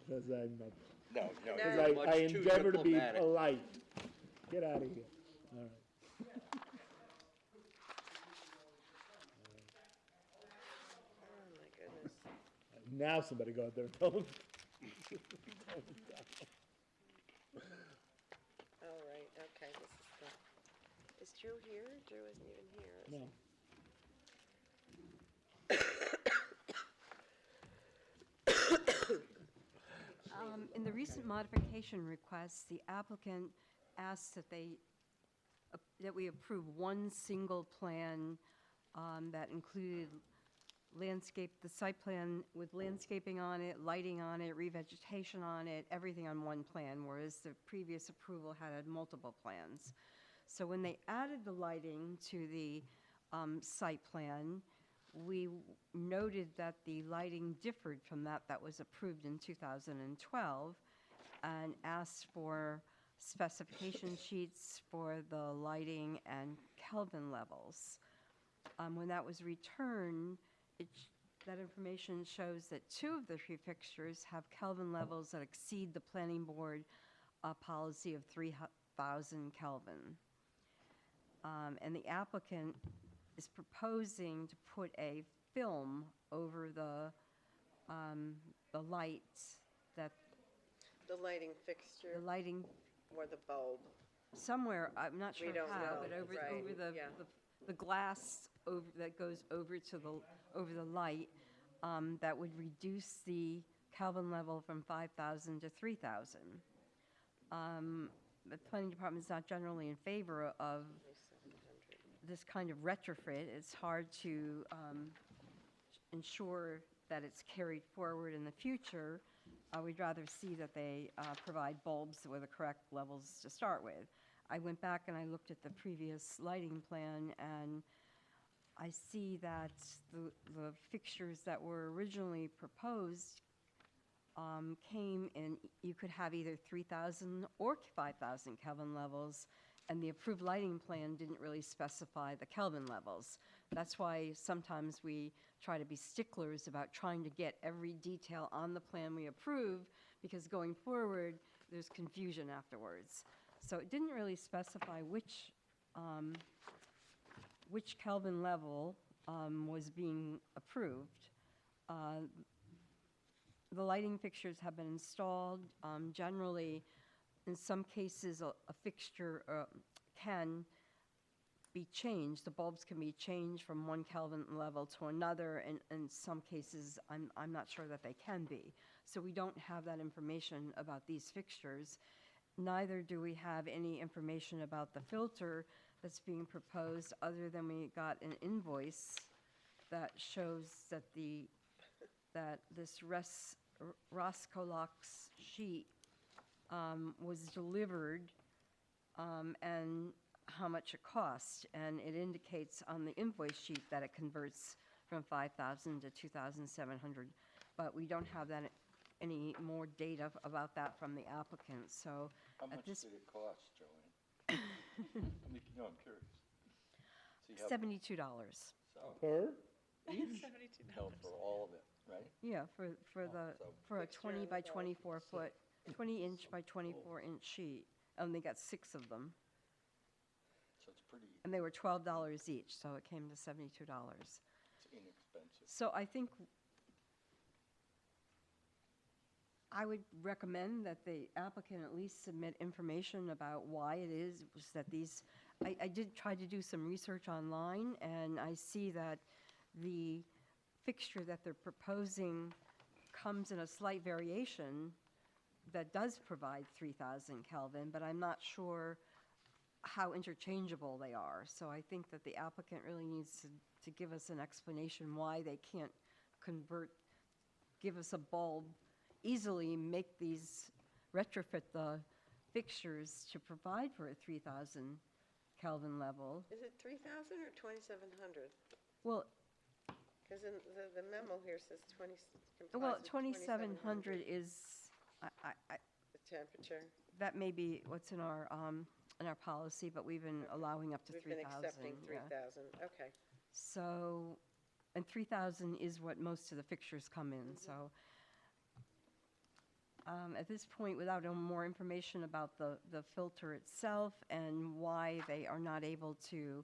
Because I'm not, No, no, because you're much I too endeavor to be diplomatic. polite. Get out of here. All right. Oh, my goodness. Now somebody go out there and tell them. All right, okay, this is the, is Drew here? Drew isn't even here, is No. he? In the recent modification requests, the applicant asked that we approve one single plan that included the site plan with landscaping on it, lighting on it, revegetation on it, everything on one plan, whereas the previous approval had multiple plans. So when they added the lighting to the site plan, we noted that the lighting differed from that was approved in 2012 and asked for specification sheets for the lighting and Kelvin levels. When that was returned, that information shows that 2 of the 3 fixtures have Kelvin levels that exceed the planning board policy of 3,000 Kelvin. And the applicant is proposing to put a film over the lights that The lighting fixture the lighting or the bulb? somewhere, I'm not sure We don't how, know, but over right, yeah. the glass that goes over the light, that would reduce the Kelvin level from 5,000 to 3,000. The planning department is not generally in favor of this kind of retrofit. It's hard to ensure that it's carried forward in the future. We'd rather see that they provide bulbs with the correct levels to start with. I went back and I looked at the previous lighting plan, and I see that the fixtures that were originally proposed came in, you could have either 3,000 or 5,000 Kelvin levels, and the approved lighting plan didn't really specify the Kelvin levels. That's why sometimes we try to be sticklers about trying to get every detail on the plan we approve, because going forward, there's confusion afterwards. So it didn't really specify which Kelvin level was being approved. The lighting fixtures have been installed. Generally, in some cases, a fixture can be changed. The bulbs can be changed from one Kelvin level to another, and in some cases, I'm not sure that they can be. So we don't have that information about these fixtures. Neither do we have any information about the filter that's being proposed, other than we got an invoice that shows that this Roscolox sheet was delivered, and how much it cost. And it indicates on the invoice sheet that it converts from 5,000 to 2,700. But we don't have any more data about that from the applicant. So How at much this did it cost, Joanne? No, I'm curious. So you have- $72. So, Per? $72. no, for all of it, right? Yeah, for a Fixture 20 and by the bulb. 24 foot, 20 inch by 24 inch sheet. And they got 6 of them. So it's pretty, And they were $12 each, so it came to $72. it's inexpensive. So I think I would recommend that the applicant at least submit information about why it is that these I did try to do some research online, and I see that the fixture that they're proposing comes in a slight variation that does provide 3,000 Kelvin, but I'm not sure how interchangeable they are. So I think that the applicant really needs to give us an explanation why they can't give us a bulb, easily make these, retrofit the fixtures to provide for a 3,000 Kelvin level. Is it 3,000 or 2,700? Well, Because in the memo here says 20, well, complies with 2,700 is, the temperature. that may be what's in our policy, but we've been allowing up to We've 3,000. been accepting yeah. 3,000, okay. So, and 3,000 is what most of the fixtures come in, so. At this point, without more information about the filter itself and why they are not able to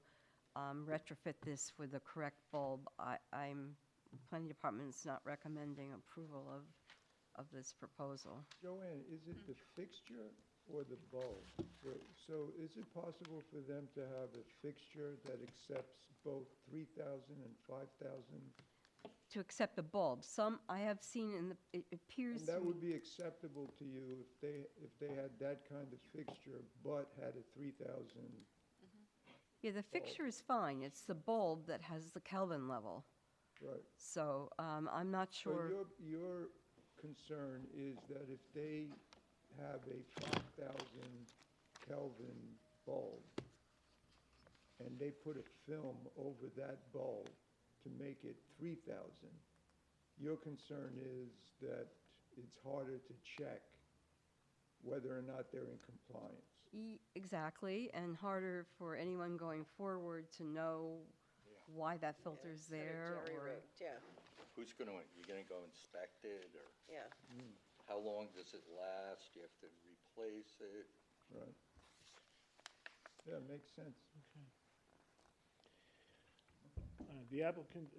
retrofit this with the correct bulb, Planning Department's not recommending approval of this proposal. Joanne, is it the fixture or the bulb? So is it possible for them to have a fixture that accepts both 3,000 and 5,000? To accept the bulb, I have seen it appears And to that me. would be acceptable to you if they had that kind of fixture, but had a 3,000? Yeah, the fixture is fine, it's the bulb that has the Kelvin level. Right. So, I'm not So sure. your concern is that if they have a 5,000 Kelvin bulb, and they put a film over that bulb to make it 3,000, your concern is that it's harder to check whether or not they're in compliance. Exactly, and harder for anyone going forward to know why that filter's Sort of there, or. jerry-rigged, yeah, Who's gonna, you gonna go inspect it, or yeah. how long does it last? Do you have to replace it? Right. Yeah, makes sense. The applicant,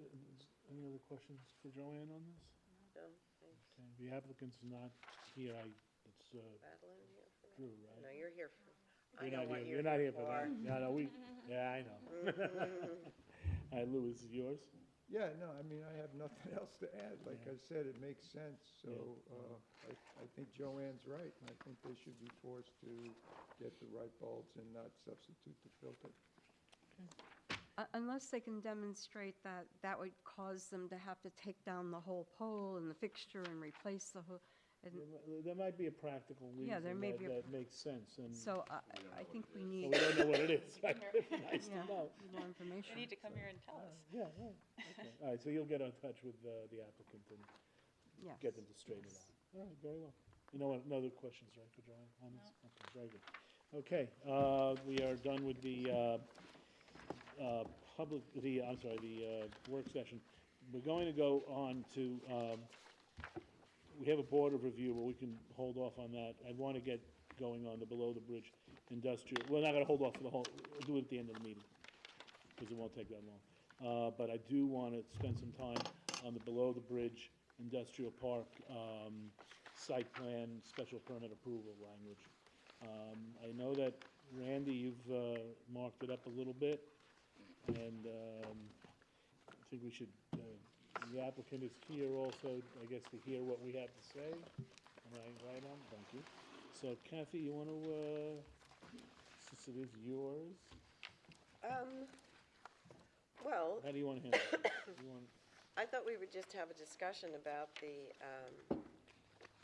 any other questions for Joanne on this? No, thanks. Okay, the applicant's not here, it's Battling here for Drew, me? right? No, you're here for, I You're know not what here- you're not here for for. that. Yeah, no, yeah, I know. All right, Lou, is it yours? Yeah, no, I mean, I have nothing else to add. Like I said, it makes sense. So I think Joanne's right. And I think they should be forced to get the right bulbs and not substitute the filter. Unless they can demonstrate that that would cause them to have to take down the whole pole and the fixture and replace the whole, and There might be a practical Yeah, there reason may be a that makes sense, and so I think we need. we don't know what it is, right? It'd be nice to Yeah, know. more information. You need to come here and tell us. Yeah, right, okay. All right, so you'll get in touch with the applicant and Yes. get them to straighten it out. All right, very well. You know what, no other questions, right, for Joanne on this? Okay, very good. Okay, we are done with the work session. We're going to go on to, we have a board of review, but we can hold off on that. I want to get going on the below-the-bridge industrial, we're not going to hold off for the whole, we'll do it at the end of the meeting, because it won't take that long. But I do want to spend some time on the below-the-bridge industrial park site plan, special permit approval language. I know that, Randy, you've marked it up a little bit, and I think we should, the applicant is here also, I guess, to hear what we have to say. Am I right on? Thank you. So Kathy, you want to, since it is yours, Well, how do you want to handle it? You want- I thought we would just have a discussion about the,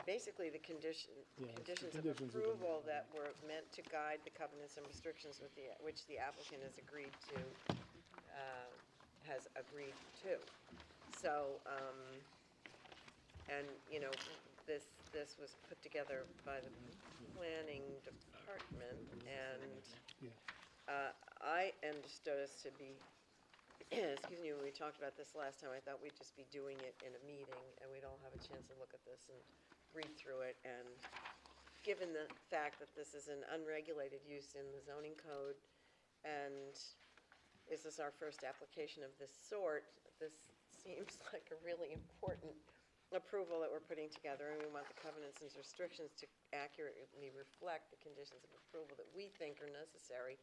basically the conditions of conditions of the- approval that were meant to guide the covenants and restrictions which the applicant has agreed to. So, and, you know, this was put together by the planning department, and I understood us to be, excuse me, when we talked about this last time, I thought we'd just be doing it in a meeting, and we'd all have a chance to look at this and read through it, and given the fact that this is an unregulated use in the zoning code, and this is our first application of this sort, this seems like a really important approval that we're putting together, and we want the covenants and restrictions to accurately reflect the conditions of approval that we think are necessary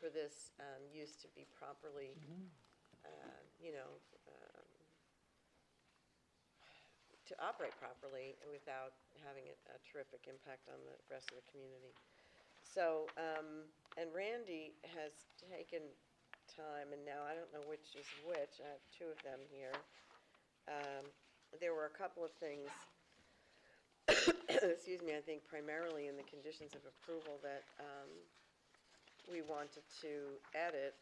for this use to be properly, you know, to operate properly without having a terrific impact on the rest of the community. So, and Randy has taken time, and now I don't know which is which, I have two of them here. There were a couple of things, excuse me, I think primarily in the conditions of approval that we wanted to edit,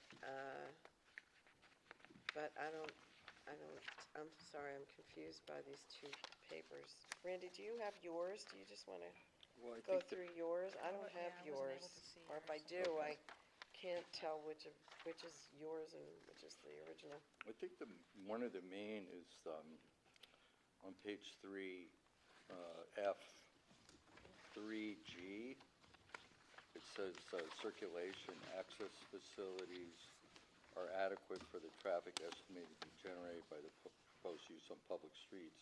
but I'm sorry, I'm confused by these two papers. Randy, do you have yours? Do you just want to go through yours? I don't have yours. Or if I do, I can't tell which is yours and which is the original. I think one of the main is on page 3, F, 3G. It says circulation access facilities are adequate for the traffic estimated to be generated by the proposed use on public streets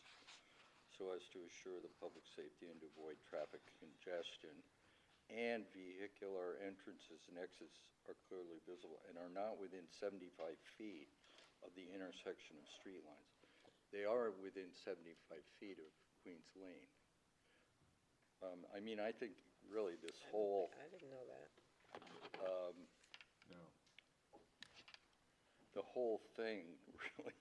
so as to assure the public safety and to avoid traffic congestion, and vehicular entrances and exits are clearly visible and are not within 75 feet of the intersection of street lines. They are within 75 feet of Queens Lane. I mean, I think really this whole... I didn't know that. No. The whole thing, really,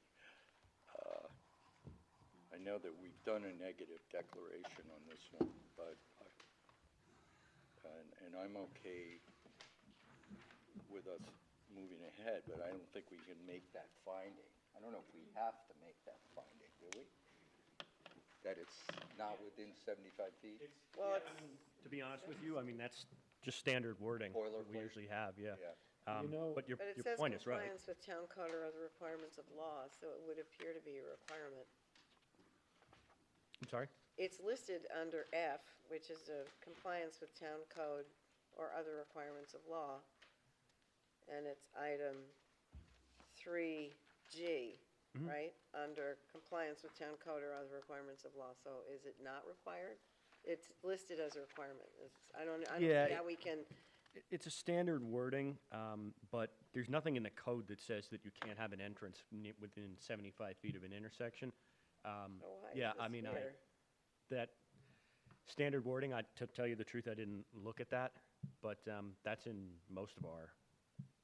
I know that we've done a negative declaration on this one, but, and I'm okay with us moving ahead, but I don't think we can make that finding. I don't know if we have to make that finding, do we? That it's not within 75 feet? Well, To be honest with you, I mean, that's just standard wording that we usually have, yeah. You know- But your But it your says point is right. compliance with town code or other requirements of law, so it would appear to be a requirement. I'm sorry? It's listed under F, which is a compliance with town code or other requirements of law. And it's item 3G, right? Under compliance with town code or other requirements of law. So is it not required? It's listed as a requirement. I don't Yeah, see how we can, It's a standard wording, but there's nothing in the code that says that you can't have an entrance within 75 feet of an intersection. why is Yeah, I this mean, here? that standard wording, to tell you the truth, I didn't look at that, but that's in most of our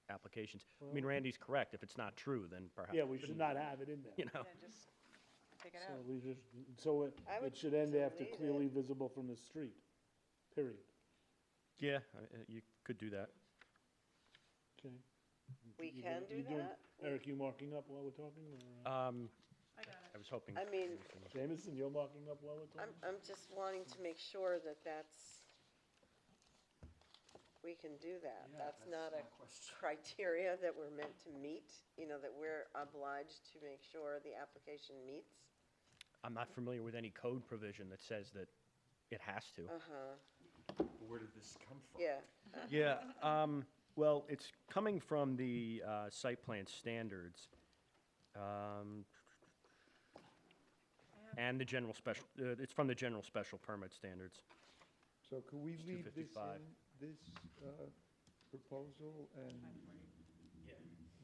applications. I mean, Randy's correct. If it's not true, then perhaps. Yeah, we should not have it in there. You know, Just take it So out. we just, so I would it should end after delete clearly it. visible from the street, period. yeah, you could do that. Okay. We You can gonna- do you doing- that? Eric, you marking up while we're talking, or? I got it. I was hoping. I mean, Jameson, you're marking up while we're talking? I'm just wanting to make sure that we can do that. That's not a criteria that we're meant to meet, you know, that we're obliged to make sure the application meets. I'm not familiar with any code provision that says that it has to. Where did this come from? Yeah. Yeah, well, it's coming from the site plan standards, and the general special, it's from the general special permit standards. So could we It's leave this 255. in, this proposal, and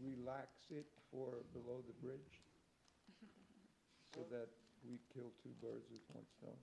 relax it for below the bridge? So that we kill two birds with one stone?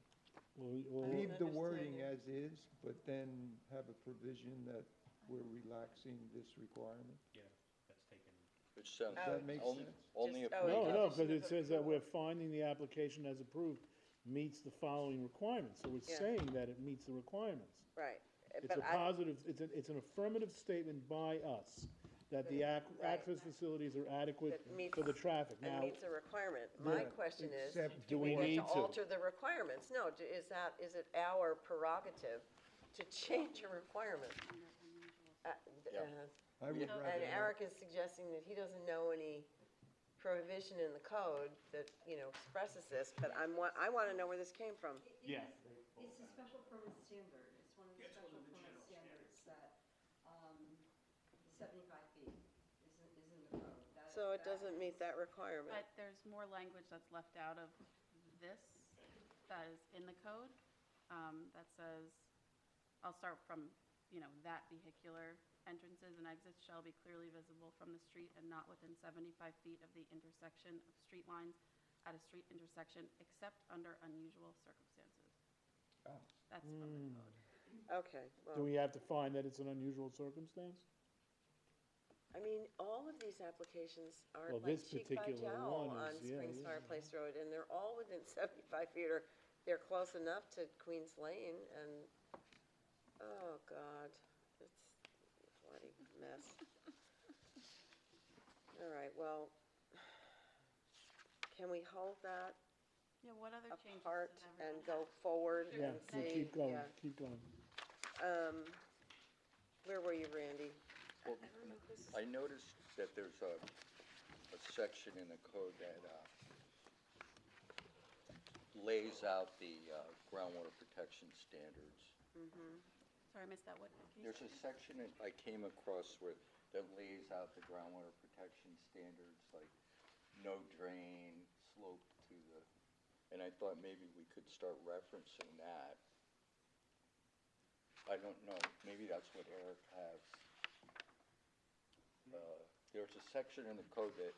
Leave the wording as is, but then have a provision that we're relaxing this requirement? Yeah, that's taken. Which sounds, Does that make only, sense? only if. Oh, we No, have- no, because it says that we're finding the application as approved meets the following requirements. So it's Yeah. saying that it meets the requirements. Right. It's But a positive, it's an affirmative statement by us that the access facilities are adequate That meets- for the traffic. It Now, meets a requirement. My Yeah, question is, except- Do we get need to to? alter the requirements? No, is it our prerogative to change a requirement? I would rather And not. Eric is suggesting that he doesn't know any prohibition in the code that, you know, expresses this, but I want to know where this came from. Yeah. It's a special permit standard. It's one of the special permit standards that 75 feet is in the code. So it doesn't meet that requirement. But there's more language that's left out of this that is in the code, that says, I'll start from that vehicular entrances and exits shall be clearly visible from the street and not within 75 feet of the intersection of street lines at a street intersection, except under unusual circumstances. Oh. That's from the code. Okay, Do well, we have to find that it's an unusual circumstance? I mean, all of these applications are Well, like this cheek by particular jowl one on is- yeah, Springs yeah. Fireplace Road, and they're all within 75 feet, or they're close enough to Queens Lane, and, oh, God, it's a bloody mess. All right, well, can we hold that Yeah, what other changes apart does and everyone go forward Yeah, and we see? keep going, Yeah. keep going. Where were you, Randy? Well, I noticed that there's a section in the code that lays out the groundwater protection standards. Sorry, I missed that. What? There's a section that I came across that lays out the groundwater protection standards, like no drain, slope to the, and I thought maybe we could start referencing that. I don't know, maybe that's what Eric has. There's a section in the code that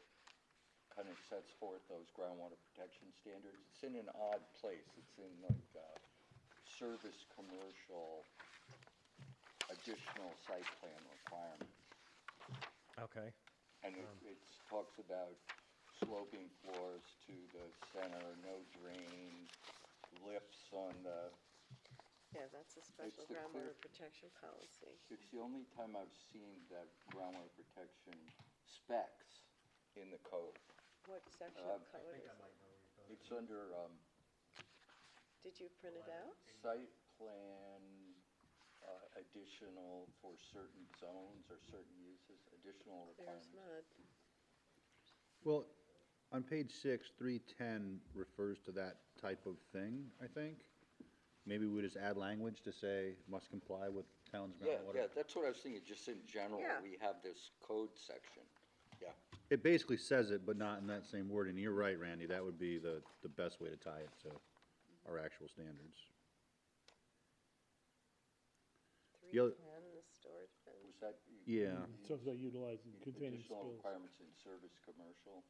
kind of sets forth those groundwater protection standards. It's in an odd place. It's in like service commercial additional site plan requirements. Okay. And it talks about sloping floors to the center, no drain, lifts on the, Yeah, that's a special the groundwater clear- protection policy. it's the only time I've seen that groundwater protection specs in the code. What section of code is it? It's under Did you print it out? site plan additional for certain zones or certain uses, additional Clear as requirements. mud. Well, on page 6, 310 refers to that type of thing, I think. Maybe we just add language to say must comply with town's Yeah, groundwater. that's what I was thinking, just in general, Yeah. we have this code section. Yeah. It basically says it, but not in that same word, and you're right, Randy, that would be the best way to tie it to our actual standards. The other- 310, the storage bin. Was that? Yeah. Talks about utilizing containing Additional spills. requirements in service commercial.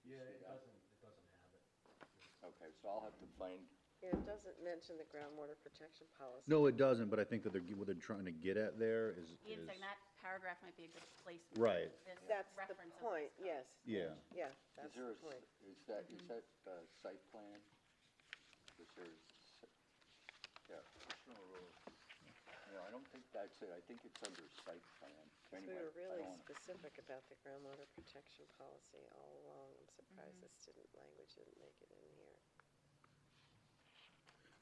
Yeah, See it that? doesn't have it. Okay, so I'll have to find, Yeah, it doesn't mention the groundwater protection policy. No, it doesn't, but I think that what they're trying to get at there is, Ian's saying that paragraph might be a good placement. Right. for this That's the reference of point, this yes. yeah. Yeah, is that's there the a, point. is that site plan? Is there, yeah, additional rules. No, I don't think that's it, I think it's under site plan. We Anyway, were I really don't wanna- specific about the groundwater protection policy all along. I'm surprised this language didn't make it in here.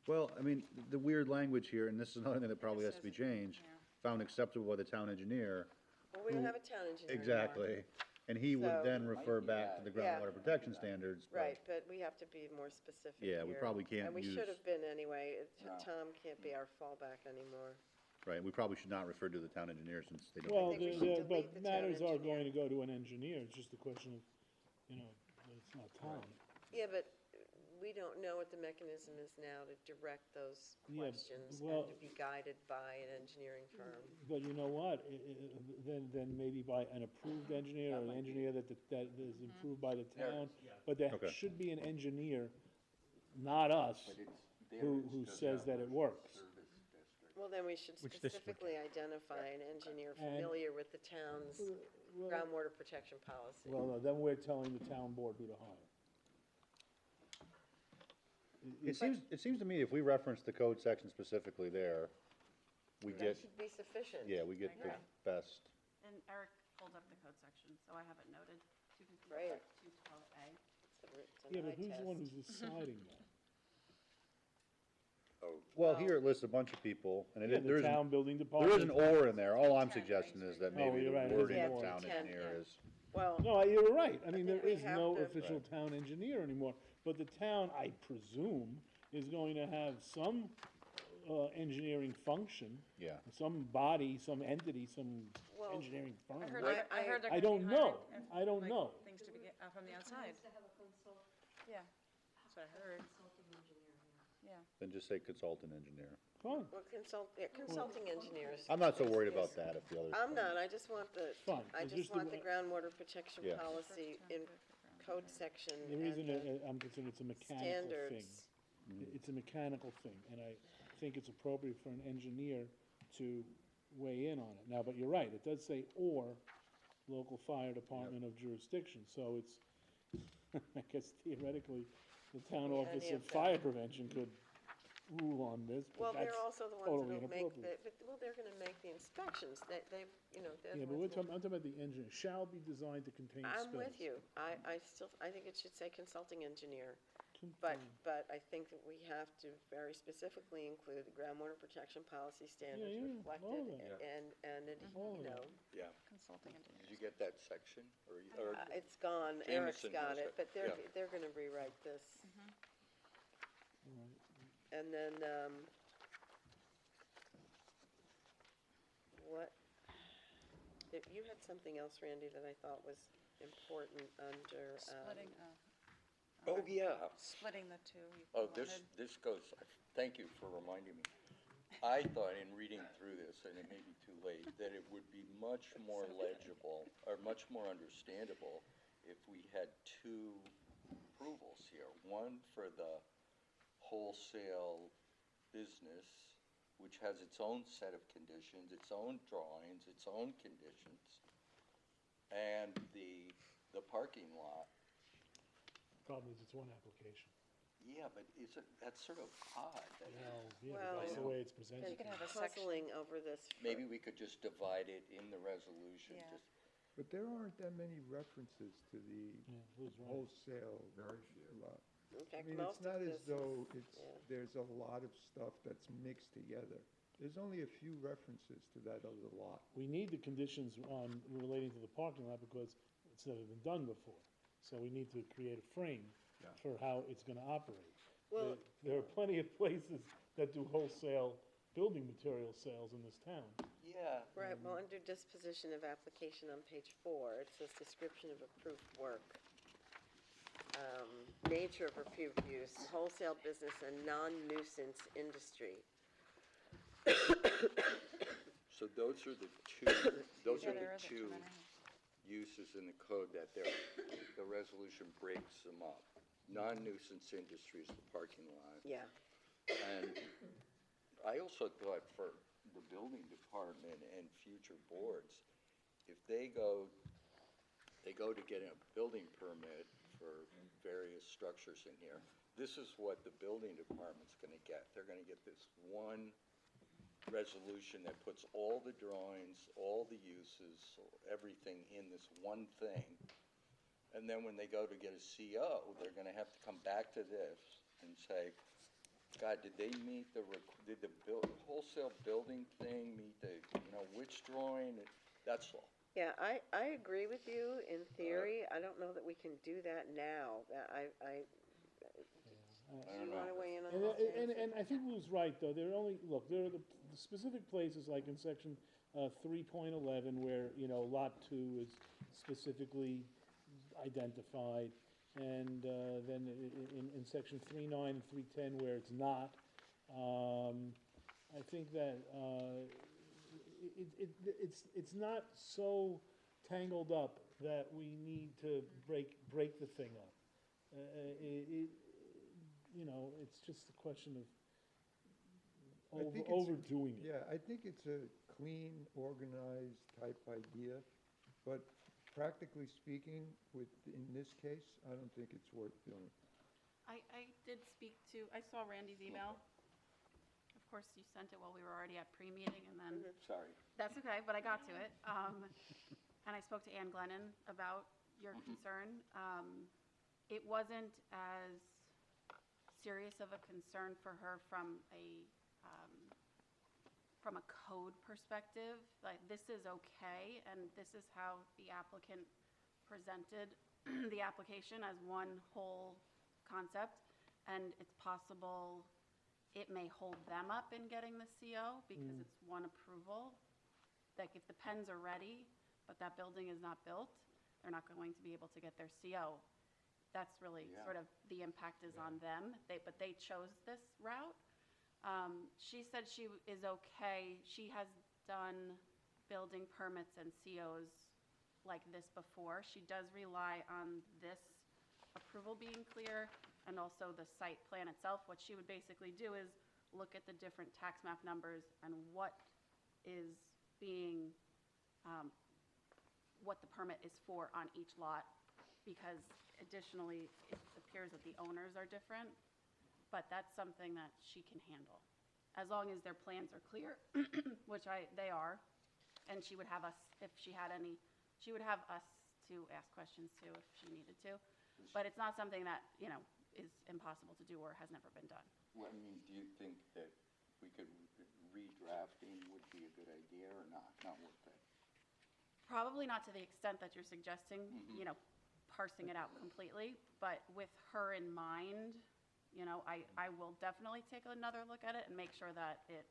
Well, I mean, the weird language here, and this is another thing that probably has to be changed, found acceptable by the town engineer. Well, we don't have a town engineer anymore. Exactly. And he would So- then refer back to the Yeah. groundwater protection standards. but- Right, but we have to be more specific Yeah, we here. probably can't And we use- should have been anyway. No. Tom can't be our fallback anymore. Right, we probably should not refer to the town engineer since they don't. Well, think we should delete but the town matters are engineer. going to go to an engineer, it's just a question of, it's not Tom. Yeah, but we don't know what the mechanism is now to direct those Yeah, questions well- and to be guided by an engineering firm. But you know what, then maybe by an approved engineer, or an engineer that is approved by the town, but there Okay. should be an engineer, not us, But it's, there who it's just says that it works. service district. Well, then we should Which district? specifically identify an engineer And- familiar with the town's Well- groundwater protection policy. Well, no, then we're telling the town board who to hire. It seems to me if we reference the code section specifically there, we That get, should be sufficient. yeah, we get the agree. best. And Eric pulled up the code section, so I have it noted. Great. 212A. It's an Yeah, eye but who's the one test. who's deciding that? Oh, Well, here it lists a bunch of people, and Yeah, there the isn't, town building there department. is an or in there. All I'm suggesting is that Oh, maybe you're the right, it is wording an of or. town Yeah, engineer yeah. is. Well, No, you're right. I mean, there think we is have no to- official town engineer anymore, but the town, I presume, is going to have some engineering function, Yeah. some body, some entity, some Well, engineering firm. I heard, right? I heard they're I gonna be don't know. hiring, I don't like, know. Things to be, from the outside. Yeah, that's what I heard. Yeah. Then just say consultant engineer. Fine, Well, consulting engineers. I'm not so worried is- about that if the others. I'm not, I just want fine. I It's just the want the groundwater protection Yeah. policy in code section The and reason the I'm concerned, it's a mechanical thing. standards. It's a mechanical thing, and I think it's appropriate for an engineer to weigh in on it. Now, but you're right, it does say or local fire department of jurisdiction, so it's, I guess theoretically, the town Yeah, office any of of fire prevention could rule on this, Well, but that's they're also the ones totally that'll make inappropriate. well, they're gonna make the inspections, they're Yeah, the but ones I'm talking about the engineer, shall be designed to contain spills. I'm with you, I think it should say consulting engineer, Contain. but I think that we have to very specifically include the groundwater protection policy standards yeah, reflected, all of that. and, it, All you of know, Yeah. Consulting Did engineers. you get that section? Or it's gone, Eric's Jameson got has it, it, but yeah. they're gonna rewrite this. Right. And then, what, you had something else, Randy, that I thought was important under, Splitting, Oh, yeah. splitting the two. You Oh, this wanted- goes, thank you for reminding me. I thought in reading through this, and it may be too late, that it would be much more legible, or much more understandable if we had two approvals here. One for the wholesale business, which has its own set of conditions, its own drawings, its own conditions, and the parking lot. Problem is, it's one application. Yeah, but that's sort of odd. that- Well, yeah, Well, but that's the way it's presented. You could have a section. puzzling over this. Maybe we could just divide it in the resolution, Yeah. just, But there aren't that many references to the Yeah, Lou's right. wholesale Very few. lot. In I fact, mean, most it's not of as this though is, it's, yeah. there's a lot of stuff that's mixed together. There's only a few references to that other lot. We need the conditions on, relating to the parking lot because it's never been done before. So we need to create a frame Yeah. for how it's gonna operate. Well- There are plenty of places that do wholesale building material sales in this town. yeah. Right, well, under disposition of application on page 4, it says description of approved work. Nature of approved use, wholesale business and non-nuisance industry. So those are the two, those Yeah, are there the isn't too two many. uses in the code that the resolution breaks them up. Non-nuisance industries, the parking lot. Yeah, And I also thought for the building department and future boards, if they go to get a building permit for various structures in here, this is what the building department's gonna get. They're gonna get this one resolution that puts all the drawings, all the uses, everything in this one thing. And then when they go to get a CO, they're gonna have to come back to this and say, God, did they meet did the wholesale building thing meet which drawing? That's all. yeah, I agree with you in theory. I don't know that we can do that now. Do you want to weigh in on that, James? And I think Lou's right, though, there are the specific places, like in section 3.11, where, lot 2 is specifically identified, and then in section 3.9 and 3.10 where it's not. I think that it's not so tangled up that we need to break the thing up. It's just a question of I think it's- overdoing it. Yeah, I think it's a clean, organized type idea, but practically speaking, in this case, I don't think it's worth doing. I did speak to, I saw Randy's email. Of course, you sent it while we were already at pre-meeting, and then, Sorry. that's okay, but I got to it. And I spoke to Ann Glennon about your concern. It wasn't as serious of a concern for her from a code perspective. Like, this is okay, and this is how the applicant presented the application as one whole concept, and it's possible it may hold them up in getting the CO because it's one approval. Like, if the pens are ready, but that building is not built, they're not going to be able to get their CO. that's really Yeah. sort of the impact is on them. But they chose this route. She said she is okay. She has done building permits and COs like this before. She does rely on this approval being clear and also the site plan itself. What she would basically do is look at the different tax map numbers and what is being, what the permit is for on each lot, because additionally, it appears that the owners are different, but that's something that she can handle, as long as their plans are clear, which they are, and she would have us, if she had any, she would have us to ask questions too if she needed to, but it's not something that, is impossible to do or has never been done. Well, I mean, do you think that redrafting would be a good idea or not? Not worth it? Probably not to the extent that you're suggesting, parsing it out completely, but with her in mind, I will definitely take another look at it and make sure that it,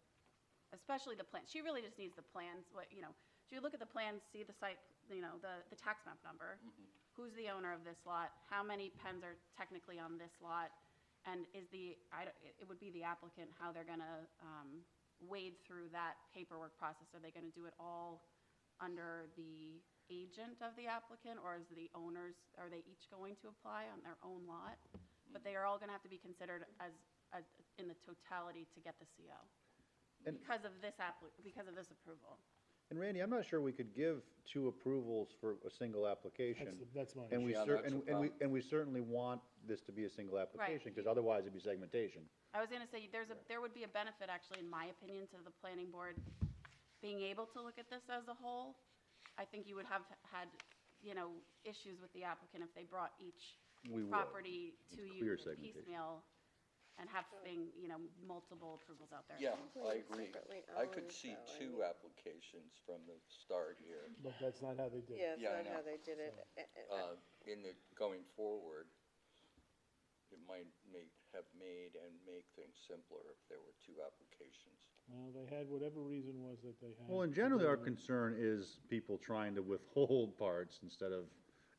especially the plan, she really just needs the plans, she look at the plans, see the site, the tax map number, who's the owner of this lot, how many pens are technically on this lot, and it would be the applicant, how they're gonna wade through that paperwork process. Are they gonna do it all under the agent of the applicant, or is the owners, are they each going to apply on their own lot? But they are all gonna have to be considered as in the totality to get the CO. And- Because of this approval. And Randy, I'm not sure we could give 2 approvals for a single application. That's my And we Yeah, cer- that's the and we, problem. and we certainly want this to be a single application, because otherwise it'd be segmentation. I was gonna say, there would be a benefit, actually, in my opinion, to the planning board being able to look at this as a whole. I think you would have had, issues with the applicant if they brought each We would. property It's to you clear in segmentation. piecemeal and having, multiple approvals out there. Yeah, I agree. Separately I could owned, see though, I 2 mean. applications from the start here. But that's not how they did it. Yeah, it's Yeah, I not how know. they did it. In the, going forward, it might have made and make things simpler if there were 2 applications. Well, they had whatever reason was that they had. Well, and generally, our concern is people trying to withhold parts instead of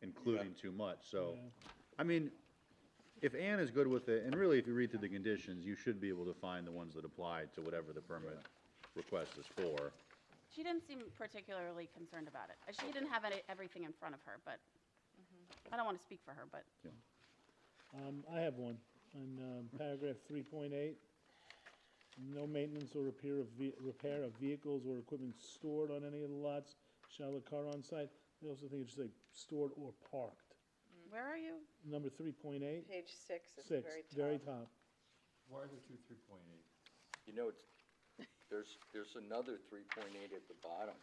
including too much, so, I mean, if Ann is good with it, and really, if you read through the conditions, you should be able to find the ones that apply to whatever the permit request is for. She didn't seem particularly concerned about it. She didn't have everything in front of her, but I don't want to speak for her, but I have one, on paragraph 3.8. No maintenance or repair of vehicles or equipment stored on any of the lots shall occur on site. I also think it should say stored or parked. where are you? Number 3.8, Page 6 at the 6, very very top. top. Why are there 3.8? You know, there's another 3.8 at the bottom.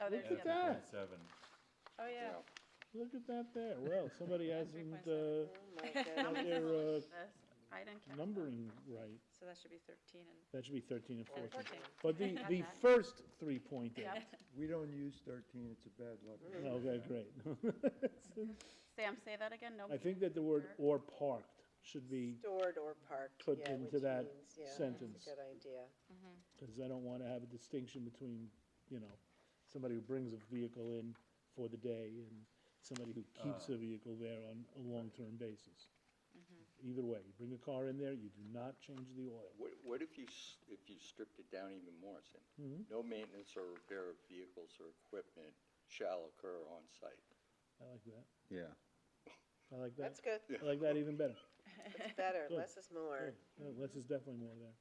Oh, there's Look the at other. that, 7. Oh, yeah. look at that there. Well, somebody hasn't Oh, my How got many their syllables is this? I didn't catch that. numbering right. So that should be 13 and That should be 13 and 14. 14. But the Got that. first 3.8. Yep. We don't use 13, it's a bad luck. Okay, great. Sam, say that again? No. I think that the word "or parked" should be, Stored or parked, Put yeah, into which that means, yeah, sentence. that's a good idea. because I don't want to have a distinction between, somebody who brings a vehicle in for the day and somebody who keeps a vehicle there on a long-term basis. Either way, you bring a car in there, you do not change the oil. What if you stripped it down even more, Sam? No maintenance or repair of vehicles or equipment shall occur on site. I like that. Yeah. I like that. That's good. I like that even better. It's better, Good. less is more. Good. Less is definitely more there.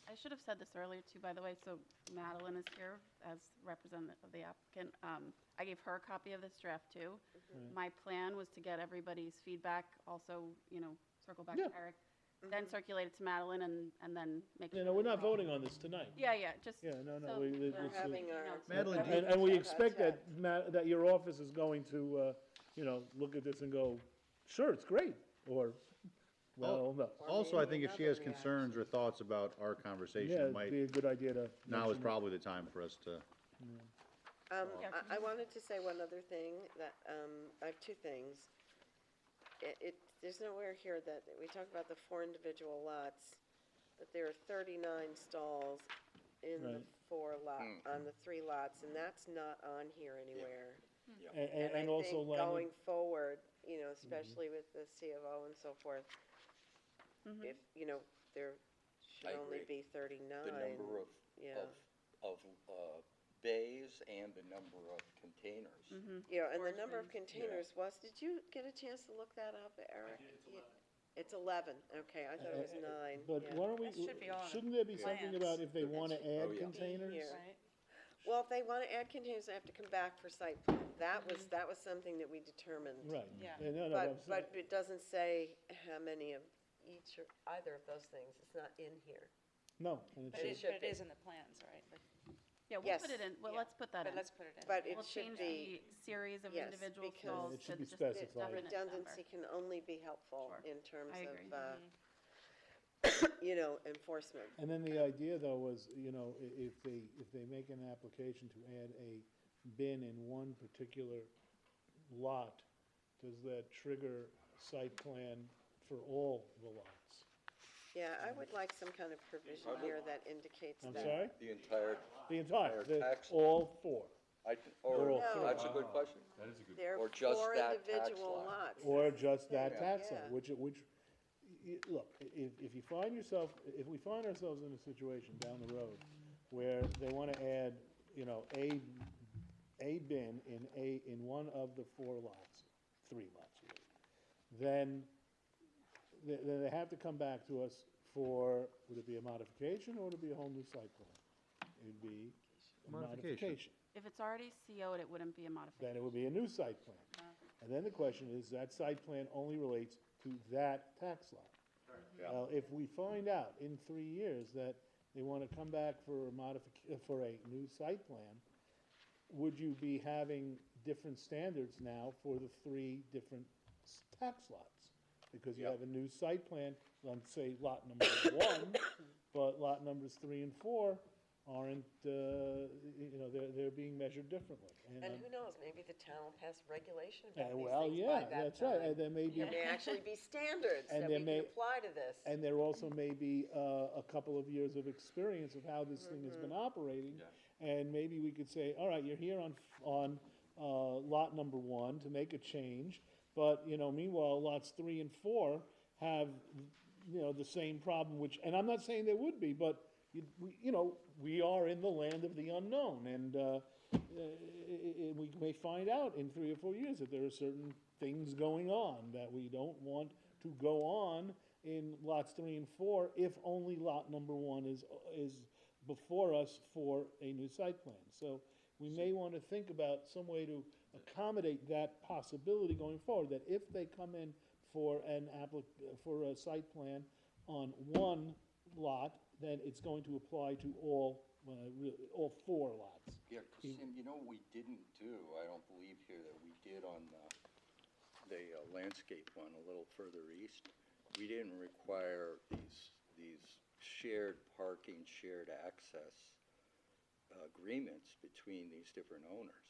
I should have said this earlier too, by the way, so Madeline is here as representative of the applicant. I gave her a copy of this draft too. My plan was to get everybody's feedback, also, circle back to Yeah. Eric, then circulate it to Madeline and then make sure. We're not that we're all- voting on this tonight. Yeah, just. Yeah, no, so we- We're having our. Madeline, do And we expect that, that your office is going to, look at this and go, sure, it's great, or, well, no. Also, I think if she has Another concerns or thoughts about our Yeah, conversation, it'd might, be a good idea to. now is mention it. probably the time for us to, I wanted to say one other thing, that, I have 2 things. There's nowhere here that, we talk about the 4 individual lots, but there are 39 stalls in the Right. 4 on the 3 lots, and that's not on here anywhere. And I also think language. going forward, you know, especially with the C of O and so forth, if, you know, there should I only agree. be 39. The number of, Yeah. bays and the number of containers. Yeah, and the number of containers was, did you get a chance to look that up, Eric? It's 11, okay, I thought it was 9. But yeah. why don't we, That should be on the shouldn't there be something plans. about if they want to add Oh, yeah. containers? Here. Right? Well, if they want to add containers, they have to come back for site plan. That was something that we determined. Right. Yeah. No, no, I'm But saying- it doesn't say how many of each or either of those things. It's not in here. No, and But it it, should, but it is in the plans, right? Like, Yeah, we'll Yes. put it in, well, Yeah. let's put that But in. let's put it in. But it We'll should change be, the series of yes, individual because stalls it should to be just specified. definite redundancy number. can only be helpful Sure. in terms I agree. of, you know, enforcement. and then the idea though was, you know, if they make an application to add a bin in one particular lot, does that trigger site plan for all the lots? Yeah, I would like some kind of provision here that indicates I'm that. sorry? The entire, The entire, tax- all four, or, all three. that's a good question. That is a good. There are Or just 4 that tax individual lot. lots. or just that Yeah. tax Yeah. lot, which, look, if you find yourself, if we find ourselves in a situation down the road where they want to add, you know, a bin in one of the 4 lots, 3 lots, really, then they have to come back to us for, would it be a modification or would it be a whole new site plan? It'd be a modification. If it's already CO'd, it wouldn't be a modification. Then it would be a new site plan. And then the question is, that site plan only relates to that tax lot. Well, if we find out in 3 years that they want to come back for for a new site plan, would you be having different standards now for the 3 different tax lots? Because you have a new site plan, let's say lot number 1, but lot numbers 3 and 4 aren't, you know, they're being measured differently. And who knows, maybe the town will pass regulation about these well, things yeah, by that that's right, time. and there may be. There may actually be standards And that there we may- can apply to this. And there also may be a couple of years of experience of how this thing has been operating. And maybe we could say, all right, you're here on lot number 1 to make a change, but, you know, meanwhile, lots 3 and 4 have, you know, the same problem, which, and I'm not saying there would be, but, you know, we are in the land of the unknown, and we may find out in 3 or 4 years that there are certain things going on that we don't want to go on in lots 3 and 4 if only lot number 1 is before us for a new site plan. So we may want to think about some way to accommodate that possibility going forward, that if they come in for for a site plan on 1 lot, then it's going to apply to all 4 lots. Yeah, because Tim, you know what we didn't do, I don't believe here, that we did on the landscape one a little further east? We didn't require these shared parking, shared access agreements between these different owners.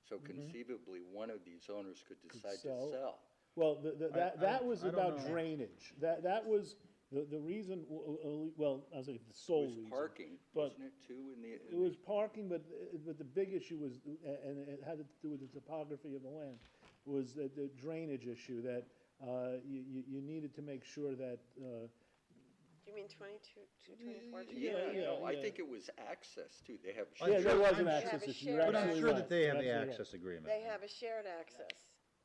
So conceivably, one of these owners could decide to sell. Well, that was I don't about know. drainage. That was the reason, well, I was like, the sole It was reason. parking, but wasn't it, too, in the? It was parking, but the big issue was, and it had to do with the topography of the land, was the drainage issue, that you needed to make sure that, Do you mean 224? No, I think it was access, too. They have. yeah, there was an They access have a issue. You're shared But I'm absolutely sure right. that they have the You're absolutely right. access agreement. They have a shared access,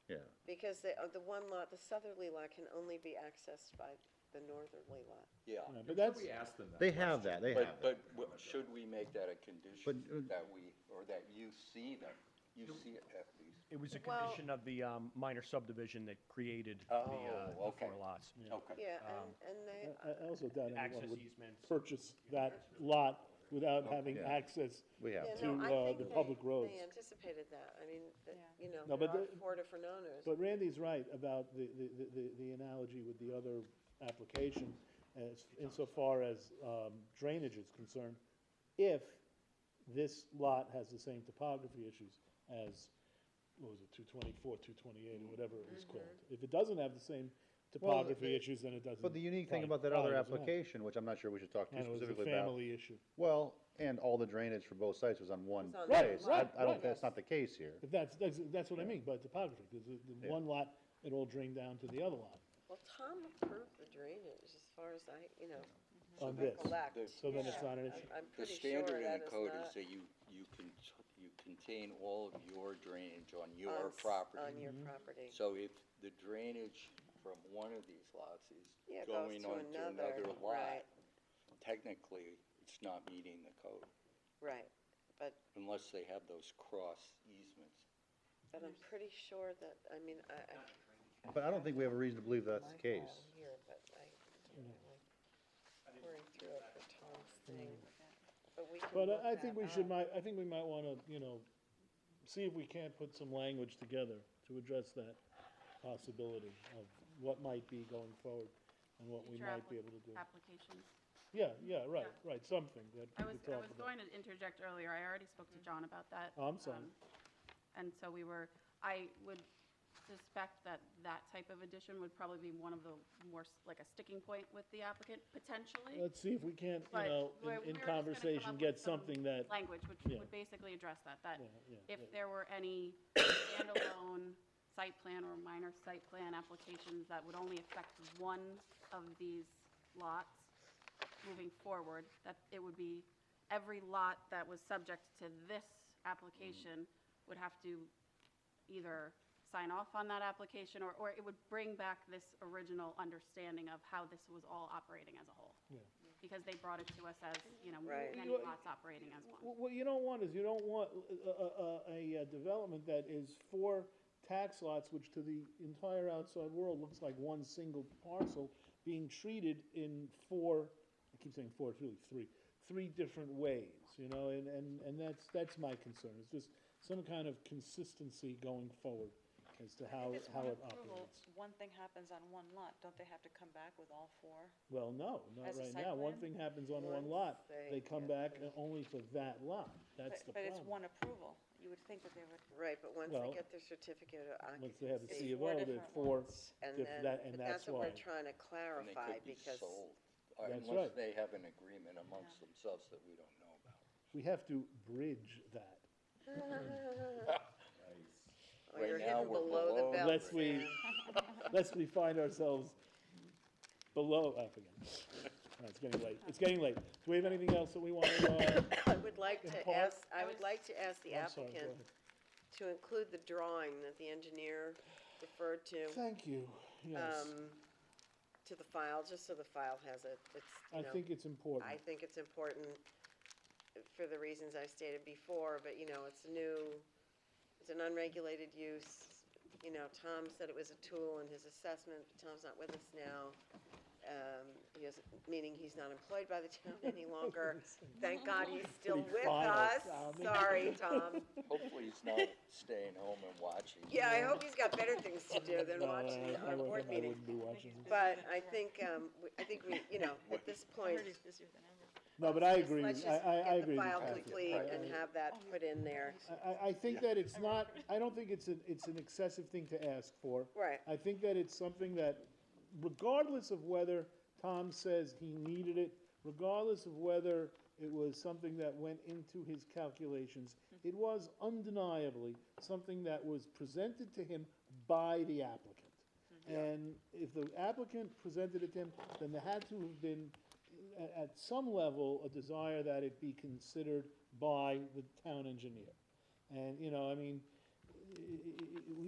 Yeah. because the 1 lot, the southerly lot can only be accessed by the northerly lot. Yeah. Yeah, but that's, We asked them that. They have that, they have that. But should we make that a condition, that we, or that you see them, you see it at least? It was a Well- condition of the minor subdivision that created Oh, the okay. 4 lots. Okay. Yeah, and they, I also doubt anyone Access would easements. purchase that lot without having Yeah. access. We have. yeah, to, no, I think the public roads. they anticipated that. I mean, Yeah. you know, No, there but are the- 4 different owners. But Randy's right about the analogy with the other application, as insofar as drainage is concerned. If this lot has the same topography issues as, what was it, 224, 228, or whatever it was called. If it doesn't have the same topography issues, then it doesn't. But the unique thing probably- about that other probably doesn't matter. application, which I'm not sure we should talk too And it was a specifically about. family issue. Well, and all the drainage for both sites was on one It's on place. one lot. I don't, Right. that's not the case here. But that's what I mean by topography, because the one lot, it all drained down to the other lot Well, Tom approved the drainage as far as I, on this. recollect. So then it's Yeah, not an issue. I'm The pretty sure standard in that the is code not is that you contain all of your drainage on on your s- property. On your property. So if the drainage from one of these lots Yeah, is it goes going to on to another, another lot, right. technically, it's not meeting the code, Right, but unless they have those cross easements. I'm pretty sure that, But I don't think we have a reason to believe that's the case. file here, but pouring through it for Tom's thing. But we can But look I that think we up. I think we might want to, see if we can't put some language together to address that possibility of what might be going forward and what we Future might be able to do. Applications. Yeah, right, something that I we was, could I talk was about. going to interject earlier, I already spoke to John about that. Oh, I'm sorry. And so I would suspect that that type of addition would probably be one of the more, like a sticking point with the applicant, potentially. Let's see if we can't, But in we're just gonna come conversation, up get with some something that, Language, which Yeah. would basically address that yeah, if yeah. there were any standalone site plan or minor site plan applications that would only affect one of these lots moving forward, that it would be every lot that was subject to this application would have to either sign off on that application, or it would bring back this original understanding of how this was all operating as a whole. Yeah. Because they brought it to us as, Right. many lots operating as one. What you don't want is, you don't want a development that is 4 tax lots, which to the entire outside world looks like one single parcel, being treated in 4, I keep saying 4, it's really 3 different ways, and that's my concern. It's just some kind of consistency going forward as to how If it's it one approval, operates. one thing happens on one lot, don't they have to come back with all 4? Well, no, not As a right site now. One plan? thing happens on one Once lot, they they come get back only for that lot. That's the But it's problem. one approval. You would think that they would, Right, but once Well, they get their certificate of occupancy. Once they have the C of four O, they're different 4, And diff- then, that- and but that's that's what why. we're trying to And they clarify, could be because, sold, That's unless right. they have an agreement amongst themselves that we don't know about. We have to bridge that. oh, you're Right now, hidden we're below the below belt. Lest we, lest we find ourselves below, I forget. No, it's getting late. It's getting late. Do we have anything else that we want to, I would like to impart? ask, I would like to ask the I'm sorry, go applicant ahead. to include the drawing that the engineer referred to, Thank you, yes. to the file, just so the file has it. It's, I think it's important. I think it's important for the reasons I stated before, but, it's new, it's an unregulated use. Tom said it was a tool in his assessment, but Tom's not with us now. Meaning he's not employed by the town any longer. Thank God he's still Pretty with final, us. Tommy. Sorry, Tom. Hopefully he's not staying home and watching. Yeah, I hope he's got better things to do than No, watching I our board wouldn't meeting. be watching. But I think we, at this I point, heard he's busier than ever. No, but I agree. let's just I get agree the with file Kathy. complete I- and have that put in there. I think that it's not, I don't think it's an excessive thing to ask for. Right. I think that it's something that, regardless of whether Tom says he needed it, regardless of whether it was something that went into his calculations, it was undeniably something that was presented to him by the applicant. And if the applicant presented it to him, then there had to have been, at some level, a desire that it be considered by the town engineer. And,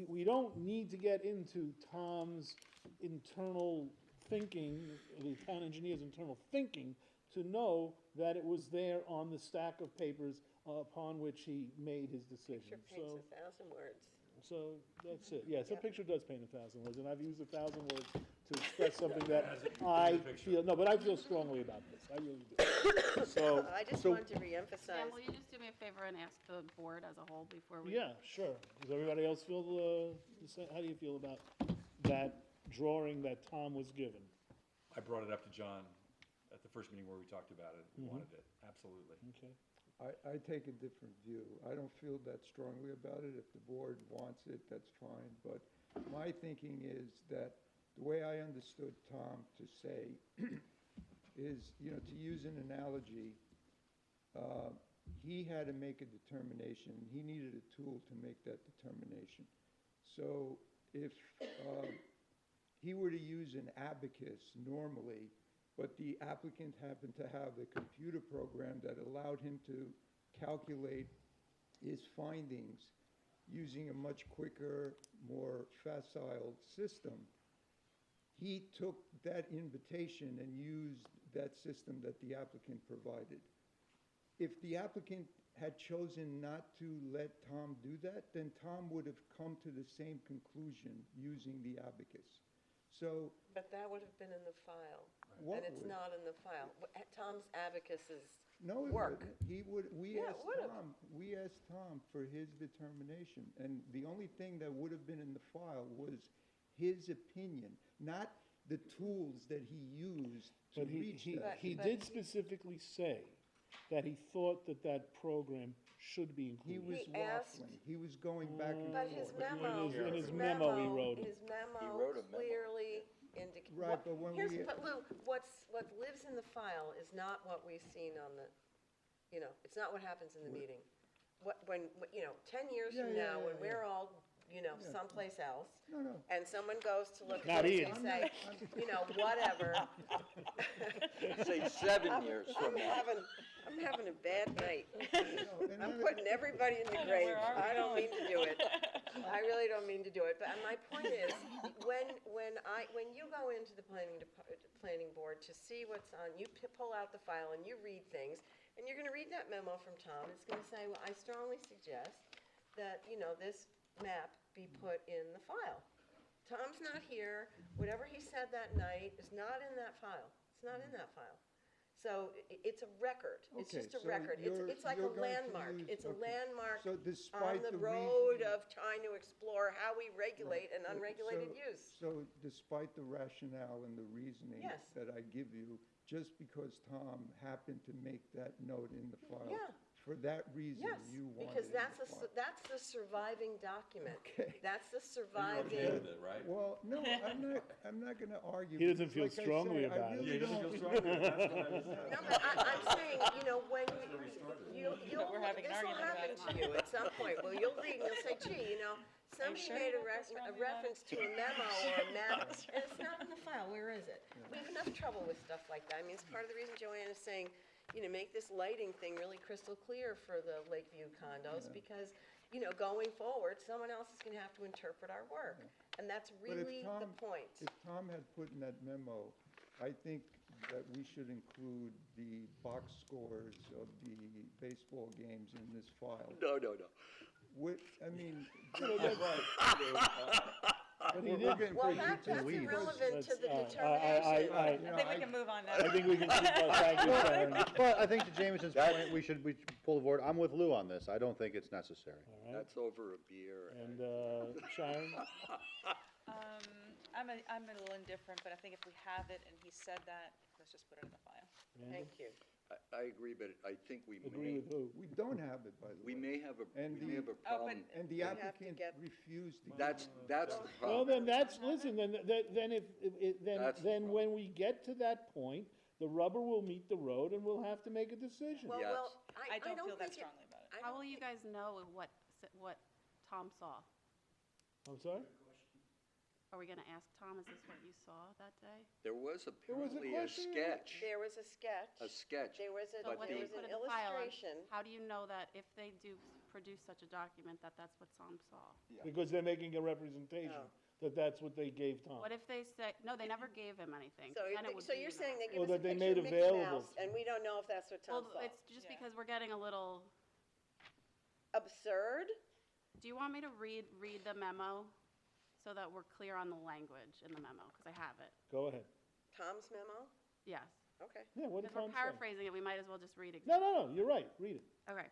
we don't need to get into Tom's internal thinking, the town engineer's internal thinking, to know that it was there on the stack of papers upon which he made his decision. Picture paints 1,000 words. So that's it. Yes, a Yep. picture does paint 1,000 words, and I've used 1,000 words to express something that I feel, no, but I feel strongly about this. I really do. So, I just so, wanted to reemphasize. Sam, will you just do me a favor and ask the board as a whole before we? yeah, sure. Does everybody else feel the same? How do you feel about that drawing that Tom was given? I brought it up to John at the first meeting where we talked about it, he wanted it, absolutely. Okay. I take a different view. I don't feel that strongly about it. If the board wants it, that's fine. But my thinking is that the way I understood Tom to say is, to use an analogy, he had to make a determination. He needed a tool to make that determination. So if he were to use an abacus normally, but the applicant happened to have a computer program that allowed him to calculate his findings using a much quicker, more facile system, he took that invitation and used that system that the applicant provided. If the applicant had chosen not to let Tom do that, then Tom would have come to the same conclusion using the abacus. So, But that would have been in the file. What And it's would? not in the file. Tom's abacus is no, it work. wouldn't. We Yeah, it asked would've. we asked Tom for his determination, and the only thing that would have been in the file was his opinion, not the tools that he used to But reach that. he did specifically say that he thought that that program should be He included. was He asked- waffling. He was going back and But forth. his memo, in his memo, he wrote it. His memo wrote a memo. clearly indicates. Right, but when we- But Lou, what lives in the file is not what we've seen on the, it's not what happens in the meeting. When 10 years Yeah, from yeah, now, yeah, when yeah. we're all, someplace else, No. and someone goes to look Not at it Ian. and say, whatever. Say 7 years from now. I'm having a bad night. And I'm then- putting everybody in the grave. I don't mean to do it. I really don't mean to do it. But my point is, when you go into the planning board to see what's on, you pull out the file and you read things, and you're going to read that memo from Tom. It's going to say, well, I strongly suggest that, this map be put in the file. Tom's not here. Whatever he said that night is not in that file. It's not in that file. So it's a record. It's Okay, just a so record. It's like a you're going to landmark. use- It's a okay. landmark So on despite the the road reasoning- of trying to explore how we regulate an unregulated use. So despite the rationale and the reasoning Yes. that I give you, just because Tom happened to make that note in the file, Yeah. for that reason, Yes, you wanted because it in the file. that's the surviving document. Okay. That's the okay surviving. with it, right? Well, no, I'm not gonna argue. He doesn't feel because like I strongly say, I about it. really Yeah, you don't- feel strongly, that's what I was No, but I'm saying, when We're having an this will argument about happen it. to you at some point. Well, you'll read and you'll say, gee, somebody sure made you a don't feel strongly about it? reference to a memo or a map, and it's not in the file. Where is it? We have enough trouble with stuff like that. I mean, it's part of the reason Joanne is saying, make this lighting thing really crystal clear for the Lakeview condos, because, going forward, someone else is gonna have to interpret our work. And that's But if really the Tom- point. If Tom had put in that memo, I think that we should include the box scores of the baseball games in this file. No. I mean, But he we're did- getting Well, pretty that's deep in the weeds. irrelevant to the That's, determination. I think we can move on now. I think we can keep on, thank you, Sharon. But I think to Jameson's point, we should pull the board. I'm with Lou on this. I don't think it's necessary. All right. That's over a beer. And Sharon? I'm a little indifferent, but I think if we have it and he said that, let's just put it in the file. Thank you. I agree, but I think we Agree with who? We don't have it, by the we way. may have a And we may have a Oh, but- problem. And the have to applicant get- refused to. That's the Well, problem. then listen, then when we get to that point, the rubber will meet the road and we'll have to make a decision. Well, Yes. I don't feel that think it- strongly about it. I How don't will you think- guys know what Tom saw? I'm sorry? Are we gonna ask Tom, is this what you saw that day? There was There was a apparently a question. sketch. There was a sketch. There was So But what the- they an put in the file, and illustration. how do you know that if they do produce such a document, that that's what Tom saw? Because they're making a representation Oh. that that's what they gave Tom. What if they say, no, they never gave him anything? So, then it would so be you're email. saying they Or give us a that they picture made of Mickey available Mouse, and we don't know if that's what Tom Well, saw? it's just Yeah. because we're getting a little, Absurd? do you want me to read the memo so that we're clear on the language in the memo? Because I have it. Go ahead. Tom's memo? Yes. Okay. Yeah, what did Because we're Tom say? paraphrasing it, we might as well just read it. No, you're right, read it. Okay.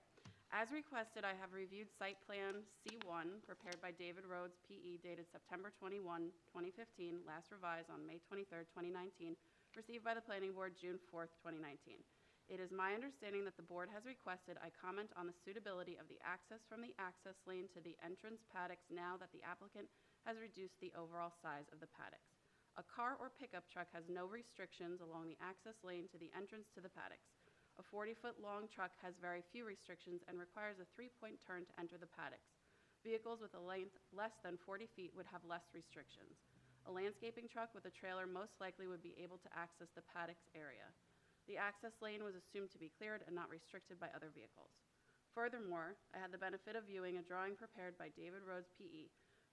As requested, I have reviewed site plan C1 prepared by David Rhodes, PE, dated September 21, 2015, last revised on May 23, 2019, received by the Planning Board June 4, 2019. It is my understanding that the board has requested I comment on the suitability of the access from the access lane to the entrance paddocks now that the applicant has reduced the overall size of the paddocks. A car or pickup truck has no restrictions along the access lane to the entrance to the paddocks. A 40-foot-long truck has very few restrictions and requires a 3-point turn to enter the paddocks. Vehicles with a length less than 40 feet would have less restrictions. A landscaping truck with a trailer most likely would be able to access the paddocks area. The access lane was assumed to be cleared and not restricted by other vehicles. Furthermore, I had the benefit of viewing a drawing prepared by David Rhodes, P.E.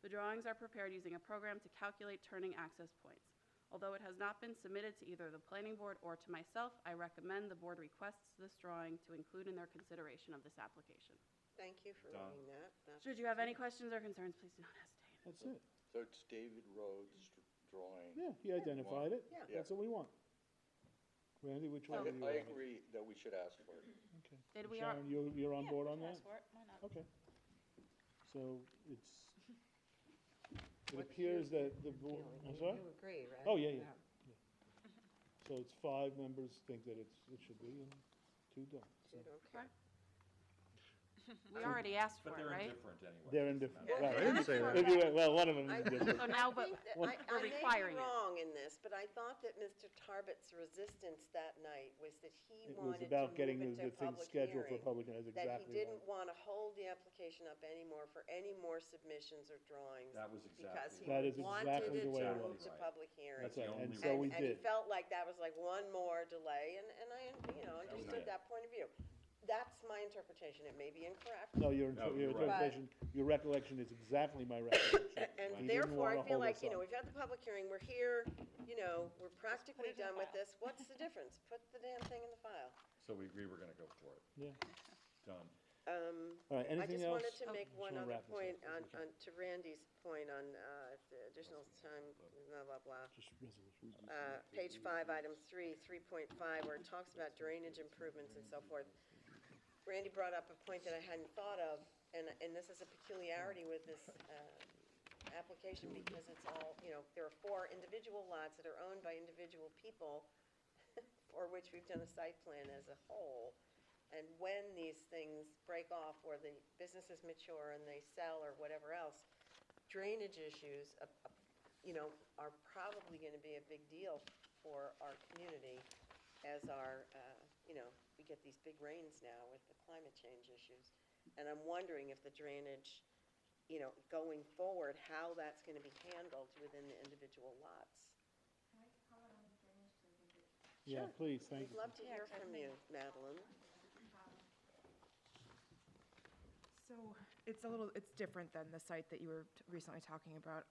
The drawings are prepared using a program to calculate turning access points. Although it has not been submitted to either the planning board or to myself, I recommend the board requests this drawing to include in their consideration of this application. Thank you for Done. reading that. Should you have any questions or concerns, please do not hesitate. That's it. So it's David Rhodes' drawing. Yeah, he identified it. Yeah. That's what we want. Randy, which one I do you I want? agree that we should ask for it. Okay. Did we Sharon, you're on board on that? Ask for it, why not? Okay. So it appears that the board, I'm sorry? You agree, right? Oh, yeah. So it's 5 members think that it should be, and 2 don't. So Okay. We already asked for But it, they're right? indifferent anyway. they're indifferent. Well, Right. I didn't say that. If you- Well, one of them is indifferent. So now, but Well, we're requiring I may be it. wrong in this, but I thought that Mr. Tarbot's resistance that night was that he It was wanted to about getting move the it to thing public scheduled for hearing. public, hearing. That's That exactly he didn't right. want to hold the application up anymore for any more submissions or drawings. That was Because exactly he That is wanted exactly it the way it to move was. to Right. public hearing. That's right, the and only so we And he did. felt like that was like one more delay, and I, was understood it. that point of view. That's my interpretation. It may be incorrect. No, your No, you're right. interpretation, your recollection is exactly my recollection. And He didn't therefore, I wanna feel hold like, us up. we've had the public hearing, we're here, we're practically it in the done with file. this. What's the difference? Put the damn thing in the file. So we agree we're gonna go for it. Yeah. Done. All right, I anything just else? wanted to make Just one wanna other wrap this up point if we can. to Randy's point on the additional time, blah, blah, blah. Just resolution. Page 5, item 3, 3.5, where it talks about drainage improvements and so forth. Randy brought up a point that I hadn't thought of, and this is a peculiarity with this application because it's all, there are 4 individual lots that are owned by individual people for which we've done a site plan as a whole. And when these things break off or the businesses mature and they sell or whatever else, drainage issues, are probably going to be a big deal for our community as we get these big rains now with the climate change issues. And I'm wondering if the drainage, going forward, how that's going to be handled within the individual lots. Can I comment on the drainage so we can do Yeah, Sure. please, thank We'd you. love to hear from you, Madeline. So it's different than the site that you were recently talking about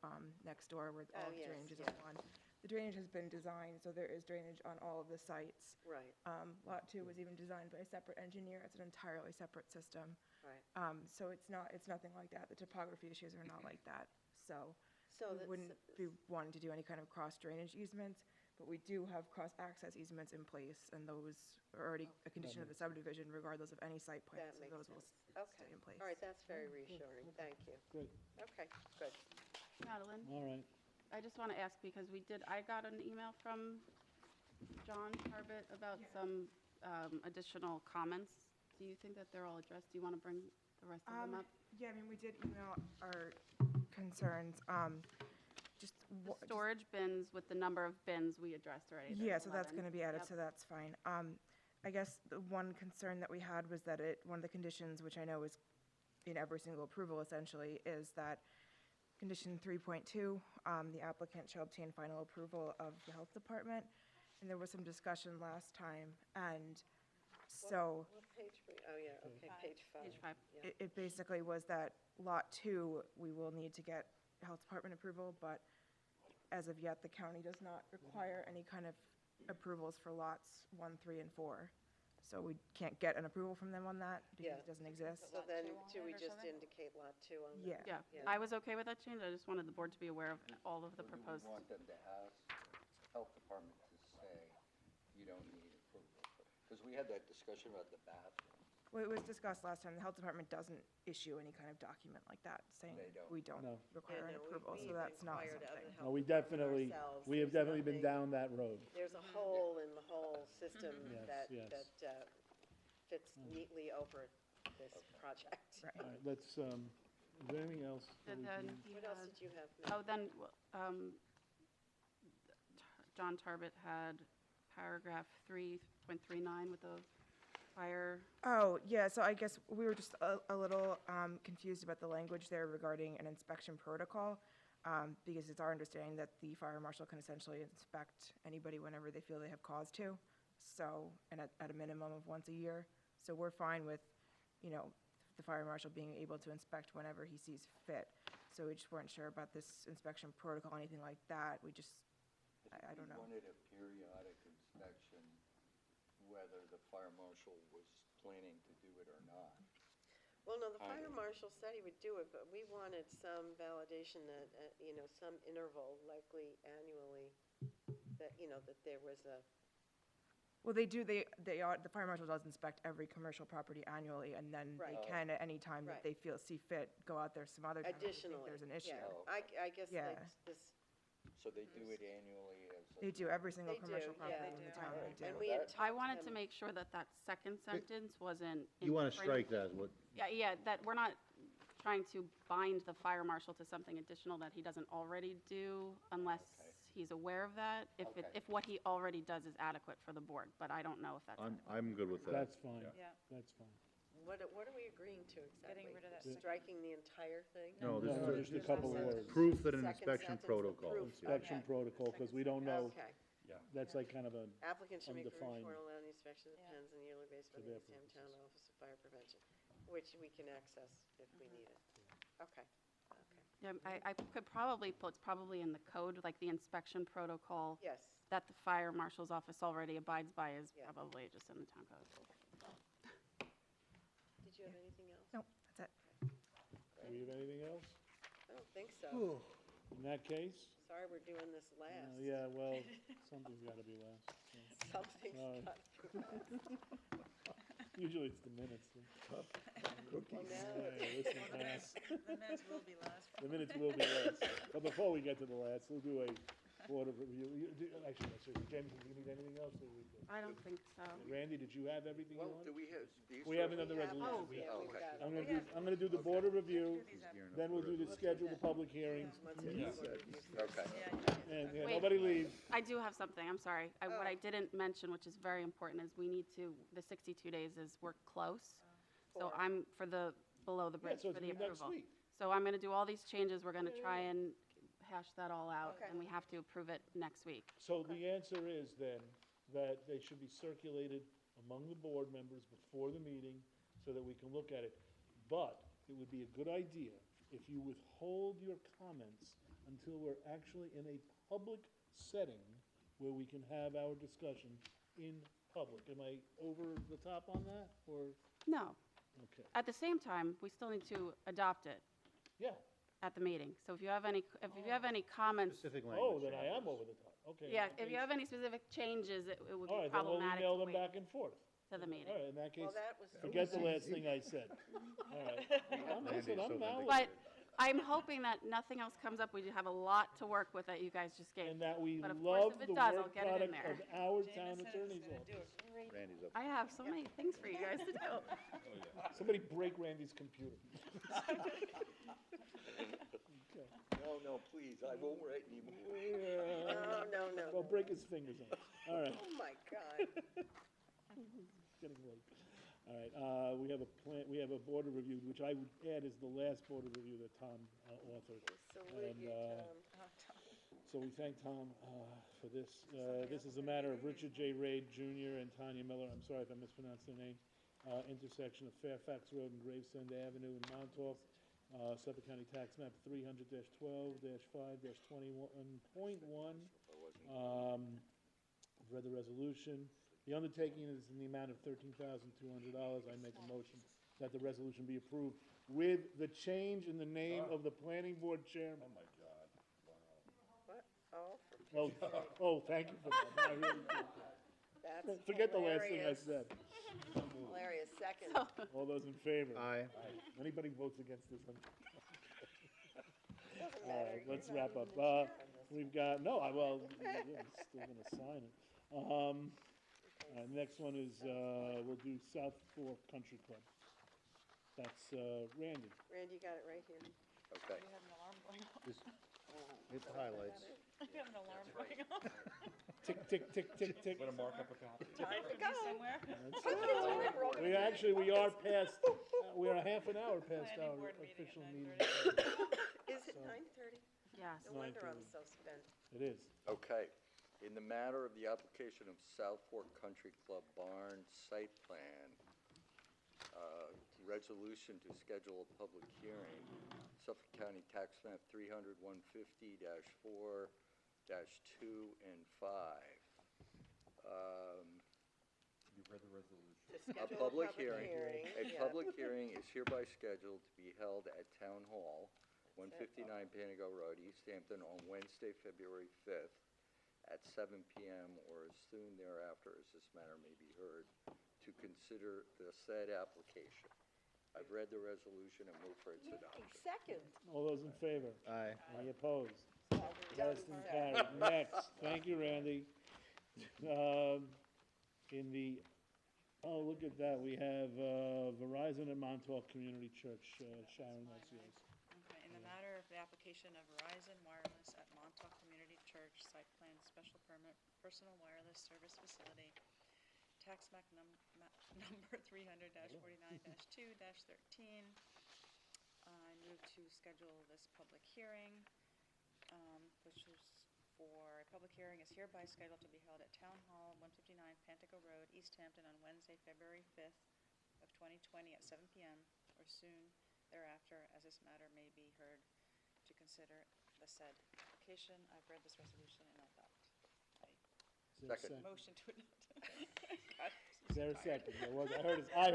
next door where all the yes, drainage is yeah. on one. The drainage has been designed, so there is drainage on all of the sites. Right, Lot 2 was even designed by a separate engineer. It's an entirely separate system. right. So it's nothing like that. The topography issues are not like that. So So we that's- wouldn't be wanting to do any kind of cross drainage easements, but we do have cross access easements in place, and those are already a condition of the subdivision regardless of any site plan. That So makes those will sense. stay Okay. in place. All right, that's very reassuring. Thank you. Great, Okay, good. Madeline, all right. I just want to ask, because I got an email from John Tarbot about some additional comments. Do you think that they're all addressed? Do you want to bring the rest of them up? Yeah, I mean, we did email our concerns, just. The storage bins with the number of bins we addressed already. Yeah, there's so that's 11. gonna be added, Yep. so that's fine. I guess the one concern that we had was that one of the conditions, which I know is in every single approval essentially, is that condition 3.2, the applicant shall obtain final approval of the health department. And there was some discussion last time, and so What page? Oh, yeah, okay, page 5. Page 5. Yeah. it basically was that Lot 2, we will need to get health department approval, but as of yet, the county does not require any kind of approvals for lots 1, 3, and 4. So we can't get an approval from them on that because Yeah. it doesn't exist. So then, Lot 2 on do it we or just something? indicate Lot 2 on Yeah. that? Yeah, I was okay with that change. I just wanted the board to be aware of all of the Or do we proposed. want them to ask health department to say, you don't need approval? Because we had that discussion about the bathroom. Well, it was discussed last time. The health department doesn't issue any kind of document like that saying They don't. we don't No. require Yeah, an no, we- approval, so we've that's not inquired of the something. health No, we department definitely, ourselves. we have There's definitely been nothing- down that road. There's a hole in the whole system Yes, that yes. fits neatly over this project. Right. All right, let's, is there anything else? that And we then can- he What else had- did you have? Oh, then, John Tarbett had paragraph 3.39 with the fire. Oh, yeah, so I guess we were just a little confused about the language there regarding an inspection protocol, because it's our understanding that the fire marshal can essentially inspect anybody whenever they feel they have cause to, so, and at a minimum of once a year. So we're fine with, the fire marshal being able to inspect whenever he sees fit. So we just weren't sure about this inspection protocol, anything like that. We just, I don't know. We wanted a periodic inspection, whether the fire marshal was planning to do it or not. Well, no, the fire marshal said he would do it, but we wanted some validation that, some interval, likely annually, that, that there was a, Well, they do, the fire marshal does inspect every commercial property annually, and then they Right. can, at any time that Right. they see fit, go out there some other time if they think additionally. there's an issue. Yeah. I guess Yeah. like this, So they do it annually as a... They do, every single They do, commercial property yeah. in the town, they do. and we had I talked wanted to them- make sure that that second sentence wasn't. You want to infringed. strike that, what, Yeah, that we're not trying to bind the fire marshal to something additional that he doesn't already do unless he's aware of that, if what he already does is adequate for the board, but I don't know if that's. I'm good with that. That's fine. Yeah. That's fine. What are we agreeing to exactly? Getting rid of that second- Striking the entire thing? No, No, this just a couple words. proof that an Second inspection sentence, the protocol. proof. Inspection Okay. protocol, because we don't know, Okay. Yeah. that's like kind of a, Applicant should make a Undefined. report on the inspection of Yeah. pens on a yearly basis by For the their East Hampton Town purposes. Office of Fire Prevention, which we can access if we need it. Okay. Yeah, I could probably put, it's probably in the code, like the inspection protocol Yes. that the fire marshal's office already abides by is Yeah. probably just in the town code. Did you have anything else? No, that's it. do we have anything else? I don't think so. In that case, Sorry we're doing this last. yeah, well, something's got to be last. so. Something's All right. got to be last. Usually it's the minutes. Well, now Yeah, listen, Mass. The minutes will be last. The minutes will be last. But before we get to the last, we'll do a board of review. Actually, no, seriously, James, do you need anything else? Or we good? I don't think so. Randy, did you have everything you Well, do wanted? we have... these We are- have another resolution. Yeah, Oh, we've okay. got it. I'm gonna do the board of review, then we'll do the schedule, the public hearings, Once we get one review. Okay. and yeah, Wait. nobody leaves. I do have something, I'm sorry. What Oh. I didn't mention, which is very important, is we need to, the 62 days is we're close. So For- I'm, for the, below the Yeah, bridge so for it's the gonna be next approval. week. So I'm gonna do all these changes, we're gonna try and hash that all out, Okay. and we have to approve it next week. So the answer is then that they should be circulated among the board members before the meeting so that we can look at it. But it would be a good idea if you withhold your comments until we're actually in a public setting where we can have our discussion in public. Am I over the top on that, or, No. okay, At the same time, we still need to adopt it yeah. at the meeting. So if you have any comments, Specific Oh, language. then I am over the top, okay. in yeah, that if you case- have any specific changes, it would All be right, then we'll problematic email to them wait back and forth. to the meeting. All right, in that case, Well, that was. forget the last thing I said. All right. Listen, I'm now. But I'm hoping that nothing else comes up. We do have a lot to work with that you guys just gave. And that we But of course, love if it the does, I'll work get it in product there. of our town attorney's office. Randy's up. I have so many things for you guys to do. Somebody break Randy's computer. Okay. No, please, I won't write anymore. No. Well, break his fingers on it. All right, Oh, my God. getting late. All right, we have a plan, we have a board of review, which I would add is the last board of review that Tom authored. Salute And, you, So we thank Tom for this. This is a matter of Richard J. Raid Jr. and Tanya Miller, I'm sorry if I mispronounced their name, intersection of Fairfax Road and Gravesend Avenue in Montauk, Suffolk County Tax Map 300-12-5-21.1. I've read the resolution. The undertaking is in the amount of $13,200. I make a motion that the resolution be approved with the change in the name of the planning board chairman. Oh, my God. What? Oh, Oh, thank you for that. I really appreciate that's that. Forget the last thing I hilarious. said. Hilarious. Second. All those in favor? Aye. Anybody votes against this one? Doesn't All matter. right, let's You're not wrap up. even the chair on this. We've got, no, I'm still gonna sign it. Next one is, we'll do South Fork Country Club. That's, Randy. Randy, you got it right here. Okay. Just hit the highlights. I have an alarm going off. Tick, tick, tick, tick, tick. Want to mark up a copy? Time to go somewhere. We are past, we are half an hour past Planning our board meeting at official meeting. 9:30. Is it 9:30? Yes. No wonder I'm 9:30. so spent. It is. Okay. In the matter of the application of South Fork Country Club Barn site plan, resolution to schedule a public hearing, Suffolk County Tax Map 300-150-4-2 and 5. You read the resolution. To A schedule public hearing, yeah. public hearing is hereby scheduled to be held at Town Hall, 159 Panago Road, East Hampton, on Wednesday, February 5th, at 7 p.m. or as soon thereafter as this matter may be heard, to consider the said application. I've read the resolution and move for its adoption. Second. All those in favor? Aye. Any opposed? Done. Passed and carried. Next, thank you, Randy. In the, oh, look at that, we have Verizon and Montauk Community Church. Sharon, that's yours. Okay, in the matter of the application of Verizon Wireless at Montauk Community Church, site plan special permit, personal wireless service facility, tax map number 300-49-2-13. I move to schedule this public hearing, which is for, a public hearing is hereby scheduled to be held at Town Hall, 159 Pantico Road, East Hampton, on Wednesday, February 5th of 2020 at 7 p.m. or soon thereafter, as this matter may be heard, to consider the said application. I've read this resolution and adopt. Is there a Second. Motion to adopt. God, Is there a second? I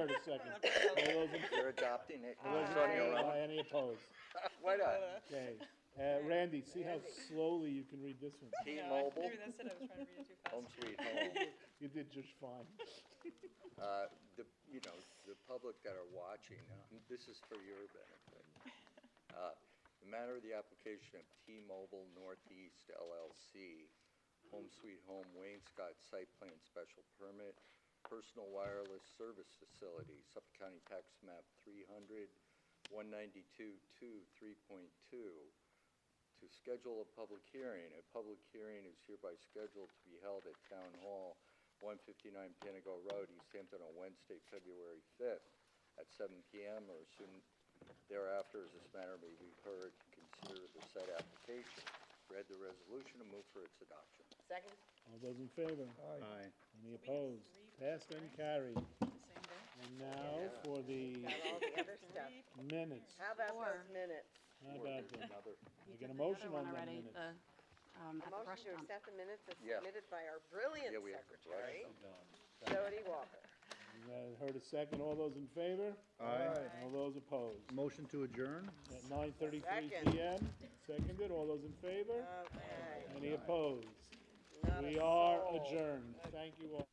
heard a second. All those in, You're adopting it. all those in It's on your favor? own. Any opposed? Why not? Okay. Randy, see how slowly you can read this one? T-Mobile, Maybe that's it, I was trying to read it too fast. home sweet home. You did just fine. The public that are watching, this is for your benefit. The matter of the application of T-Mobile Northeast LLC, Home Sweet Home Wainscott Site Plan Special Permit, Personal Wireless Service Facility, Suffolk County Tax Map 300-192-2-3.2, to schedule a public hearing. A public hearing is hereby scheduled to be held at Town Hall, 159 Panago Road, East Hampton, on Wednesday, February 5th, at 7 p.m. or soon thereafter, as this matter may be heard, to consider the said application. Read the resolution and move for its adoption. Second. All those in favor? Aye. Any opposed? Passed and carried. Same day? And now for the Got all the other stuff. minutes. How about those minutes? How about them? Another. I get a motion on Other one them already, minutes. the, at the brush Motion to dump. accept the minutes as Yeah. submitted by our brilliant Yeah, we have to secretary, brush Jody Walker. Heard a second. All those in favor? Aye. All those opposed? Motion to adjourn? At 9:33 Second. PM, seconded. All those in favor? Okay. Any opposed? Not a We are soul. adjourned. Thank you all.